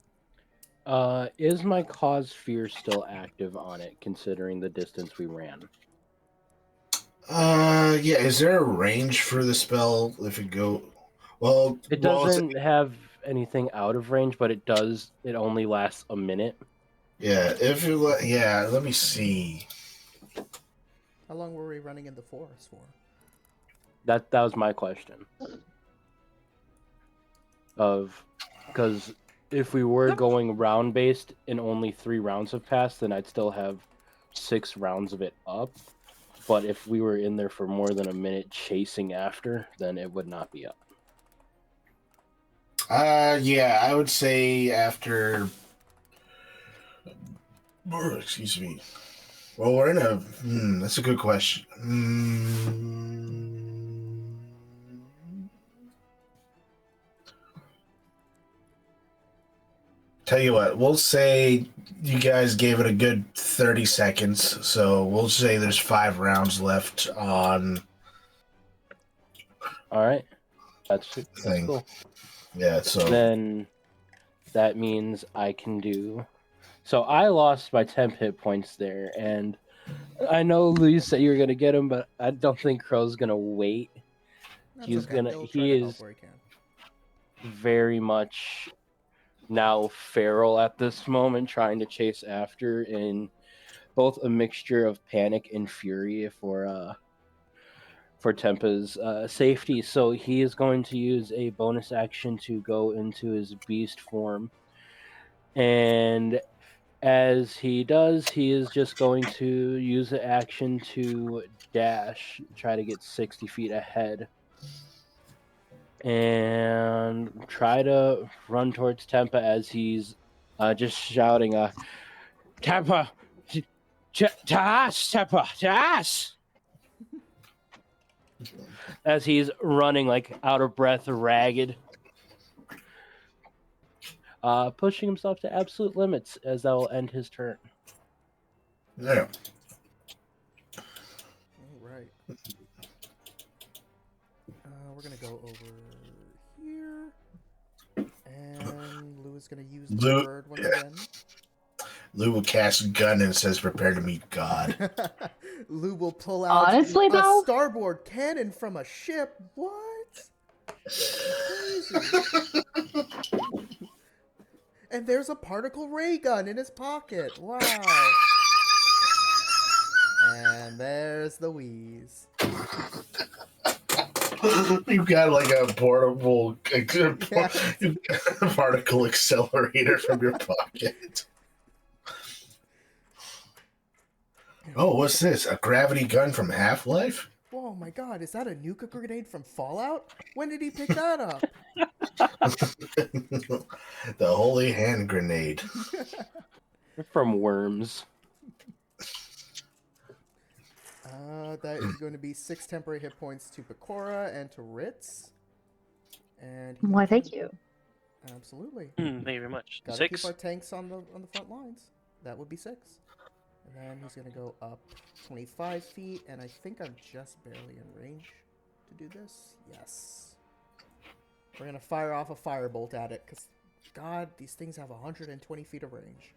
Is my cause fear still active on it, considering the distance we ran? Yeah, is there a range for the spell if it go... Well, It doesn't have anything out of range, but it does. It only lasts a minute. Yeah, let me see. How long were we running in the forest for? That was my question. Because if we were going round based and only 3 rounds have passed, then I'd still have 6 rounds of it up. But if we were in there for more than a minute chasing after, then it would not be up. Yeah, I would say after... excuse me. Well, we're in a... that's a good question. Tell you what, we'll say you guys gave it a good 30 seconds, so we'll say there's 5 rounds left on... Alright. That's thing. cool. Yeah, so... Then that means I can do... So I lost my 10 hit points there, and I know Lee said you were going to get him, but I don't think Crow's going to wait. That's He's okay. gonna... He'll try He to help is where he can. very much now feral at this moment, trying to chase after in both a mixture of panic and fury for Tempa's safety. So he is going to use a bonus action to go into his beast form, and as he does, he is just going to use the action to dash, try to get 60 feet ahead, and try to run towards Tempa as he's just shouting, Tempa! To us, Tempa! To us! As he's running like out of breath, ragged. Pushing himself to absolute limits, as that will end his turn. Yeah. All right. We're gonna go over here, and Lou is gonna use the Lou- bird once again. Lou will cast gun and says, prepare to meet God. Lou will pull out Honestly, a though? starboard cannon from a ship. What? Crazy. And there's a particle ray gun in his pocket. Wow. And there's the wheeze. You've got like a portable Yeah. particle accelerator from your pocket. Oh, what's this? A gravity gun from Half-Life? Oh my god, is that a nuke grenade from Fallout? When did he pick that up? The holy hand grenade. From Worms. That is going to be 6 temporary hit points to Pecora and to Ritz. And Why, thank you. Absolutely. Thank you very much. Gotta 6. keep our tanks on the front lines. That would be 6. And then he's gonna go up 25 feet, and I think I'm just barely in range to do this. Yes. We're gonna fire off a firebolt at it, because God, these things have 120 feet of range.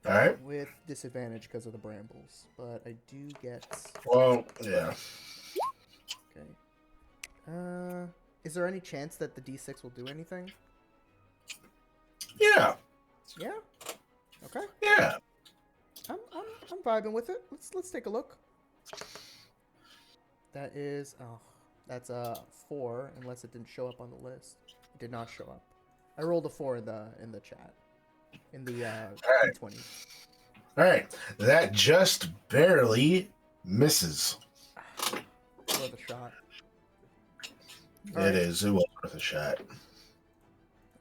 Alright. With disadvantage because of the brambles. But I do get... Well, yeah. Okay. Is there any chance that the D6 will do anything? Yeah. Yeah? Okay. Yeah. I'm vibing with it. Let's take a look. That is that's a 4 unless it didn't show up on the list. It did not show up. I rolled a 4 in the chat. In the Alright. D20. Alright. That just barely misses. Worth a shot. It is. It was worth a shot.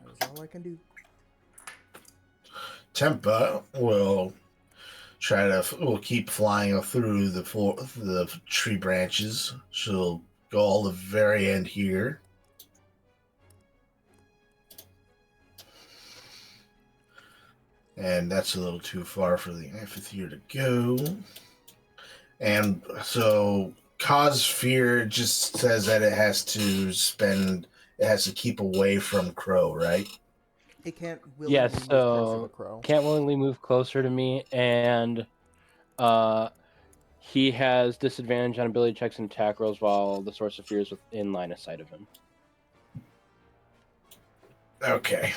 That is all I can do. Tempa will will keep flying through the tree branches. She'll go all the very end here. And that's a little too far for the amphitheater to go. And so cause fear just says that it has to keep away from Crow, right? It can't willingly Yes, move closer to so Crow. can't willingly move closer to me, and he has disadvantage on ability checks and attack rolls while the source of fear is within line of sight of him. Okay.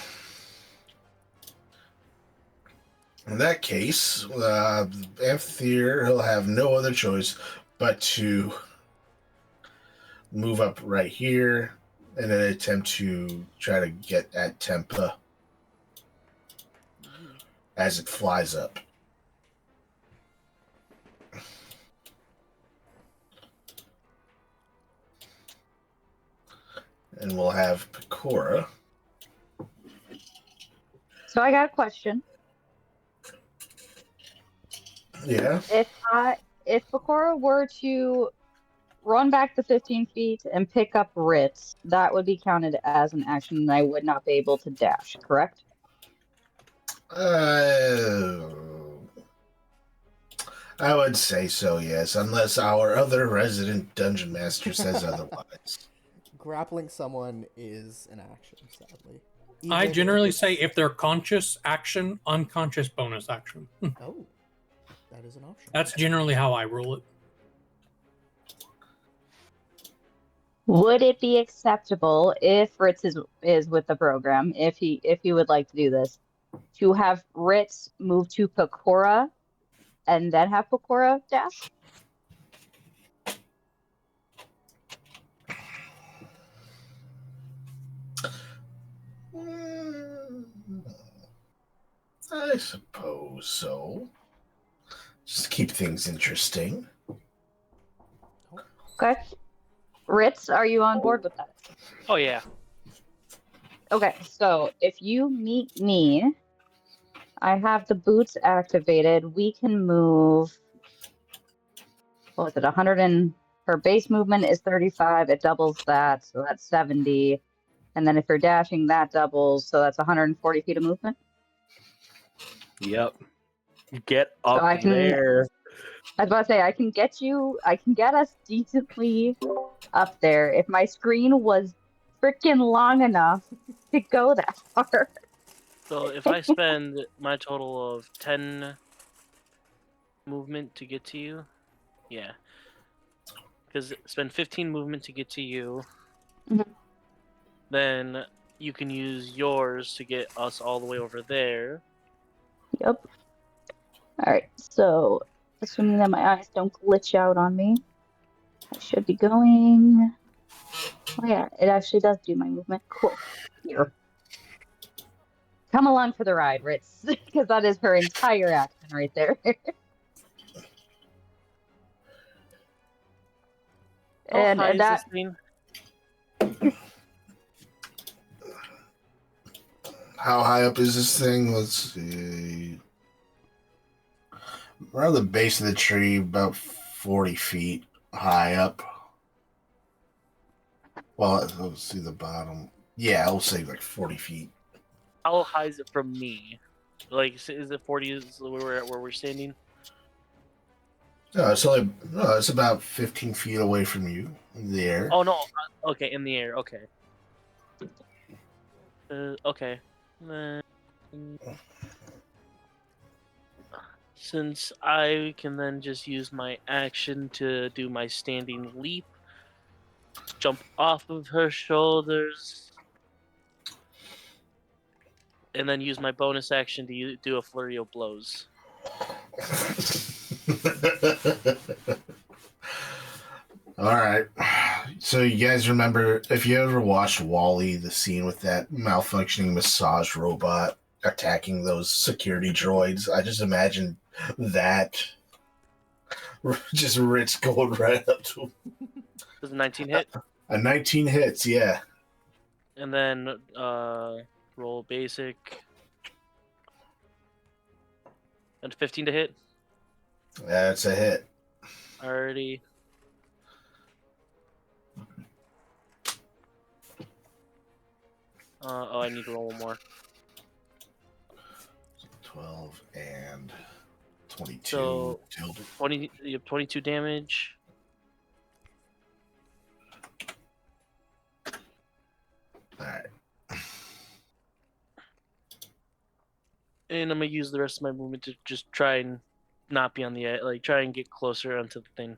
In that case, the amphitheater, he'll have no other choice but to move up right here in an attempt to try to get at Tempa as it flies up. And we'll have Pecora. So I got a question. Yeah. If Pecora were to run back the 15 feet and pick up Ritz, that would be counted as an action, and I would not be able to dash, correct? I would say so, yes, unless our other resident dungeon master says otherwise. Grappling someone is an action, sadly. I Even generally if say it's- if they're conscious, action, unconscious, bonus action. Oh, that is an option. That's generally how I rule it. Would it be acceptable if Ritz is with the program, if he would like to do this, to have Ritz move to Pecora and then have Pecora dash? I suppose so. Just keep things interesting. Okay. Ritz, are you on board with that? Oh yeah. Okay, so if you meet me, I have the boots activated. We can move. What was it? 100 and her base movement is 35. It doubles that, so that's 70. And then if you're dashing, that doubles, so that's 140 feet of movement. Yep. Get up I can- there. I was about to say, I can get us decently up there if my screen was freaking long enough to go that far. So if I spend my total of 10 movement to get to you, yeah. Because spend 15 movement to get to you, Mhm. Then you can use yours to get us all the way over there. Yep. Alright, so assuming that my eyes don't glitch out on me, I should be going. Oh, yeah, it actually does do my movement. Cool. Here. Come along for the ride, Ritz, because that is her entire action right there. How high and is that this thing? How high up is this thing? Let's see. Around the base of the tree, about 40 feet high up. Well, let's see the bottom. Yeah, I'll say like 40 feet. How high is it from me? Like, is it 40? Is where we're standing? No, it's about 15 feet away from you in the air. Oh no. Okay, in the air. Okay. Okay. Since I can then just use my action to do my standing leap, jump off of her shoulders, and then use my bonus action to do a flurry of blows. All right. So you guys remember, if you ever watched Wall-E, the scene with that malfunctioning massage robot attacking those security droids? I just imagine that. Just Ritz going right up to him. Does a 19 hit? A 19 hits, yeah. And then roll basic. And 15 to hit. That's a hit. Alrighty. I need to roll one more. 12 and 22. So Tilted. 20. You have 22 damage. All right. And I'm gonna use the rest of my movement to just try and not be on the edge, like try and get closer onto the thing.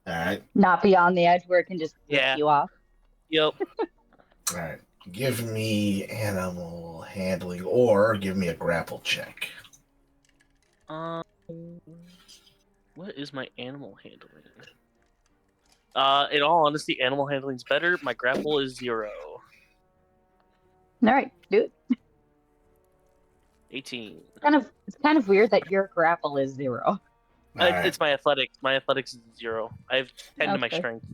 All right. not be on the edge where it can just Yeah. lift you off. Yep. All right. Give me animal handling or give me a grapple check. What is my animal handling? In all honesty, animal handling's better. My grapple is 0. All right, do it. 18. It's kind of weird that your grapple is 0. All right. It's my athletics. My athletics is 0. I have 10 to my Okay. strength.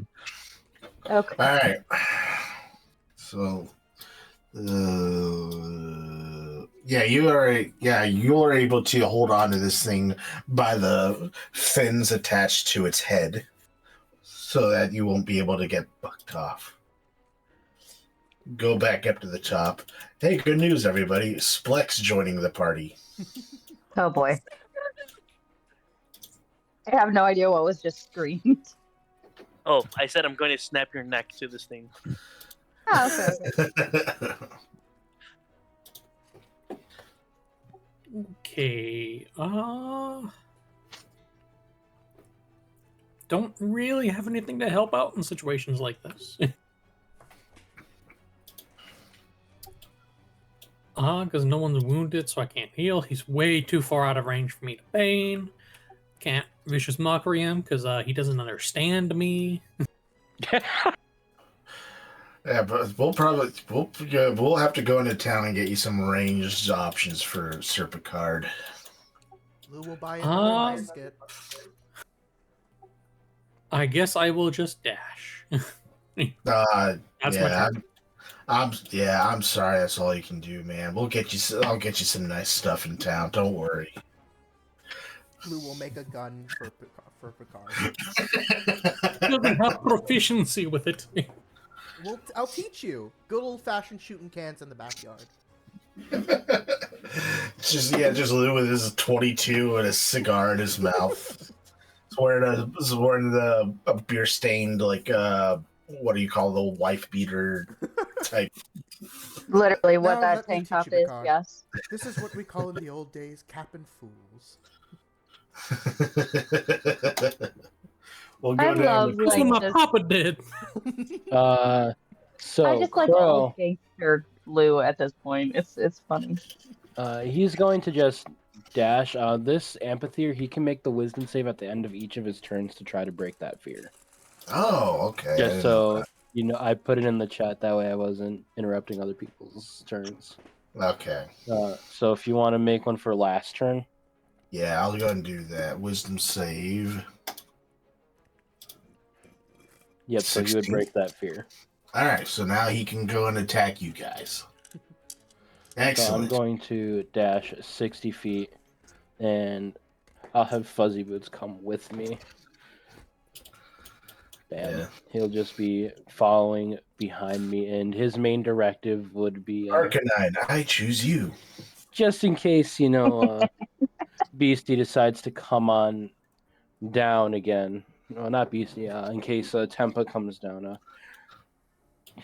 Okay. All right. So, yeah, you are able to hold on to this thing by the fins attached to its head, so that you won't be able to get bucked off. Go back up to the top. Hey, good news, everybody! Splex joining the party. Oh boy. I have no idea what was just screamed. Oh, I said I'm going to snap your neck to this thing. Oh, okay. Okay. Don't really have anything to help out in situations like this. Because no one's wounded, so I can't heal. He's way too far out of range for me to bane. Can't vicious mockery him because he doesn't understand me. Yeah, but we'll have to go into town and get you some ranged options for Serpicard. Lou will buy another Um, basket. I guess I will just dash. That's my Yeah, turn. I'm sorry. That's all you can do, man. I'll get you some nice stuff in town. Don't worry. Lou will make a gun for Picard. He doesn't have proficiency with it. I'll teach you. Good old-fashioned shooting cans in the backyard. just Lou with his 22 and a cigar in his mouth. He's wearing a beer stained what do you call the wife beater type? Literally what Now that let me tank teach top you, is, Picard. yes. This is what we call in the old days capping fools. We'll I go down love, to That's what like, my this. papa did. So I just like Crow, old gangster Lou at this point. It's funny. he's going to just dash. This amphitheater, he can make the wisdom save at the end of each of his turns to try to break that fear. Oh, okay. I Just didn't know so you know, I put it in the chat that way I wasn't interrupting other people's turns. that. Okay. So if you want to make one for last turn, Yeah, I'll go and do that. Wisdom save. yep. So you would 16. break that fear. All right, so now he can go and attack you guys. So Excellent. I'm going to dash 60 feet, and I'll have Fuzzy Boots come with me. And Yeah. he'll just be following behind me, and his main directive would be Arcanine, I choose you. just in case, Beastie decides to come on down again. No, not Beastie. In case Tempa comes down,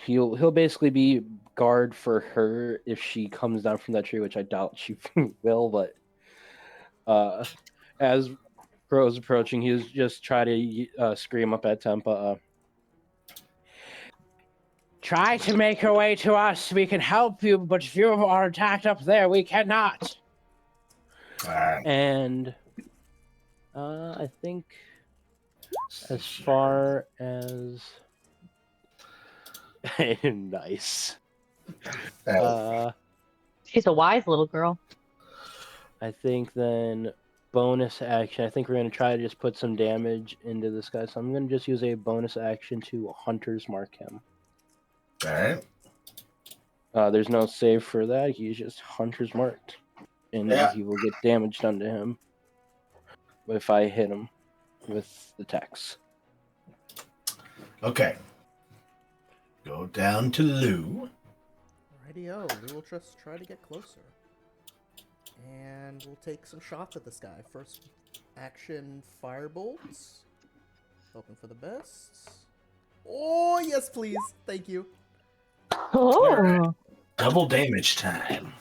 he'll basically be guard for her if she comes down from that tree, which I doubt she will. But as Crow's approaching, he's just try to scream up at Tempa. Try to make your way to us. We can help you, but if you are attacked up there, we cannot. All right. And I think as far as nice. She's a wise little girl. I think then bonus action. I think we're gonna try to just put some damage into this guy. So I'm gonna just use a bonus action to Hunter's Mark him. All right. There's no save for that. He's just Hunter's Marked, and he will get damage done to him if I hit him with the text. Okay. Go down to Lou. Rightio, we will just try to get closer. And we'll take some shots at this guy. First action, firebolts. Hoping for the best. Oh, yes, please. Thank you. Oh, Double damage time.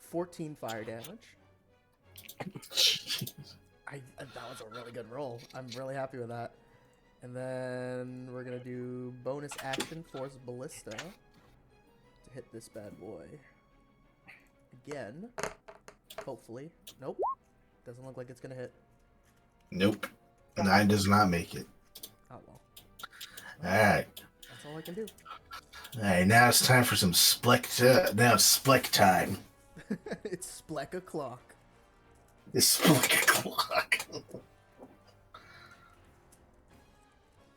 14 fire damage. That was a really good roll. I'm really happy with that. And then we're going to do bonus action, Force Ballista, to hit this bad boy. Again. Hopefully. Nope. Doesn't look like it's going to hit. Nope. 9 does not make it. Oh, well. All right. That's all I can do. All right, now it's time for some now it's Spleck time. It's Spleck o'clock. It's Spleck o'clock.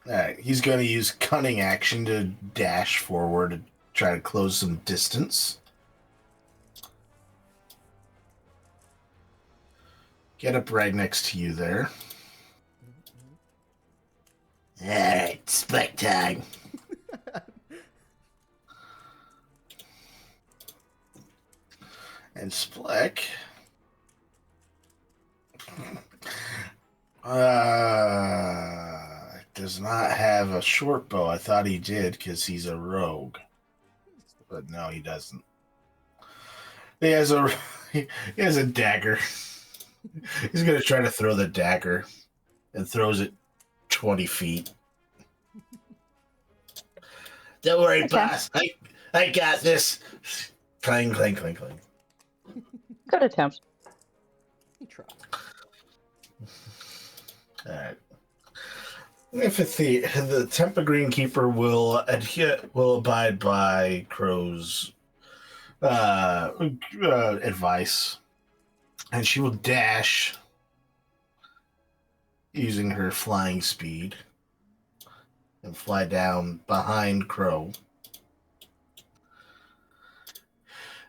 Alright, he's going to use Cunning action to dash forward and try to close some distance. Get up right next to you there. Alright, Spleck time. And Spleck does not have a short bow. I thought he did because he's a rogue. But no, he doesn't. He has a dagger. He's going to try to throw the dagger and throws it 20 feet. Don't worry, boss. I got this. Clang, clang, clang, clang. good attempt. He tried. Alright. If the Tempa Greenkeeper will abide by Crow's advice, and she will dash using her flying speed and fly down behind Crow.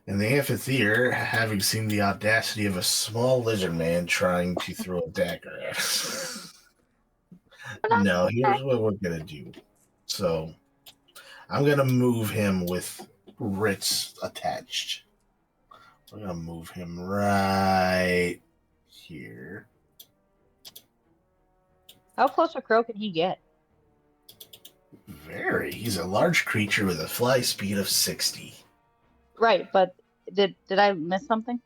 And the amphitheater, having seen the audacity of a small lizard man trying to throw a dagger at us. No, here's what we're going to do. So, I'm going to move him with Ritz attached. We're going to move him right here. How close to Crow can he get? Very. He's a large creature with a fly speed of 60. Right, but did I miss something?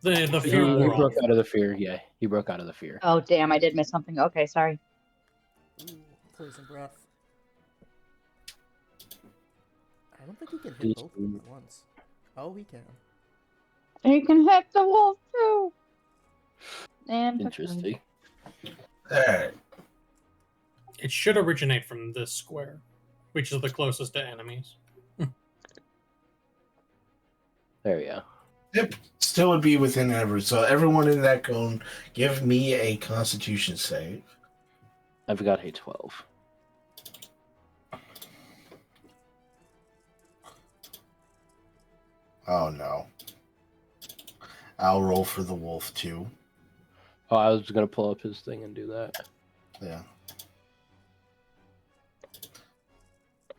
The He fear wore broke off. out of the fear. Yeah, he broke out of the fear. Oh, damn, I did miss something. Okay, sorry. Ooh, poison breath. I don't think he can hit both of them at once. Oh, he can. You can hit the wolf too. And Interesting. Alright. It should originate from this square, which is the closest to enemies. There we go. Yep. Still would be within every. So everyone in that cone, give me a Constitution save. I've got a 12. Oh no. I'll roll for the wolf too. Oh, I was gonna pull up his thing and do that. Yeah.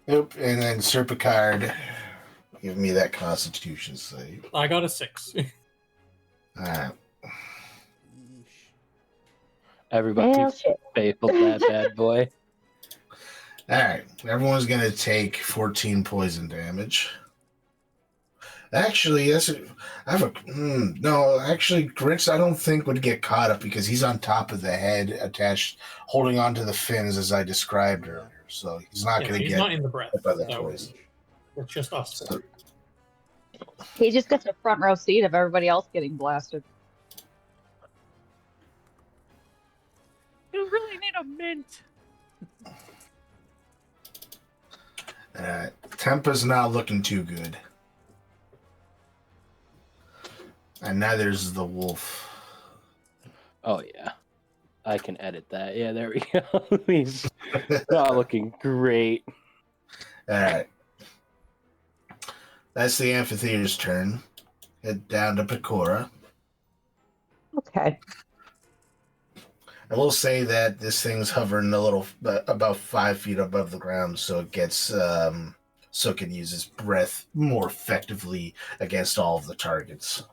Yep. And then Serpicard, give me that Constitution save. I got a 6. Alright. Yeesh. Everybody Well, shit. failed that bad boy. Alright. Everyone's gonna take 14 poison damage. Actually, no. Actually, Grinch, I don't think would get caught up because he's on top of the head, attached, holding onto the fins as I described earlier. So he's not going to He's get not in the breath. hit by the So poison. it's just us. So, He just gets a front row seat of everybody else getting blasted. You really need a mint. Tempa's not looking too good, and neither is the wolf. Oh yeah, I can edit that. Yeah, there we go. He's not looking great. All right. That's the amphitheater's turn. Head down to Pecora. Okay. I will say that this thing's hovering a little, about 5 feet above the ground, so it gets, so it can use its breath more effectively against all of the targets.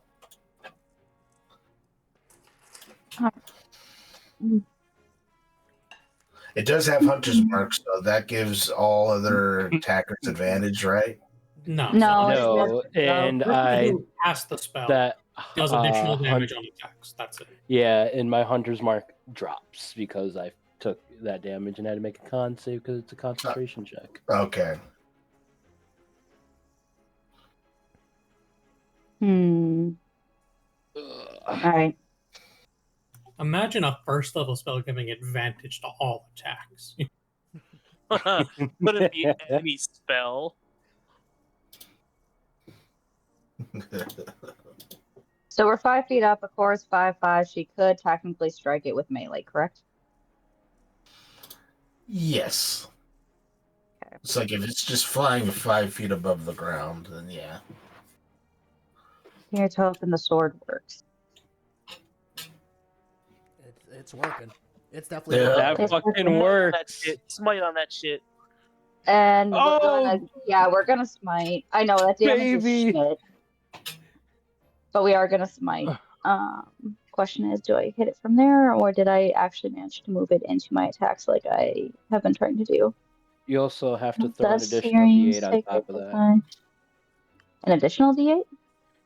It does have Hunter's Mark, so that gives all other attackers advantage, right? No. No, No, and I cast the spell. that Does additional hun- damage on attacks. That's it. Yeah, and my Hunter's Mark drops because I took that damage and had to make a con save because it's a concentration check. Okay. All right. Imagine a first level spell giving advantage to all attacks. Put it be any spell. So we're 5 feet up. Of course, 5'5". She could technically strike it with melee, correct? Yes. Okay. It's like if it's just flying 5 feet above the ground, then yeah. Here's hoping the sword works. It's working. It's definitely Yeah. working. That fucking That works. shit. Smite on that shit. And Oh! we're gonna smite. I know that damage Baby. is shit, but we are gonna smite. Question is, do I hit it from there, or did I actually manage to move it into my attacks like I have been trying to do? You also have to throw an Does additional Searing D8 on Sacred top of that. Design- An additional D8?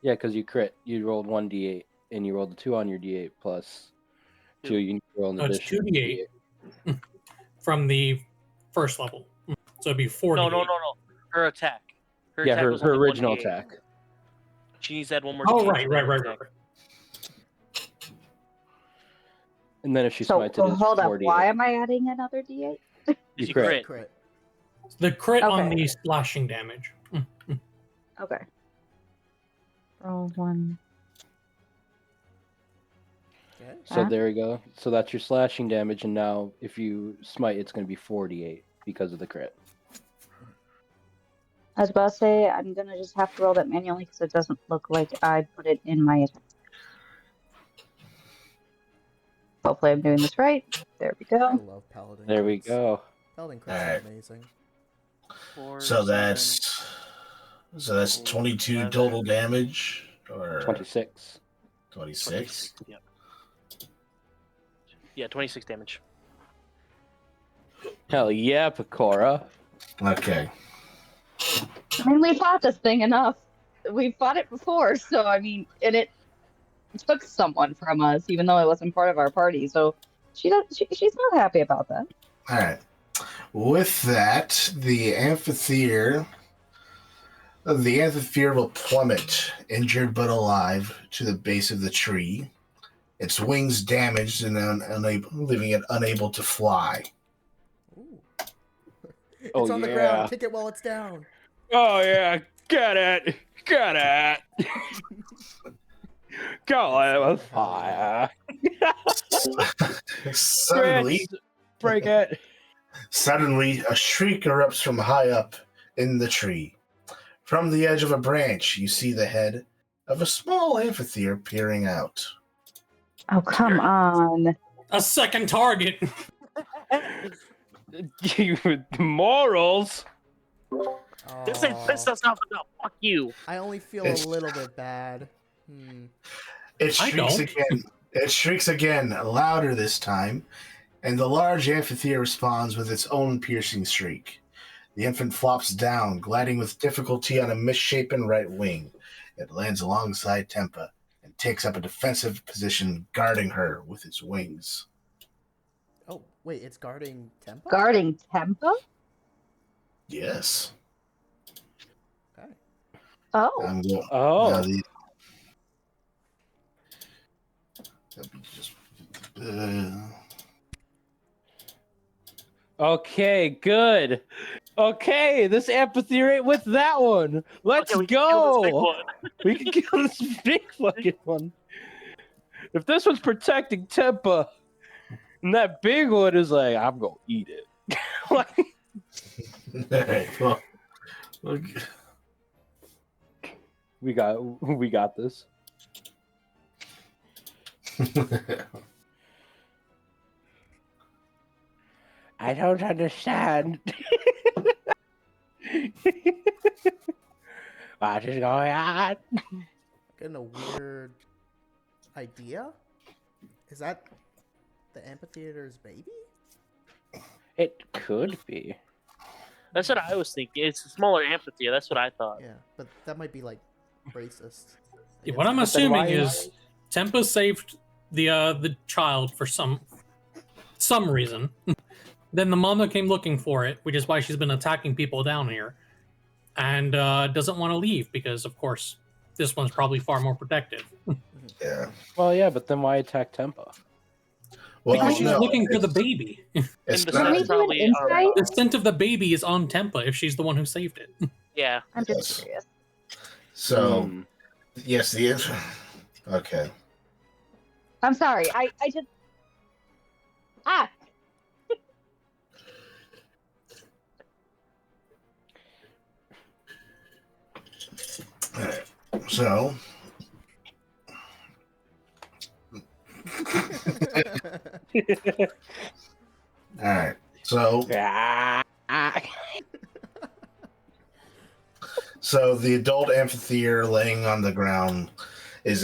Yeah, because you crit. You rolled 1d8, and you rolled a 2 on your d8 plus 2. You need to roll an No, it's additional 2d8 from the first level. So it'd be 4 No. Her attack. Yeah, attack was her only original 1d8. attack. She needs to add one more. Oh, D8 right. to that attack. And then if she So smites it, it's hold up. 4d8. Why am I adding another D8? Did You you crit. crit? Crit. The crit on Okay. the slashing damage. Okay. Roll 1. Okay. So Huh? there we go. So that's your slashing damage, and now if you smite, it's going to be 4d8 because of the crit. I was about to say I'm gonna just have to roll that manually because it doesn't look like I put it in my attack. Hopefully I'm doing this right. There we I go. love paladin. There we crits. go. Paladin crits Alright. are amazing. 4, So 7, that's 22 11. total damage, or 26. 26. Yep. Yeah, 26 damage. Hell yeah, Pecora. Okay. I mean, we fought this thing enough. We fought it before, so I mean, and it took someone from us, even though it wasn't part of our party. So she's not happy about that. All right. With that, the amphitheater will plummet, injured but alive, to the base of the tree. Its wings damaged and leaving it unable to fly. Ooh. Oh, It's on the yeah. ground. Kick it while it's down. Oh yeah, get it. Go on with fire. Suddenly, Grits, break it. Suddenly, a shriek erupts from high up in the tree. From the edge of a branch, you see the head of a small amphitheater peering out. Oh, come on. A second target. Morals. This ain't pissed us off enough. Fuck you. I only feel It's- a little bit bad. It I shrieks don't. again. It shrieks again, louder this time, and the large amphitheater responds with its own piercing shriek. The infant flops down, gliding with difficulty on a misshapen right wing. It lands alongside Tempa and takes up a defensive position, guarding her with its wings. Oh, wait, it's guarding Tempo? Guarding Tempo? Yes. Okay. Oh. I'm going. Oh. Let me just. Okay, good. Okay, this amphitheater ain't with that one. Let's Okay, we can kill this big go. one. We can kill this big fucking one. If this one's protecting Tempa, and that big one is like, I'm gonna eat it. Alright, well, okay. We got this. I don't understand. What is going on? Getting a weird idea? Is that the amphitheater's baby? It could be. That's what I was thinking. It's a smaller amphitheater. That's what I thought. Yeah, but that might be like racist. What I'm against- then assuming why- is Tempa saved the child for some reason. Then the mama came looking for it, which is why she's been attacking people down here, and doesn't want to leave because, of course, this one's probably far more protective. Yeah. Well, yeah, but then why attack Tempa? Well, Because she's no, looking for the it's- baby. It's the Can not. we sense do an probably insight? The scent of the baby is on Tempa if she's the one who saved it. Yeah. I'm Yes. just curious. So, Hmm. yes, the answer. Okay. I'm sorry. I just. Ah! Alright. So, alright. So, so the adult amphitheater laying on the ground is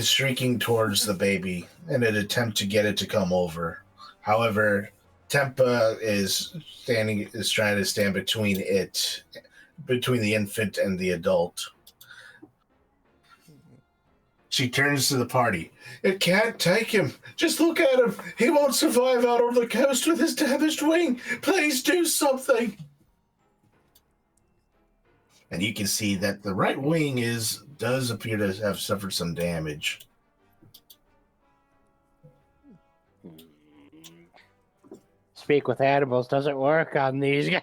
shrieking towards the baby in an attempt to get it to come over. However, Tempa is trying to stand between the infant and the adult. She turns to the party. It can't take him. Just look at him. He won't survive out on the coast with his damaged wing. Please do something. And you can see that the right wing does appear to have suffered some damage. Speak with animals doesn't work on these guys.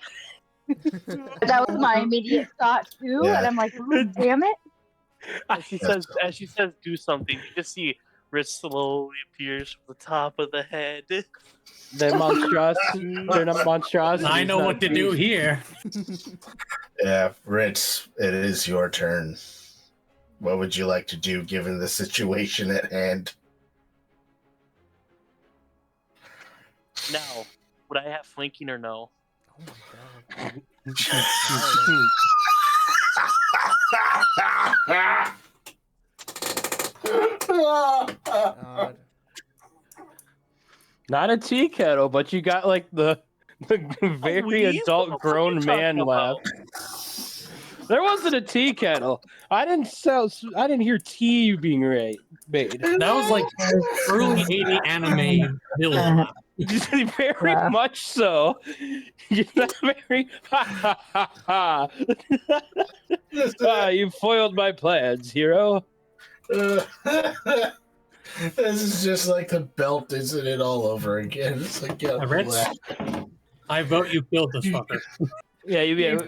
That was my immediate thought, too. Yeah. And I'm like, oh, damn it. As she says, do something. You just see Rich slowly appears from the top of the head. They're monstrosity. They're not monstrosity. I know what to do here. Yeah, Ritz, it is your turn. What would you like to do given the situation at hand? Now, would I have flanking or no? Oh my god. God. Not a tea kettle, but you got like the very Please? adult What grown are you man talking laugh. about? There wasn't a tea kettle. I didn't hear tea being made. That was like early 80 anime build. Very Laugh. much so. You're not very. You foiled my plans, hero. This is just like the belt, isn't it, all over again? It's like, Rich, I vote you killed this fucker. Yeah,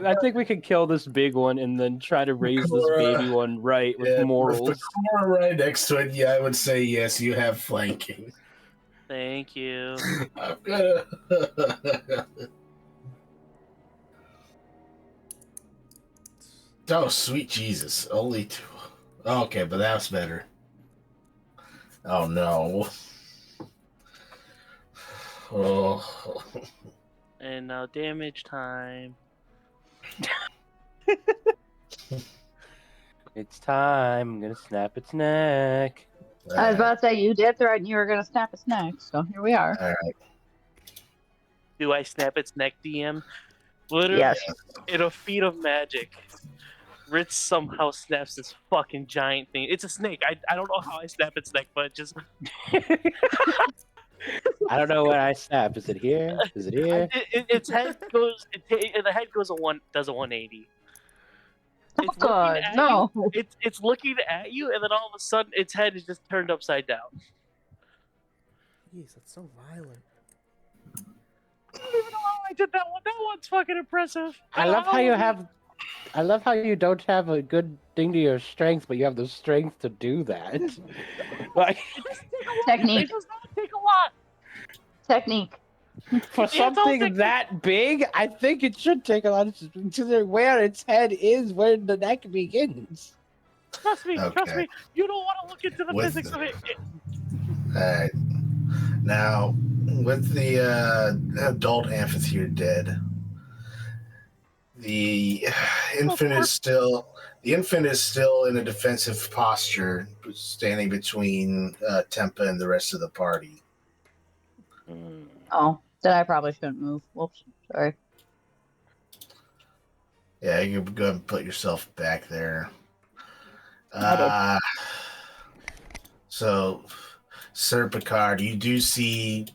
I think we could kill this big one and then try to raise this baby one right with morals. With the core right next to it, yeah, I would say yes, you have flanking. Thank you. I'm gonna. Oh, sweet Jesus. Only 2. Okay, but that's better. Oh, no. Oh. And now damage time. It's time. I'm gonna snap its neck. I was about to say, you did threaten you were going to snap its neck, so here we are. All right. Do I snap its neck, DM? Literally, Yes. in a feat of magic, Rich somehow snaps this fucking giant thing. It's a snake. I don't know how I snap its neck, but just I don't know what I snap. Is it here? Is it here? its head goes. The head goes does a 180. Oh, It's God, looking at no. you. It's looking at you, and then all of a sudden, its head is just turned upside down. Jeez, that's so violent. I don't even know how I did that one. That one's fucking impressive. I love how you don't have a good thing to your strength, but you have the strength to do that. Like Technique. It does not take a lot. Technique. for Yeah, something don't take- that big, I think it should take a lot to consider where its head is, where the neck begins. Trust me. Trust Okay. me. You don't want to look into the With physics of it. All right. Now, with the adult amphitheater dead, the infant is still in a defensive posture, standing between Tempa and the rest of the party. Oh, then I probably shouldn't move. Whoops. Sorry. Yeah, you can go ahead and put yourself back there. I So, Sir Picard, you do see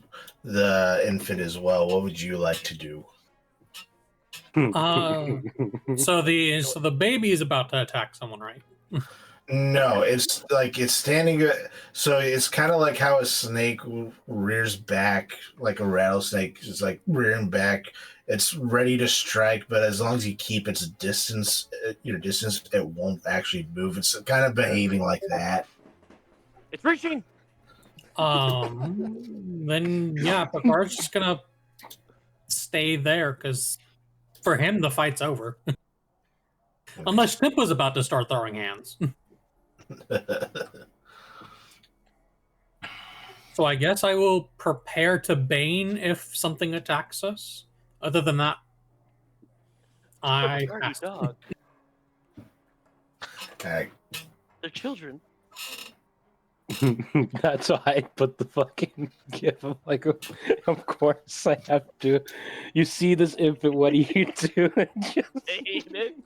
the infant as well. What would you like to do? So the baby is about to attack someone, right? No, it's like it's standing. So it's kind of like how a snake rears back, like a rattlesnake is like rearing back. It's ready to strike, but as long as you keep its distance, your distance, it won't actually move. It's kind of behaving like that. It's reaching. Then yeah, Picard's just gonna stay there because for him the fight's over. Unless Timpa's about to start throwing hands. So I guess I will prepare to Bane if something attacks us. Other than that, I Dirty dog. Okay. They're children. That's why I put the fucking gif of like, of course I have to. You see this infant, what do you do? Ain't it?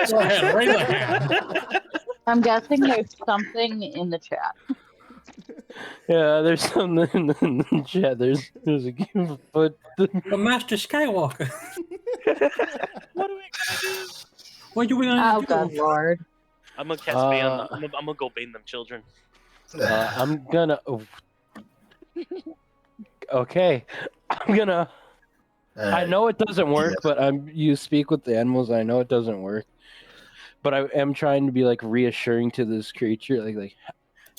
Go ahead, raise a hand. I'm guessing there's something in the chat. Yeah, there's something in the chat. There's a gif, but The Master Skywalker. What are we gonna do? What are we gonna Oh, do? good lord. I'm gonna cast Bane on them. I'm gonna go Bane them children. I'm gonna. Okay, I'm gonna. I know it doesn't work, but you speak with the animals. I know it doesn't work, but I am trying to be like reassuring to this creature,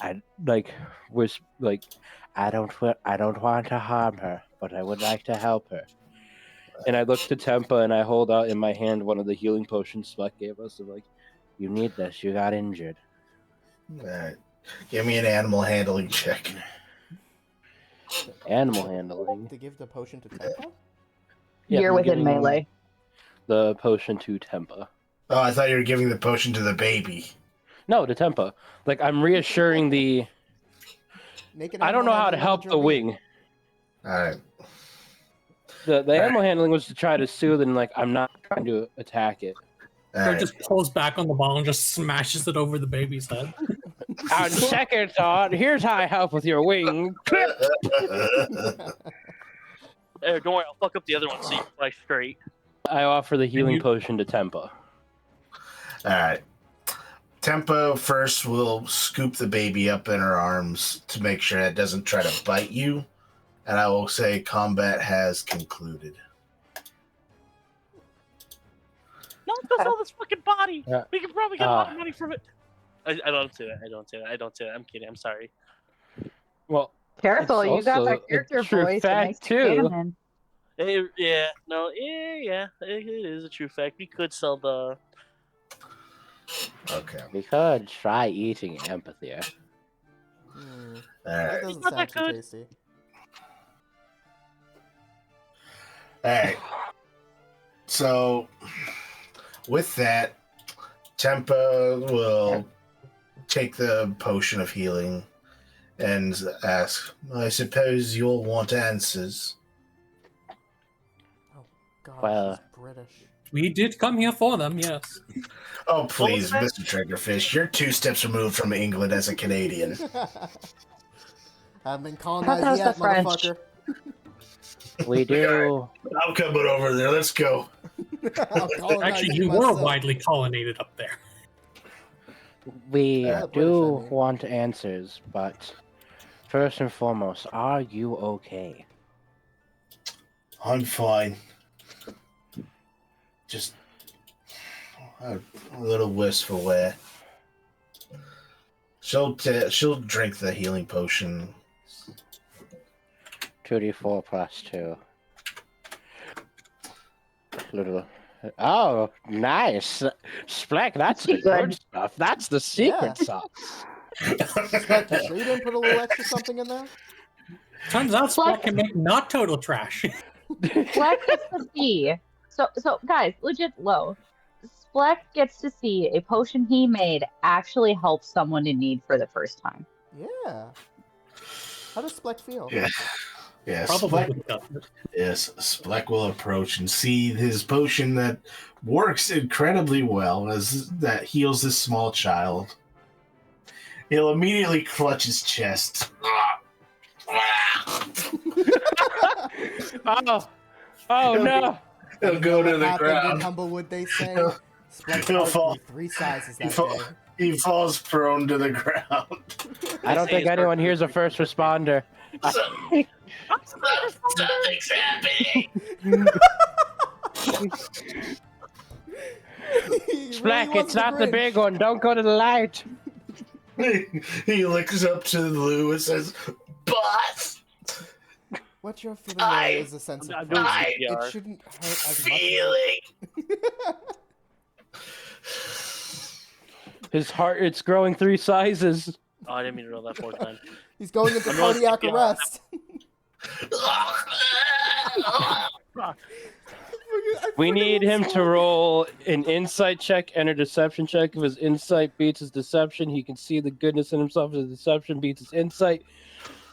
I don't want to harm her, but I would like to help her. And I look to Tempa and I hold out in my hand one of the healing potions Spike gave us. Of like, you need this. You got injured. All right. Give me an animal handling check. Animal handling. To give the potion to Tempa? Yeah, You're I'm within giving melee. The potion to Tempa. Oh, I thought you were giving the potion to the baby. No, to Tempa. Like I'm reassuring the. Naked I don't know how to animal help the handling wing. All right. The animal handling was to try to soothe and like I'm not trying to attack it. All Or right. just pulls back on the ball and just smashes it over the baby's head. On second thought, here's how I help with your wing. Hey, don't worry, I'll fuck up the other one so you can fly straight. I offer the healing you- potion to Tempo. All right. Tempo first will scoop the baby up in her arms to make sure it doesn't try to bite you. And I will say combat has concluded. No, let's go sell this fucking body. Yeah. We can probably get a lot of money from it. I don't say that. I don't say that. I don't say that. I'm kidding. I'm sorry. Well, Careful, It's you got also that a character true voice. fact, It makes too. it canon. It is a true fact. We could sell the. Okay. we could try eating empathy. Hmm, All that right. doesn't not sound that too good. tasty. All right. So, with that, Tempo will take the potion of healing and ask, I suppose you'll want answers. Oh God, Well- she's British. We did come here for them, yes. Oh, please, that? Mr. Triggerfish, you're 2 steps removed from England as a Canadian. Haven't been That colonized was yet, the French. motherfucker. We do. I'm coming over there. Let's go. I'll colonize Actually, you were myself. widely colonized up there. We Yeah, the do British, I mean. want answers, but first and foremost, are you okay? I'm fine. Just a little wistful wear. She'll drink the healing potion. 2d4 plus 2. Little. Oh, nice. Splek, that's the Good. good stuff. That's the secret Yeah. sauce. Spec, you sure you didn't put a little extra something in there? Turns out Splat can make not total trash. Spleck gets to see. So guys, legit low. Spleck gets to see a potion he made actually help someone in need for the first time. Yeah. How does Spleck feel? Yeah. Yes. Probably. Yes, Spleck will approach and see his potion that works incredibly well as that heals this small child. He'll immediately clutch his chest. Oh no. He'll go to What the happened ground. in Humblewood, they say. He'll- Spleck's he'll heart fall. grew 3 sizes He, that fall, day. he falls prone to the ground. I don't think anyone here's a first responder. Something's happening. Splek, it's not the big one. Don't go to the light. He looks up to Lou and says, "Boss, What you're feeling I- there is a sense I'm of doing pride. CPR. It shouldn't hurt as much. feeling." His heart, it's growing 3 sizes. Oh, I didn't mean to roll that 4 times. He's going into I'm not cardiac CPR. arrest. We need him to roll an insight check and a deception check. If his insight beats his deception, he can see the goodness in himself. If his deception beats his insight,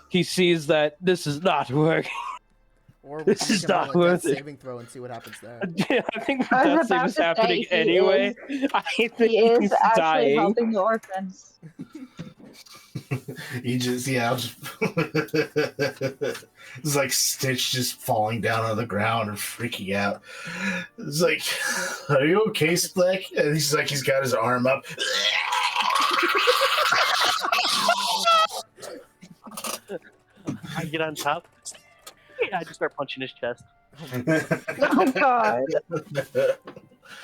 he sees that this is not working. Or we This can is make him roll not a worth death it. saving throw and see what happens there. I think I was that about was to say, happening he anyway. I think He is he's actually dying. helping the orphans. He just, it's like Stitch just falling down on the ground and freaking out. It's like, "Are you okay, Spleck?" And he's like, he's got his arm up. I get on top. I just start punching his chest. Oh god.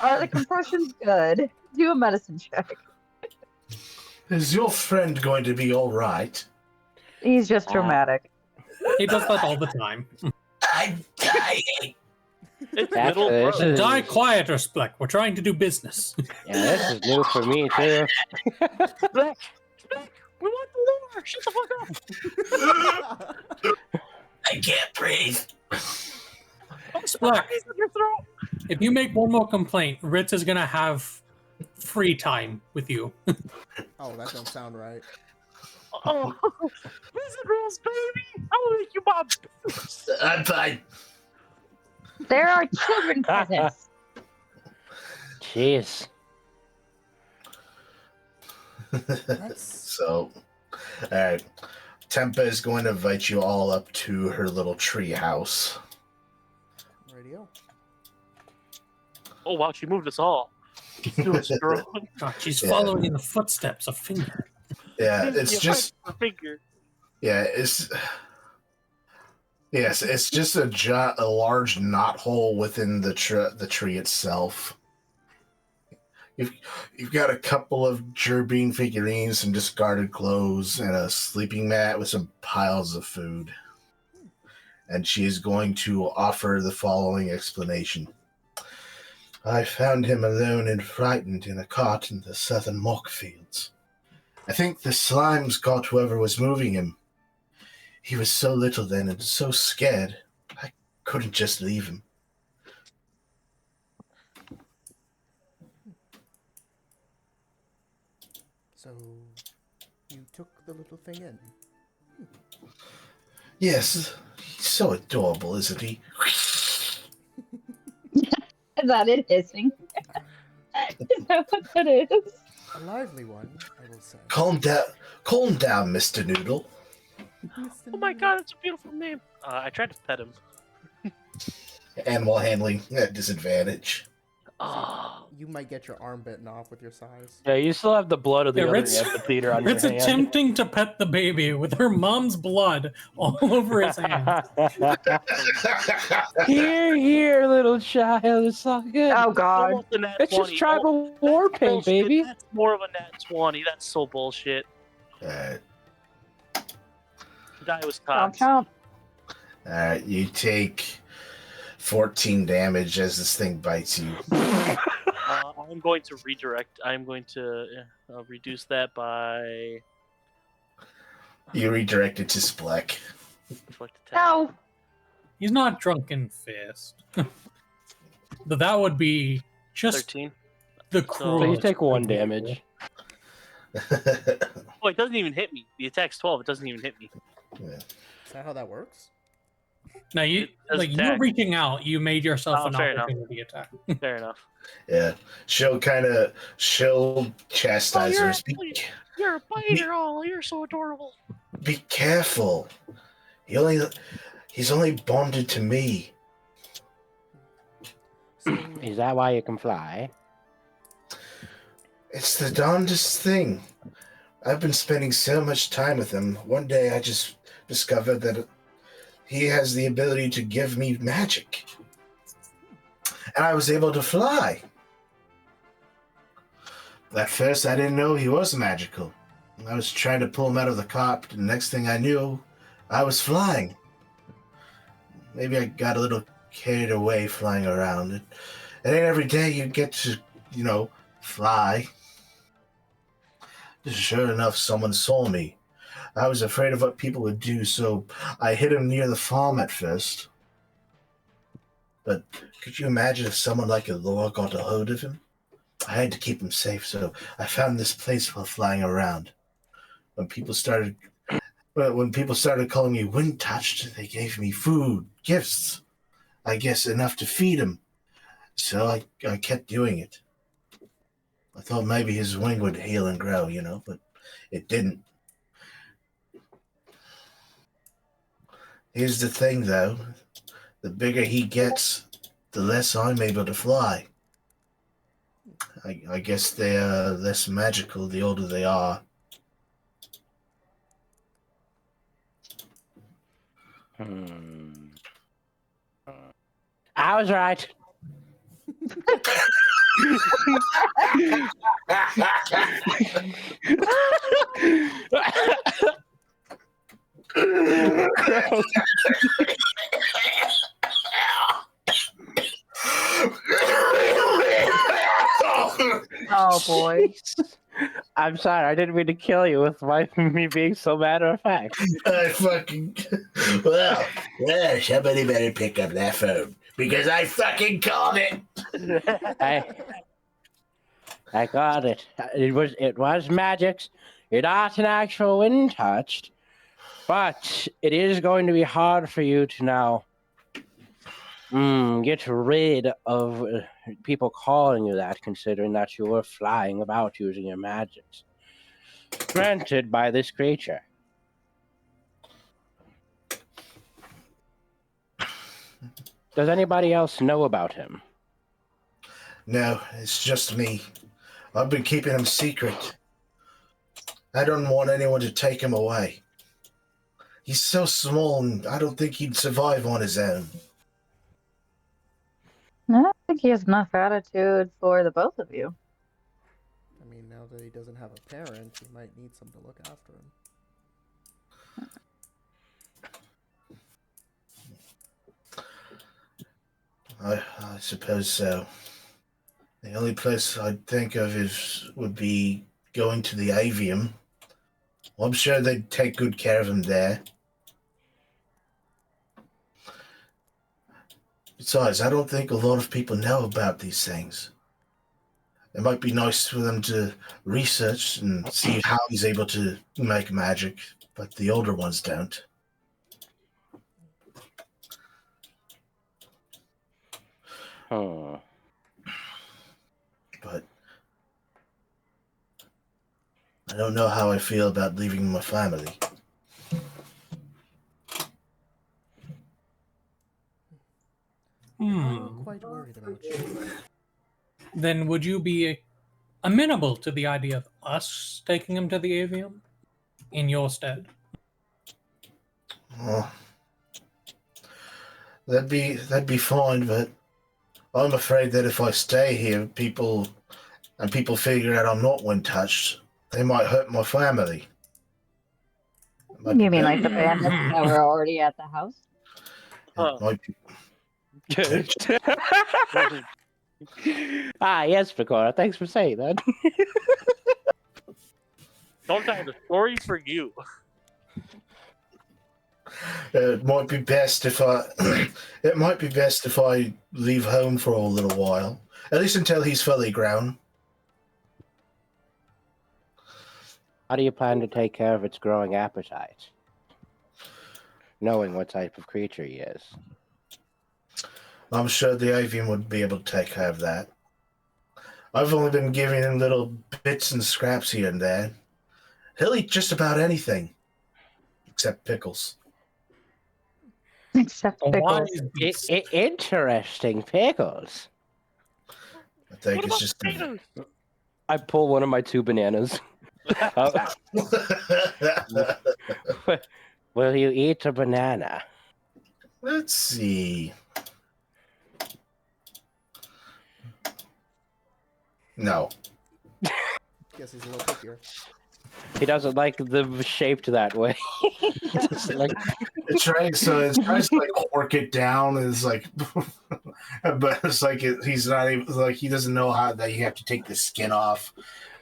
Are the compressions good? Do a medicine check. Is your friend going to be all right? He's just dramatic. He does that all the time. I'm dying. It's That's middle good. of the road. Die quieter, Spleck. We're trying to do business. Yeah, this is new for me too. Black, we want the lore. Shut the fuck up. I can't breathe. Spleck, He's in your throat. if you make one more complaint, Ritz is gonna have free time with you. Oh, that don't sound right. Oh, listen, girls, baby. I will make you my bitch. I'm fine. There are children present. Jeez. So, all right. Tempa is going to invite you all up to her little tree house. Radio. Oh wow, she moved us all. Still strong. God, she's following in the footsteps of Finger. Yeah, it's just a figure. yeah, it's just a large knot hole within the tree itself. You've got a couple of Gerbean figurines, some discarded clothes, and a sleeping mat with some piles of food. And she is going to offer the following explanation. I found him alone and frightened in a cot in the southern mock fields. I think the slimes got whoever was moving him. He was so little then and so scared, I couldn't just leave him. So, you took the little thing in? Yes, he's so adorable, isn't he? Is that it hissing? Is that what that is? A lively one, I will say. Calm down, Mr. Noodle. Oh my god, it's a beautiful name. I tried to pet him. Animal handling at disadvantage. Oh. You might get your arm bitten off with your size. Yeah, you still have the blood of the other amphitheater on your It's hand. attempting to pet the baby with her mom's blood all over his hand. Here, little child. It's all good. Oh God! Almost a nat It's 20. just tribal war paint, Bullshit. baby. That's more of a nat 20. That's so bullshit. Alright, Die was Chomp cocked. chomp. you take 14 damage as this thing bites you. I'm going to redirect. I'm going to reduce that by. You redirect it to Spleck. Reflect attack. Ow! He's not drunken fist. But that would be just 13. the So cruel. So you take 1 damage. Oh, it doesn't even hit me. The attack's 12. It doesn't even hit me. Is that how that works? Now you It does like attack. you're reaching out. You made yourself Oh, an fair enough. opportunity attack. Fair enough. Yeah, she'll chastise her. You're a biter. Oh, you're so adorable. Be careful. He's only bonded to me. So, Is that why you can fly? It's the darndest thing. I've been spending so much time with him. One day I just discovered that he has the ability to give me magic. And I was able to fly. At first I didn't know he was magical. I was trying to pull him out of the cot, and the next thing I knew, I was flying. Maybe I got a little carried away flying around. It ain't every day you get to, fly. Sure enough, someone saw me. I was afraid of what people would do, so I hid him near the farm at first. But could you imagine if someone like a law got a hold of him? I had to keep him safe, so I found this place while flying around. When people started calling me wind touched, they gave me food, gifts. I guess enough to feed him. So I kept doing it. I thought maybe his wing would heal and grow, but it didn't. Here's the thing, though. The bigger he gets, the less I'm able to fly. I guess they are less magical the older they are. I was right. Oh boy! I'm sorry, I didn't mean to kill you with me being so matter of fact. I fucking... Well, somebody better pick up that phone, because I fucking called it! I got it. It was magic. It not an actual wind touched, but it is going to be hard for you to now get rid of people calling you that, considering that you were flying about using your magics. granted by this creature. Does anybody else know about him? No, it's just me. I've been keeping him secret. I don't want anyone to take him away. He's so small, and I don't think he'd survive on his own. I don't think he has enough attitude for the both of you. I mean, now that he doesn't have a parent, he might need some to look after him. I suppose so. The only place I'd think of would be going to the avium. Well, I'm sure they'd take good care of him there. Besides, I don't think a lot of people know about these things. It might be nice for them to research and see how he's able to make magic, but the older ones don't. Oh. But I don't know how I feel about leaving my family. I'm quite worried about you. Then would you be amenable to the idea of us taking him to the avium in your stead? Well, that'd be fine, but I'm afraid that if I stay here, people figure out I'm not one touched, they might hurt my family. You mean like the bandits that were already at the house? It might be. Yes, Picora. Thanks for saying that. Don't I have a story for you? It might be best if I leave home for a little while, at least until he's fully grown. How do you plan to take care of its growing appetite? Knowing what type of creature he is. I'm sure the avian would be able to take care of that. I've only been giving him little bits and scraps here and there. He'll eat just about anything, except pickles. Except pickles. Interesting pickles. I think What it's about just. potatoes? I pull one of my 2 bananas. Will you eat a banana? Let's see. No. Guess he's a little pickier. He doesn't like them shaped that way. Like, It tries to like cork it down. It's like, but it's like he's not even like he doesn't know how that you have to take the skin off.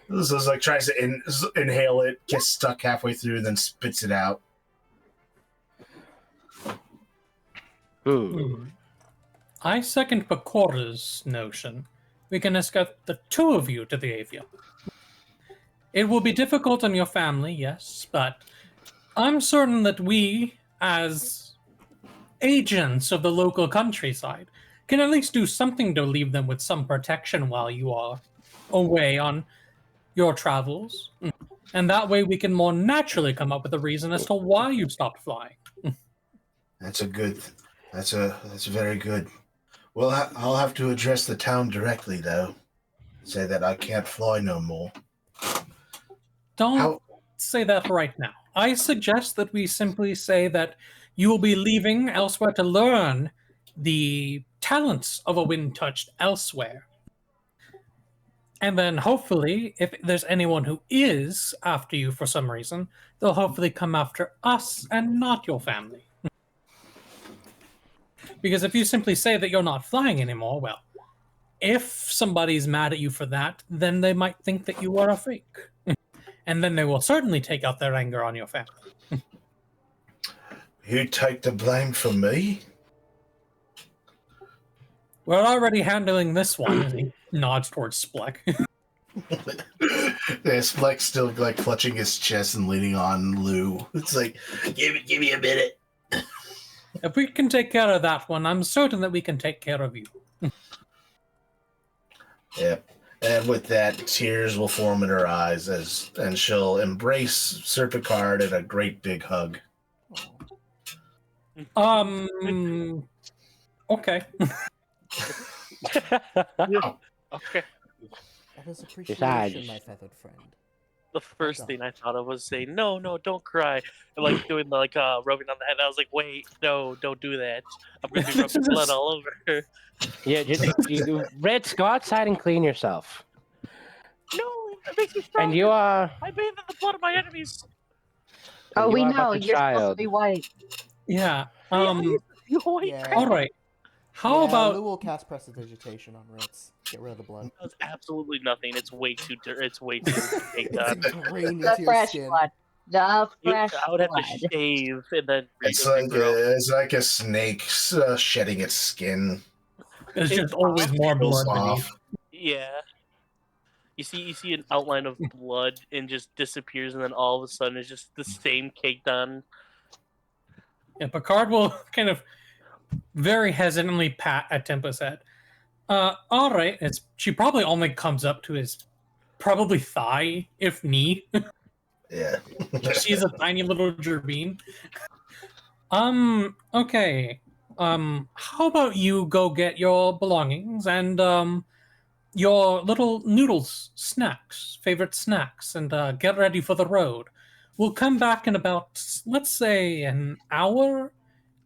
So it's like tries to inhale it, gets stuck halfway through, then spits it out. I second Pacora's notion. We can escort the two of you to the avium. It will be difficult on your family, yes, but I'm certain that we, as agents of the local countryside, can at least do something to leave them with some protection while you are away on your travels. And that way we can more naturally come up with a reason as to why you stopped flying. That's very good. Well, I'll have to address the town directly, though. Say that I can't fly no more. Don't say that right now. I suggest that we simply say that you will be leaving elsewhere to learn the talents of a wind touched elsewhere. And then hopefully, if there's anyone who is after you for some reason, they'll hopefully come after us and not your family. Because if you simply say that you're not flying anymore, well, if somebody's mad at you for that, then they might think that you are a fake. And then they will certainly take out their anger on your family. You take the blame from me? We're already handling this one. And he nods towards Spleck. Yeah, Spleck's still like clutching his chest and leaning on Lou. It's like, give me a minute. If we can take care of that one, I'm certain that we can take care of you. Yeah. And with that, tears will form in her eyes and she'll embrace Sir Picard in a great big hug. Okay. Okay. That is appreciation, Besides- my feathered friend. The first thing I thought of was saying, no, don't cry. And like doing the rubbing on the head. I was like, wait, no, don't do that. I'm going to be rubbing blood all over her. Yeah, Ritz, go outside and clean yourself. No, it makes me stronger. And you are. I bathe in the blood of my enemies. Oh, you we are know. but a You're supposed to child. be white. Yeah. You white Yeah. crap. All right. How Yeah, about Lou will cast Prestidigitation on Ritz. Get rid of the blood. Does absolutely nothing. It's way too It's way too caked on. It's ingrained The into your fresh skin. blood. The fresh I would have blood. to shave and then It's like a snake shedding its skin. there's just always more Pulls blood beneath? off. Yeah. You see an outline of blood and just disappears, and then all of a sudden it's just the same caked on. Yeah, Picard will kind of very hesitantly pat at Tempa's head. All right. She probably only comes up to his probably thigh, if knee. Yeah. She's a tiny little gerbine. Okay. How about you go get your belongings and your little noodles, favorite snacks, and get ready for the road. We'll come back in about, let's say, an hour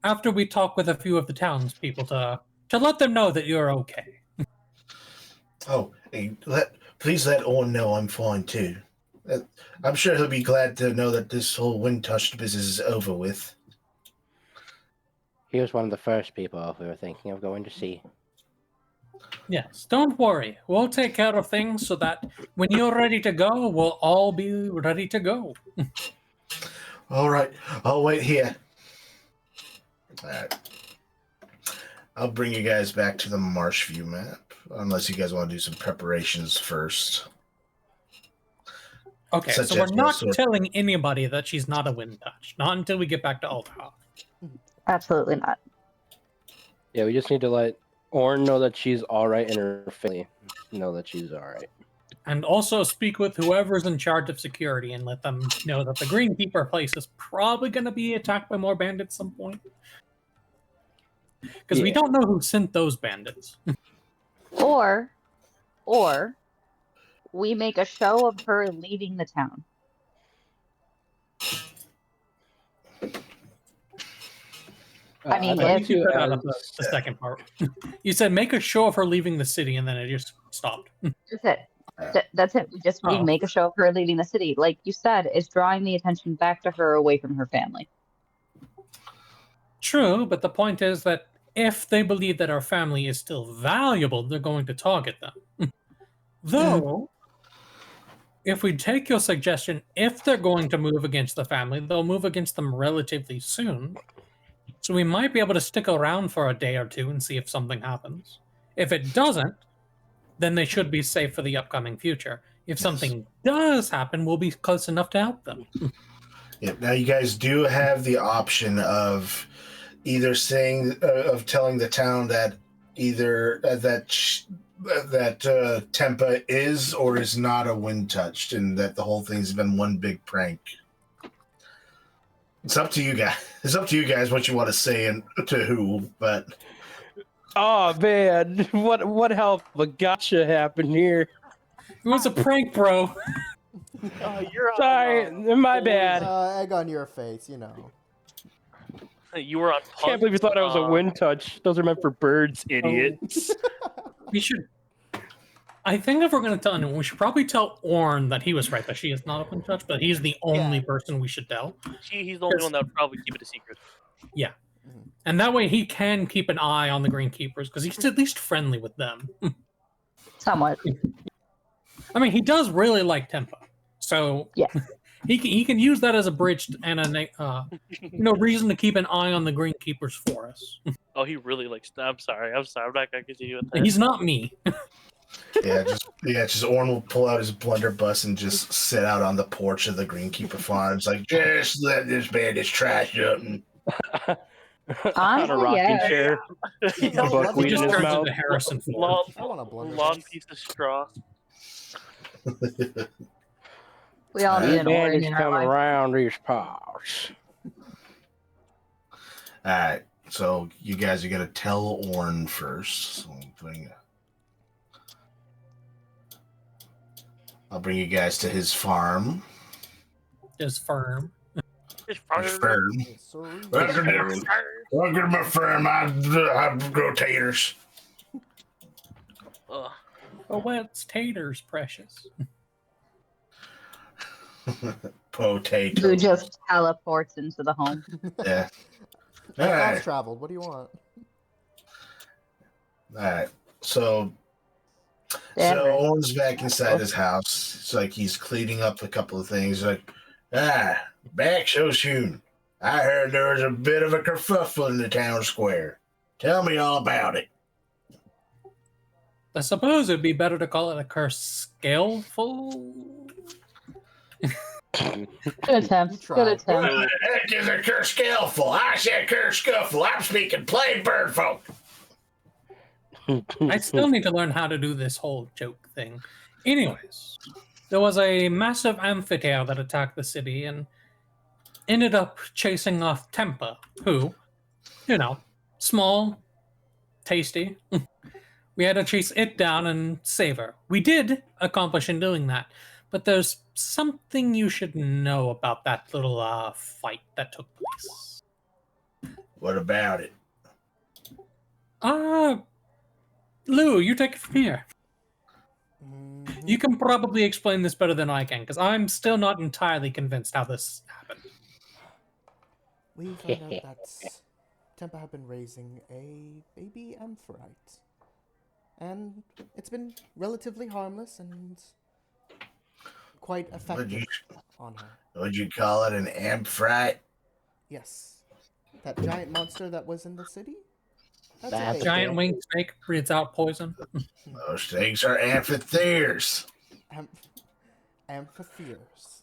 after we talk with a few of the townspeople to let them know that you're okay. Oh, hey, please let Owen know I'm fine too. I'm sure he'll be glad to know that this whole wind-touched business is over with. He was one of the first people we were thinking of going to see. Yes, don't worry. We'll take care of things so that when you're ready to go, we'll all be ready to go. All right, I'll wait here. All right. I'll bring you guys back to the Marshview map, unless you guys want to do some preparations first. Okay, Such so we're as not what sort? telling anybody that she's not a wind touch. Not until we get back to Althoff. Absolutely not. Yeah, we just need to let Orn know that she's all right and her family know that she's all right. And also speak with whoever's in charge of security and let them know that the Greenkeeper place is probably going to be attacked by more bandits at some point. Because we Yeah. don't know who sent those bandits. Or we make a show of her leaving the town. I mean, I'd like if You to cut out add- the second part. You said make a show of her leaving the city, and then it just stopped. That's it. That's it. We Oh. make a show of her leaving the city. Like you said, it's drawing the attention back to her away from her family. True, but the point is that if they believe that our family is still valuable, they're going to target them. Though, if we take your suggestion, if they're going to move against the family, they'll move against them relatively soon. So we might be able to stick around for a day or two and see if something happens. If it doesn't, then they should be safe for the upcoming future. If something does happen, we'll be close enough to help them. Yep. Now you guys do have the option of either saying of telling the town that either that Tempa is or is not a wind touched, and that the whole thing's been one big prank. It's up to you guys. It's up to you guys what you want to say and to who. But Oh man, what hell of a gotcha happened here? It was a prank, bro. You're Sorry, my bad. Egg on your face, you know. You were on. Can't believe you thought I was a wind touch. Those are meant for birds, idiots. We should. I think if we're going to tell anyone, we should probably tell Orn that he was right, that she is not a wind touch, but he's the only person we should tell. He's the only one that would probably keep it a secret. Yeah. And that way he can keep an eye on the Greenkeepers, because he's at least friendly with them. Somewhat. I mean, he does really like Tempa. So Yeah. he can use that as a bridge and a reason to keep an eye on the Greenkeepers for us. Oh, he really likes. I'm sorry. I'm not gonna continue with that. He's not me. just Orn will pull out his blunderbuss and just sit out on the porch of the Greenkeeper Farms, like, just let this bandit's trash something. On a rocking yeah. chair. No, Buckwheat He in just his turns mouth. into Harrison Ford. I want a blunderbuss. Long piece of straw. We all need You an Orin bandits in our come life. around these parts. All right, so you guys are gonna tell Orn first. So I'll bring you guys to his farm. Is firm. His farm. Yes, sir. Welcome to my farm. I grow taters. Ugh. Oh, what's taters, precious? Potato. Who just teleports into the home. Yeah. I All fast right. traveled. What do you want? All right. So Damn right. Owen's back inside his house. It's like he's cleaning up a couple of things. Like, back so soon. I heard there was a bit of a kerfuffle in the town square. Tell me all about it. I suppose it'd be better to call it a curse scaleful. Good attempt. try. Good attempt. Heck is a curse scuffle. I said curse scuffle. I'm speaking plain bird folk. I still need to learn how to do this whole joke thing. Anyways, there was a massive amphitheater that attacked the city and ended up chasing off Tempa, who, small, tasty. We had to chase it down and save her. We did accomplish in doing that, but there's something you should know about that little fight that took place. What about it? Lou, you take it from here. Mhm. You can probably explain this better than I can, because I'm still not entirely convinced how this happened. We found out that Tempa had been raising a baby amphitrite. And it's been relatively harmless and quite effective on her. Would you call it an amphitrite? Yes. That giant monster that was in the city? That's a That's baby. Giant winged snake breathes out poison. Those things are amphitheaters. Amphitheaters.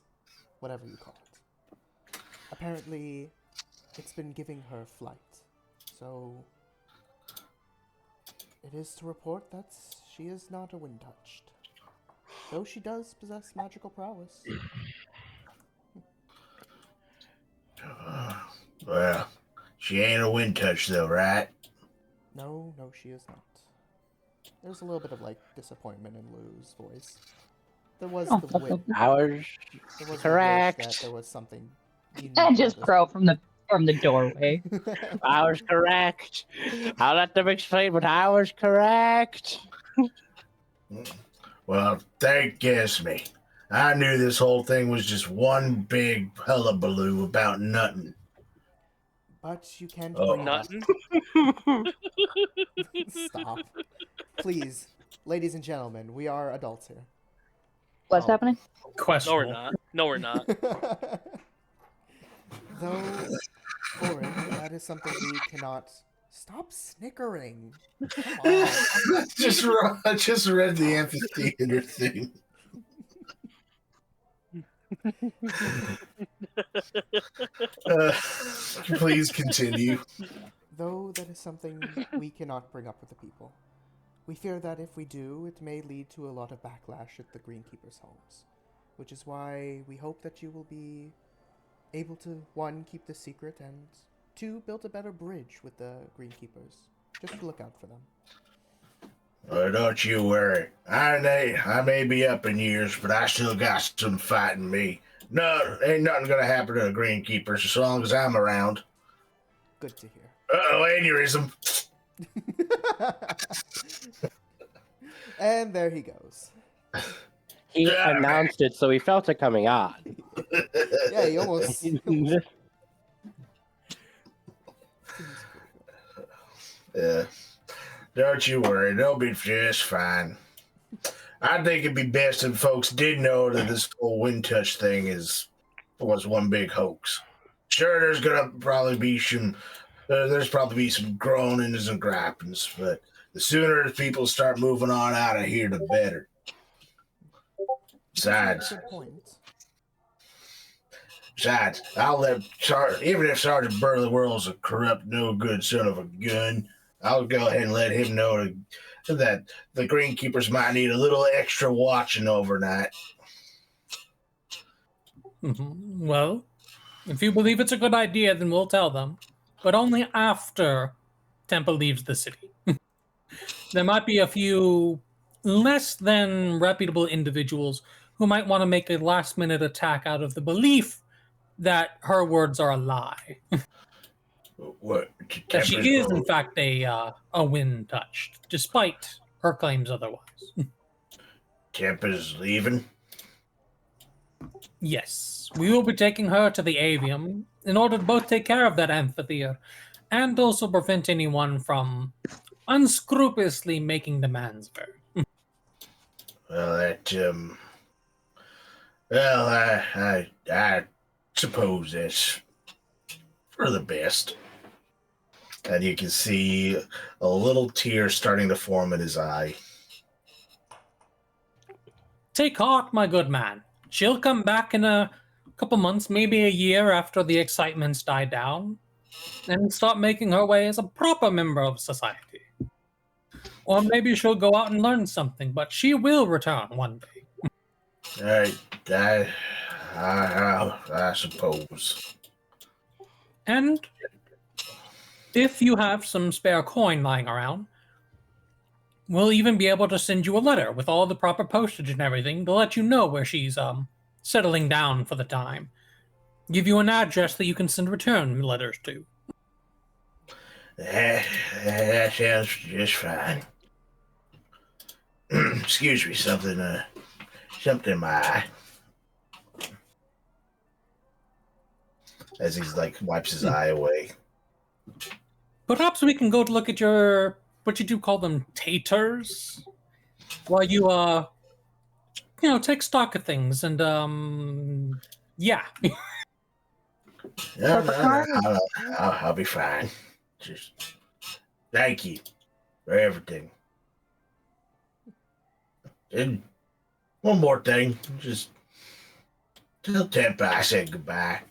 Whatever you call it. Apparently, it's been giving her flight. So, it is to report that she is not a wind touched. Though she does possess magical prowess. Well, she ain't a wind touch though, right? No, she is not. There's a little bit of disappointment in Lou's voice. There was Oh, the wish. Ours There was correct. The wish that there was something. And just crow from the doorway. Ours correct. I'll let them explain, but ours correct. Well, thank guess me. I knew this whole thing was just one big hullabaloo about nothing. But you can't Oh. bring up. Nothing. Stop. Please, ladies and gentlemen, we are adults here. What's Oh. happening? Question. No, we're not. No, we're not. Though, Orin, that is something we cannot. Stop snickering. Come on. I just read the amphitheater thing. Please continue. Though that is something we cannot bring up with the people. We fear that if we do, it may lead to a lot of backlash at the Greenkeepers' homes. Which is why we hope that you will be able to, one, keep this secret, and two, build a better bridge with the Greenkeepers. Just to look out for them. Well, don't you worry. I may be up in years, but I still got some fight in me. No, ain't nothing gonna happen to the Greenkeepers as long as I'm around. Good to hear. Aneurysm. And there he goes. He announced it, so he felt it coming on. Yeah, he almost. Yeah. Don't you worry, they'll be just fine. I think it'd be best if folks did know that this whole wind touch thing was one big hoax. Sure, there's gonna probably be some groanings and gripings, but the sooner people start moving on out of here, the better. Besides, Good point. I'll let even if Sergeant Burley Whirl's a corrupt, no good son of a gun, I'll go ahead and let him know that the greenkeepers might need a little extra watching overnight. Well, if you believe it's a good idea, then we'll tell them. But only after Tempa leaves the city. There might be a few less than reputable individuals who might want to make a last-minute attack out of the belief that her words are a lie. What? That she is, in fact, a wind touched, despite her claims otherwise. Tempa's leaving? Yes, we will be taking her to the avium in order to both take care of that amphitheater and also prevent anyone from unscrupulously making demands of her. Well, I suppose that's for the best. And you can see a little tear starting to form in his eye. Take heart, my good man. She'll come back in a couple months, maybe a year after the excitement's died down, and start making her way as a proper member of society. Or maybe she'll go out and learn something, but she will return one day. I suppose. And if you have some spare coin lying around, we'll even be able to send you a letter with all the proper postage and everything to let you know where she's settling down for the time. Give you an address that you can send return letters to. That sounds just fine. Excuse me, something in my eye. As he's like wipes his eye away. Perhaps we can go to look at your, what you do call them, taters? While you, take stock of things and, yeah. I'll be fine. Just thank you for everything. And one more thing, just tell Tempa I said goodbye.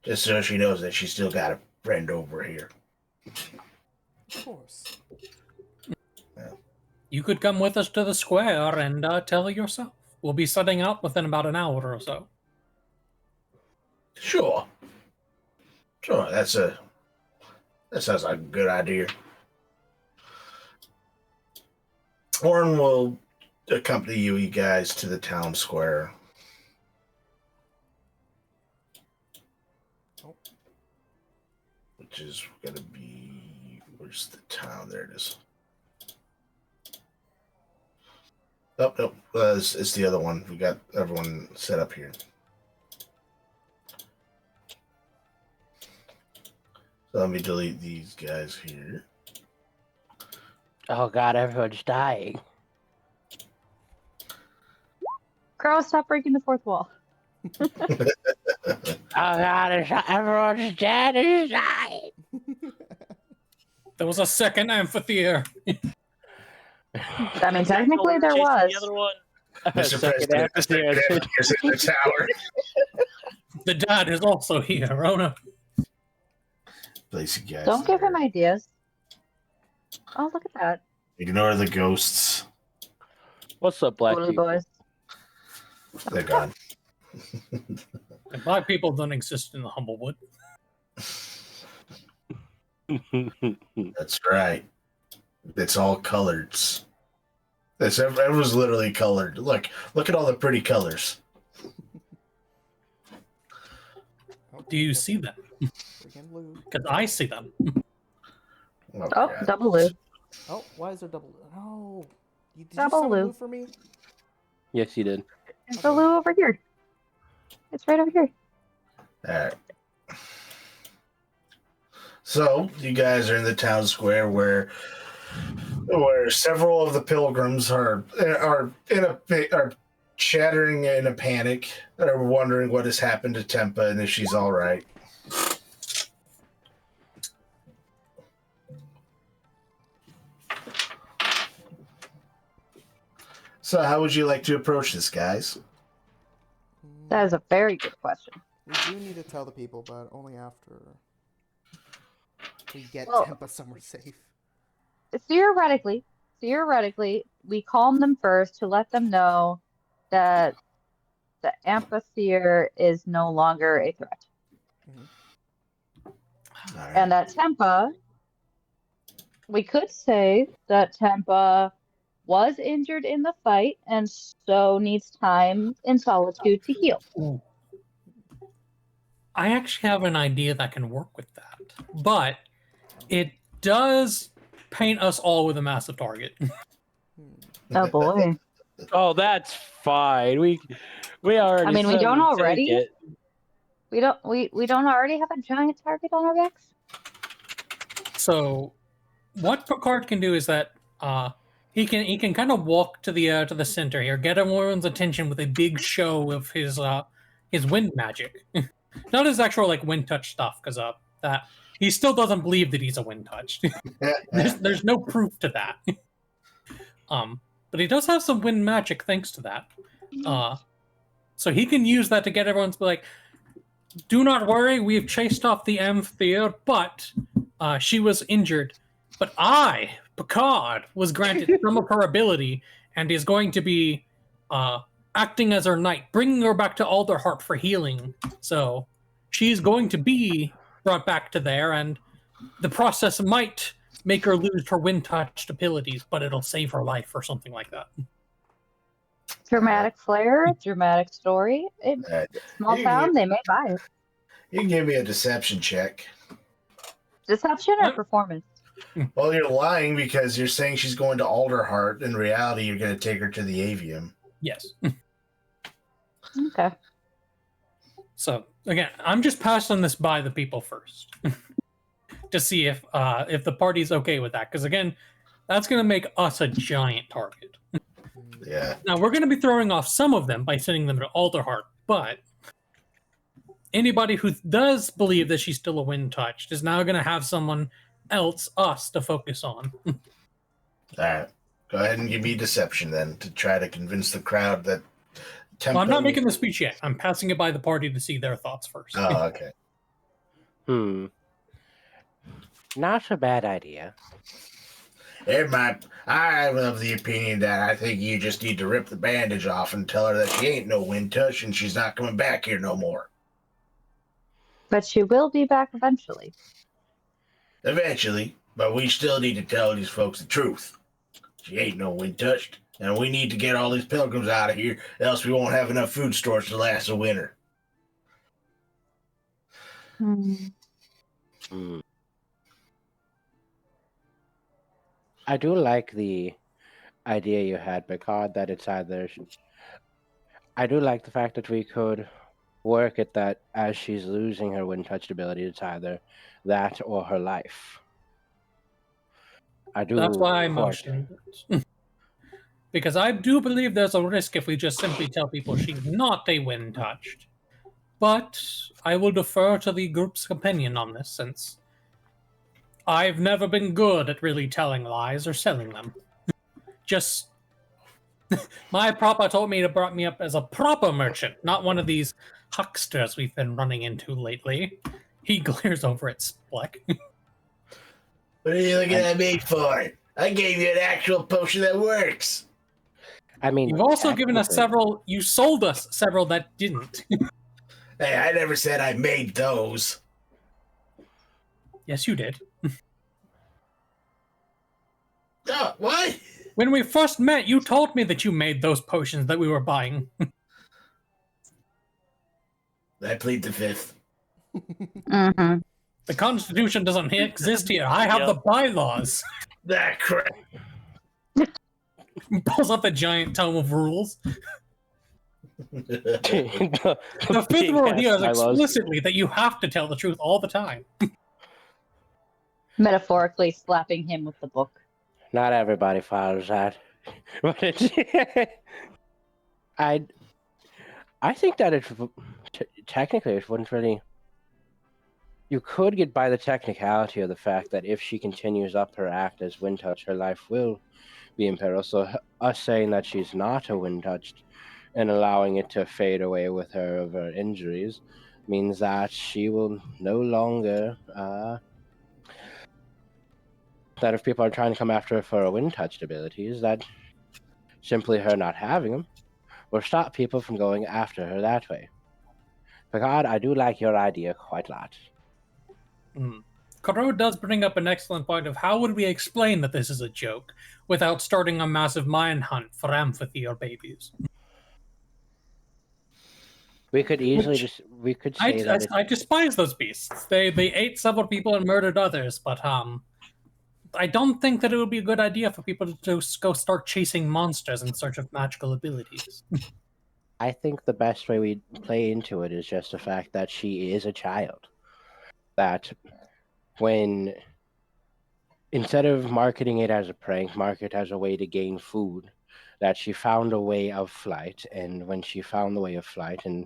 Just so she knows that she's still got a friend over here. Of course. You could come with us to the square and tell her yourself. We'll be setting out within about an hour or so. Sure. That sounds like a good idea. Orn will accompany you guys to the town square. Which is going to be... Where's the town? There it is. Oh, no. It's the other one. We got everyone set up here. So let me delete these guys here. Oh god, everyone's dying. Crow, stop breaking the fourth wall. Oh god, everyone's dead. He's dying. There was a second amphitheater. I mean, technically there Chasing was. The other one. Mr. President, is in the tower. The dad is also here, Rona. Place you guys. Don't give him ideas. Oh, look at that. Ignore the ghosts. What's up, black Totally, people? boys. They're gone. And black people don't exist in the Humblewood. That's right. It's all coloreds. It was literally colored. Look at all the pretty colors. Do you see them? Freaking blue. Because I see them. Oh, God. double loot. Oh, why is there double loot? No. Did you Double summon loot. loot for me? Yes, you did. There's the loot over here. It's right over here. All right. So you guys are in the town square where several of the pilgrims are chattering in a panic. They're wondering what has happened to Tempa and if she's all right. So how would you like to approach this, guys? That is a very good question. We do need to tell the people, but only after we get Well- Tempa somewhere safe. Theoretically, we calm them first to let them know that the amphitheater is no longer a threat. All right. And that Tempa, we could say that Tempa was injured in the fight and so needs time in solitude to heal. Ooh. I actually have an idea that can work with that, but it does paint us all with a massive target. Oh boy. Oh, that's fine. We already. I mean, we said don't we'd already? take it. We don't already have a giant target on our backs? So, what Picard can do is that he can kind of walk to the center here, get everyone's attention with a big show of his wind magic, not his actual like wind touch stuff, because that he still doesn't believe that he's a wind touched. there's no proof to that. But he does have some wind magic thanks to that. So he can use that to get everyone to be like, do not worry, we've chased off the amphitheater, but she was injured. But I, Picard, was granted some of her ability and is going to be acting as her knight, bringing her back to Alderheart for healing. So she's going to be brought back to there, and the process might make her lose her wind-touched abilities, but it'll save her life or something like that. Dramatic flair, dramatic story. Small You town, can- they may buy it. You can give me a deception check. Deception or What? performance? Well, you're lying because you're saying she's going to Alderheart. In reality, you're going to take her to the Avium. Yes. Okay. So again, I'm just passing this by the people first to see if the party's okay with that. Because again, that's going to make us a giant target. Yeah. Now we're going to be throwing off some of them by sending them to Alderheart, but anybody who does believe that she's still a wind touched is now going to have someone else, us, to focus on. All right. Go ahead and give me deception then to try to convince the crowd that. Well, I'm not making the speech yet. I'm passing it by the party to see their thoughts first. Oh, okay. Not a bad idea. I'm of the opinion that I think you just need to rip the bandage off and tell her that she ain't no wind touch and she's not coming back here no more. But she will be back eventually. Eventually, but we still need to tell these folks the truth. She ain't no wind touched, and we need to get all these pilgrims out of here, else we won't have enough food stores to last the winter. I do like the idea you had, Picard, that it's either. I do like the fact that we could work at that as she's losing her wind touched ability. It's either that or her life. I do. That's why I support- motioned it. Because I do believe there's a risk if we just simply tell people she's not a wind touched. But I will defer to the group's opinion on this, since I've never been good at really telling lies or selling them. Just my papa told me to brought me up as a proper merchant, not one of these hucksters we've been running into lately. He glares over at Spleck. What are you looking at me for? I gave you an actual potion that works. I mean, You've also given us technically- several. You sold us several that didn't. Hey, I never said I made those. Yes, you did. Oh, what? When we first met, you told me that you made those potions that we were buying. I plead the fifth. Mm-hmm. The Constitution doesn't exist here. I have the bylaws. That crap. Pulls up a giant tome of rules. the The fifth rule here is bylaws. explicitly that you have to tell the truth all the time. Metaphorically slapping him with the book. Not everybody follows that. But it's I think that technically it wouldn't really. You could get by the technicality of the fact that if she continues up her act as wind touch, her life will be in peril. So us saying that she's not a wind touched and allowing it to fade away with her of her injuries means that she will no longer that if people are trying to come after her for her wind touched abilities, that simply her not having them will stop people from going after her that way. Picard, I do like your idea quite a lot. Karo does bring up an excellent point of how would we explain that this is a joke without starting a massive mine hunt for amphitheater babies. We could easily we could say that I despise those beasts. They ate several people and murdered others, but I don't think that it would be a good idea for people to just go start chasing monsters in search of magical abilities. I think the best way we play into it is just the fact that she is a child. That when, instead of marketing it as a prank, market as a way to gain food, that she found a way of flight, and when she found the way of flight and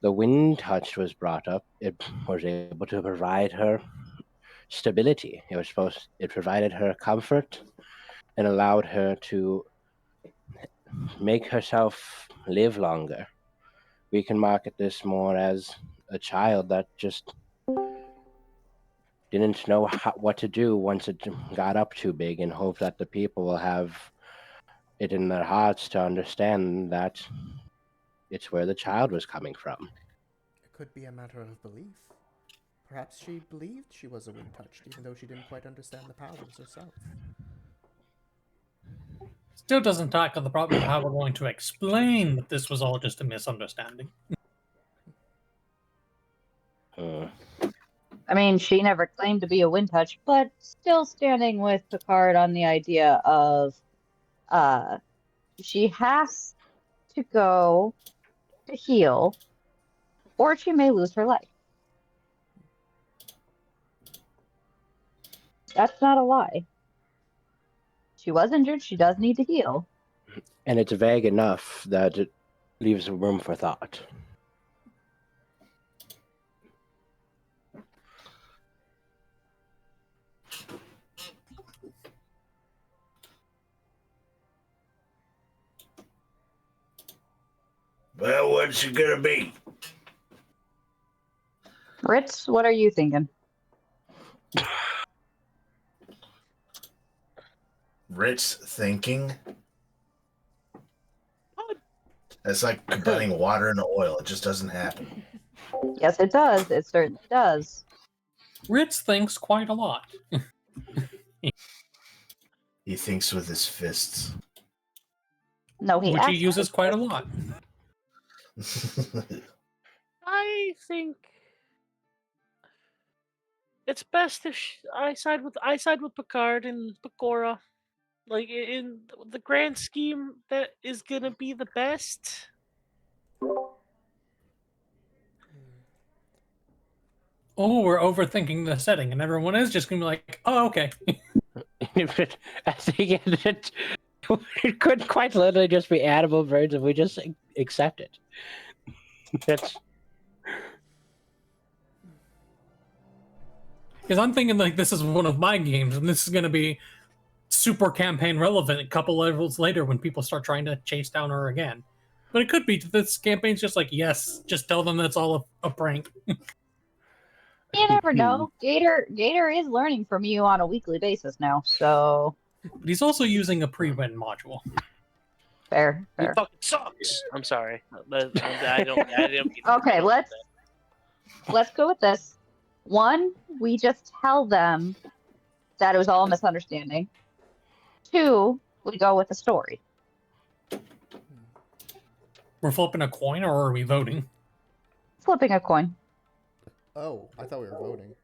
the wind touch was brought up, it was able to provide her stability. It provided her comfort and allowed her to make herself live longer. We can market this more as a child that just didn't know what to do once it got up too big, and hope that the people will have it in their hearts to understand that it's where the child was coming from. It could be a matter of belief. Perhaps she believed she was a wind touched, even though she didn't quite understand the powers herself. Still doesn't tackle the problem of how we're going to explain that this was all just a misunderstanding. I mean, she never claimed to be a wind touch, but still standing with Picard on the idea of she has to go to heal, or she may lose her life. That's not a lie. She was injured, she does need to heal. And it's vague enough that it leaves room for thought. Well, what's it gonna be? Ritz, what are you thinking? Ritz thinking. It's like combining water and oil. It just doesn't happen. Yes, it does. It certainly does. Ritz thinks quite a lot. He thinks with his fists. No, he which he actually uses quite a lot. I think it's best if I side with Picard and Pecora. Like in the grand scheme, that is gonna be the best. Oh, we're overthinking the setting, and everyone is just gonna be like, "Oh, okay." I think it could quite literally just be animal birds if we just accept it. That's Because I'm thinking like this is one of my games, and this is gonna be super campaign relevant a couple levels later when people start trying to chase down her again. But it could be this campaign's just like, yes, just tell them that's all a prank. You never know. Gator is learning from you on a weekly basis now, so But he's also using a pre-win module. fair. He fucking sucks. I'm sorry. I didn't. Okay, let's go with this. One, we just tell them that it was all a misunderstanding. Two, we go with the story. We're flipping a coin, or are we voting? Flipping a coin. Oh, I thought we were voting.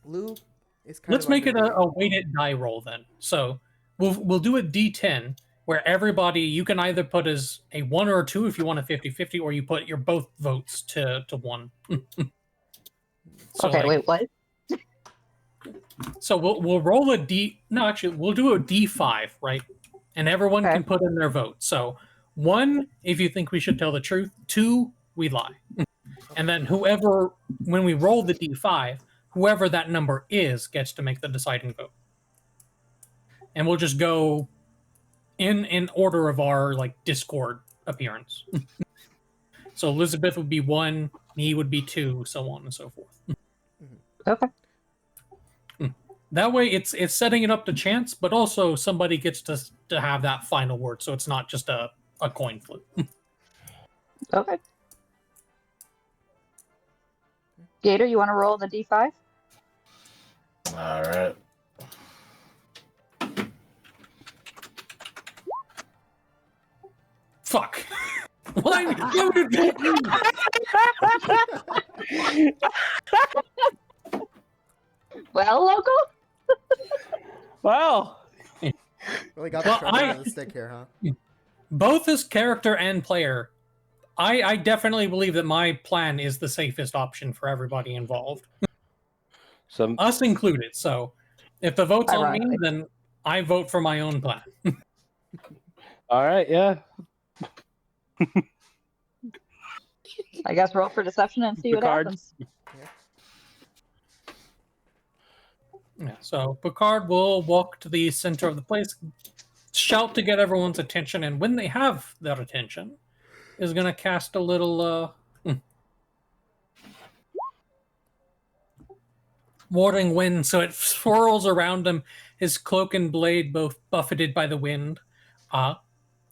Lou is kind Let's of make it under a weighted die roll then. So we'll do a D10 where everybody, you can either put as a 1 or a 2 if you want a 50-50, or you put your both votes to 1. So Okay, wait, what? So we'll roll a D. No, actually, we'll do a D5, right? And everyone can put in their vote. So 1, if you think we should tell the truth. 2, we lie. And then whoever, when we roll the D5, whoever that number is gets to make the deciding vote. And we'll just go in order of our like Discord appearance. So Elizabeth would be 1, me would be 2, so on and so forth. Okay. That way, it's setting it up to chance, but also somebody gets to have that final word, so it's not just a coin flip. Okay. Gator, you want to roll the D5? All right. Fuck. Why would it Well, local? Wow. Really got the Well, short end of the stick here, huh? both as character and player, I definitely believe that my plan is the safest option for everybody involved, Some us included. So, if the vote's on me, Ironic. then I vote for my own plan. all right, yeah. I guess roll for deception and see what Picard. happens. Yeah, so Picard will walk to the center of the place, shout to get everyone's attention, and when they have their attention, is going to cast a little warding wind, so it swirls around him, his cloak and blade both buffeted by the wind,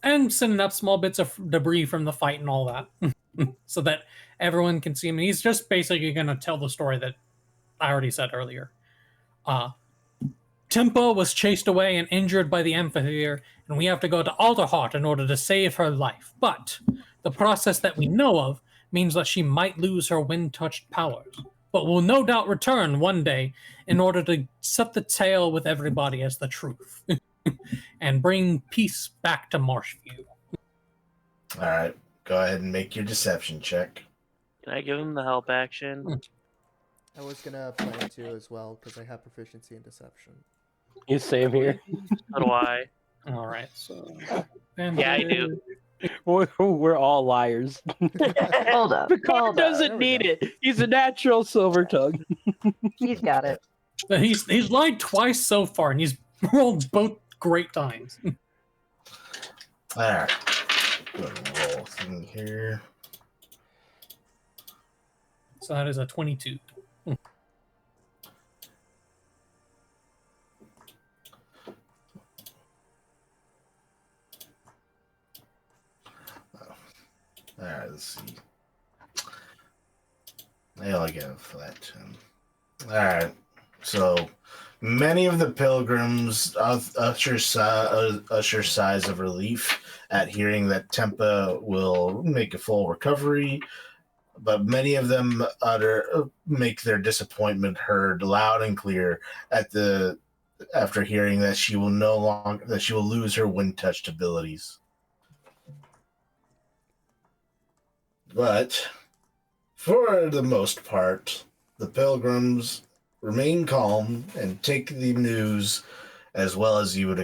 and sending up small bits of debris from the fight and all that, so that everyone can see him. And he's just basically going to tell the story that I already said earlier. Tempa was chased away and injured by the amphitheater, and we have to go to Alderheart in order to save her life. But the process that we know of means that she might lose her wind-touched powers, but will no doubt return one day in order to set the tale with everybody as the truth and bring peace back to Marshview. All right. Go ahead and make your deception check. Can I give him the help action? I was gonna plan to as well because I have proficiency in deception. You same here. So do I. All right, so... Yeah, I do. We're all liars. Hold up. Picard Hold up. doesn't There we need go. it. He's a natural silver tongue. He's got it. He's lied twice so far, and he's rolled both great times. All right. Go ahead and roll thing here. So that is a 22. All right, let's see. I'll get a flat 10. All right. So many of the pilgrims usher sighs of relief at hearing that Tempa will make a full recovery, but many of them make their disappointment heard loud and clear after hearing that she will lose her wind-touched abilities. But for the most part, the pilgrims remain calm and take the news as well as you would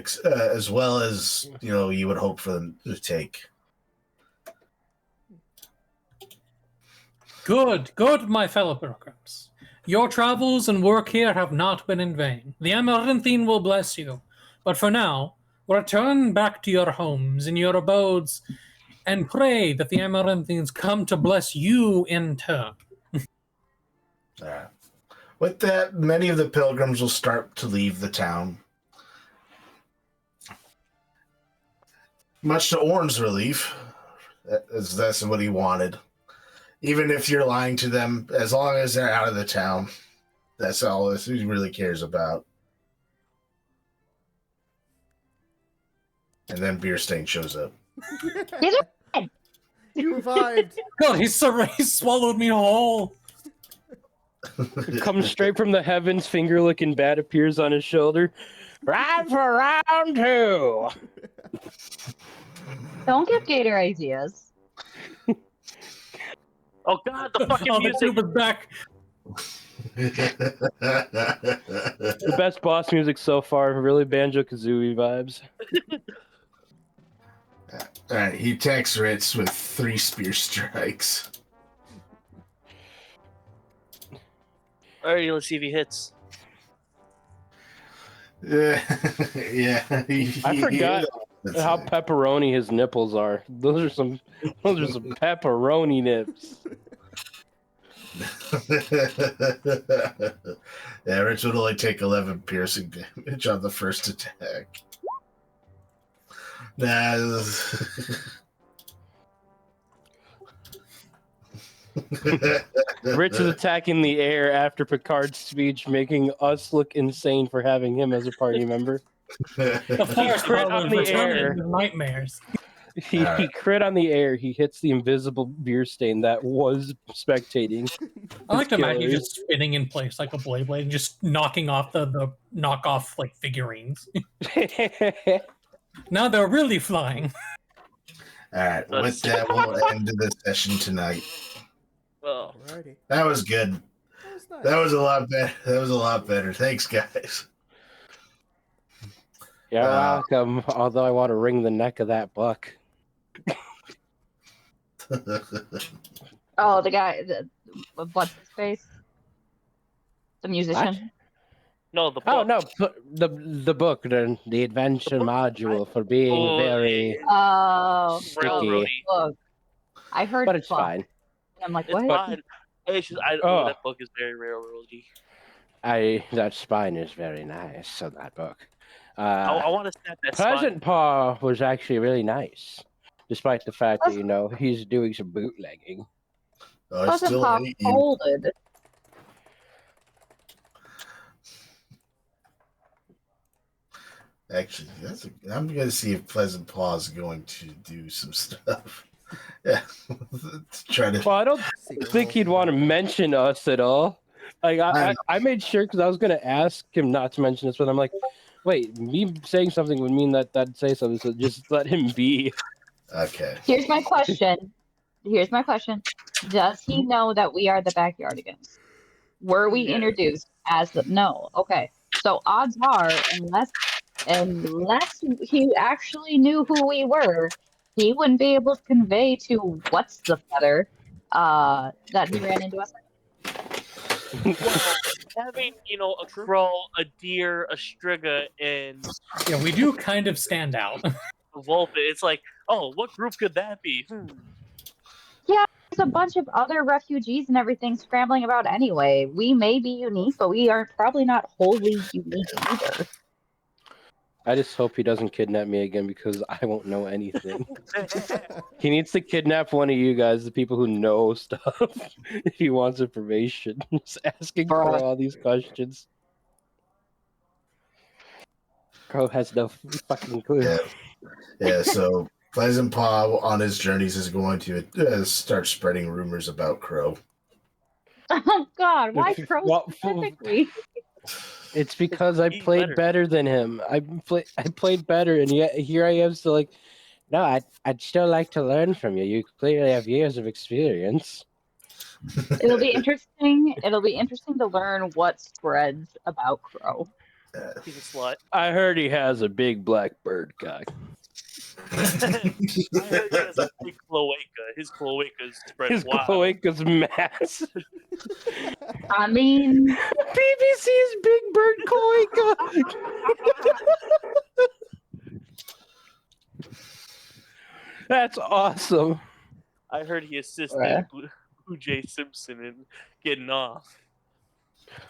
you would hope for them to take. Good, my fellow pilgrims. Your travels and work here have not been in vain. The Amaranthine will bless you. But for now, return back to your homes and your abodes and pray that the Amaranthines come to bless you in turn. With that, many of the pilgrims will start to leave the town. Much to Orn's relief, as that's what he wanted. Even if you're lying to them, as long as they're out of the town, that's all he really cares about. And then Beerstain shows up. You revived. God, he swallowed me whole. Comes straight from the heavens, finger-looking bat appears on his shoulder. Ride for round 2! Don't give Gator ideas. Oh god, the fucking Oh, the music! tube is back. The best boss music so far. Really Banjo-Kazooie vibes. All right, he attacks Ritz with 3 spear strikes. Alrighty, let's see if he hits. Yeah. I forgot. That's how it. pepperoni his nipples are. Those are some pepperoni nips. Yeah, Rich would only take 11 piercing damage on the first attack. Nah. Rich is attacking the air after Picard's speech, making us look insane for having him as a party member. The forest crit power on the air. nightmares. He crit on the air. He hits the invisible beer stain that was spectating. I like to imagine you killers. just spinning in place like a blade and just knocking off the knockoff like figurines. Now they're really flying. All right, with that, we'll end the session tonight. Well, Alrighty. That was good. That was nice. That was a lot better. That was a lot better. Thanks, guys. You're welcome. Although I want to wring the neck of that buck. Oh, the guy, what's his face? The musician. no, the Oh book. no, the book, the adventure module for being very Oh, Railroady. look. I heard but it's fuck. fine. And I'm like, It's what? fine. It's just, that book is very railroady. That spine is very nice. So that book. I want to snap that Pleasant spine. Paw was actually really nice, despite the fact that he's doing some bootlegging. I Pleasant still Paw hate you. folded. Actually, I'm going to see if Pleasant Paw is going to do some stuff. Yeah, to try to. Well, I don't think he'd want to mention us at all. Like I made sure because I was going to ask him not to mention us, but I'm like, wait, me saying something would mean that'd say something, so just let him be. Okay. Here's my question. Does he know that we are the Backyardigans? Were we introduced as the no? Okay. So odds are, unless he actually knew who we were, he wouldn't be able to convey to what's the feather that he ran into us. Well, having a crow, a deer, a striga, and Yeah, we do kind of stand out. a wolf. It's like, oh, what group could that be? Yeah, there's a bunch of other refugees and everything scrambling about anyway. We may be unique, but we are probably not wholly unique either. I just hope he doesn't kidnap me again because I won't know anything. He needs to kidnap one of you guys, the people who know stuff, if he wants information. Just asking for all these questions. Crow has no fucking clue. Yeah, so Pleasant Paw on his journeys is going to start spreading rumors about Crow. Oh God, why Crow specifically? It's because I played better than him. I played better, and yet here I am still like, no, I'd still like to learn from you. You clearly have years of experience. It'll be interesting. It'll be interesting to learn what spreads about Crow. He's a slut. I heard he has a big black bird cock. I heard he has a big cloaca. His cloaca's spread His wild. cloaca's massive. I mean, BBC's Big Bird cloaca. That's awesome. I heard he assisted Blue Jay Simpson in getting off.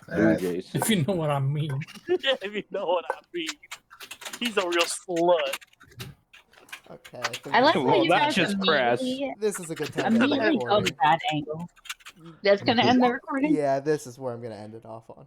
Blue Jays. If you know what I mean. Yeah, if you know what I mean. He's a real slut. Okay. I like how Well, you that's guys just crass. This is a good time to end the immediately go to recording. that angle. That's gonna end the recording. Yeah, this is where I'm gonna end it off on.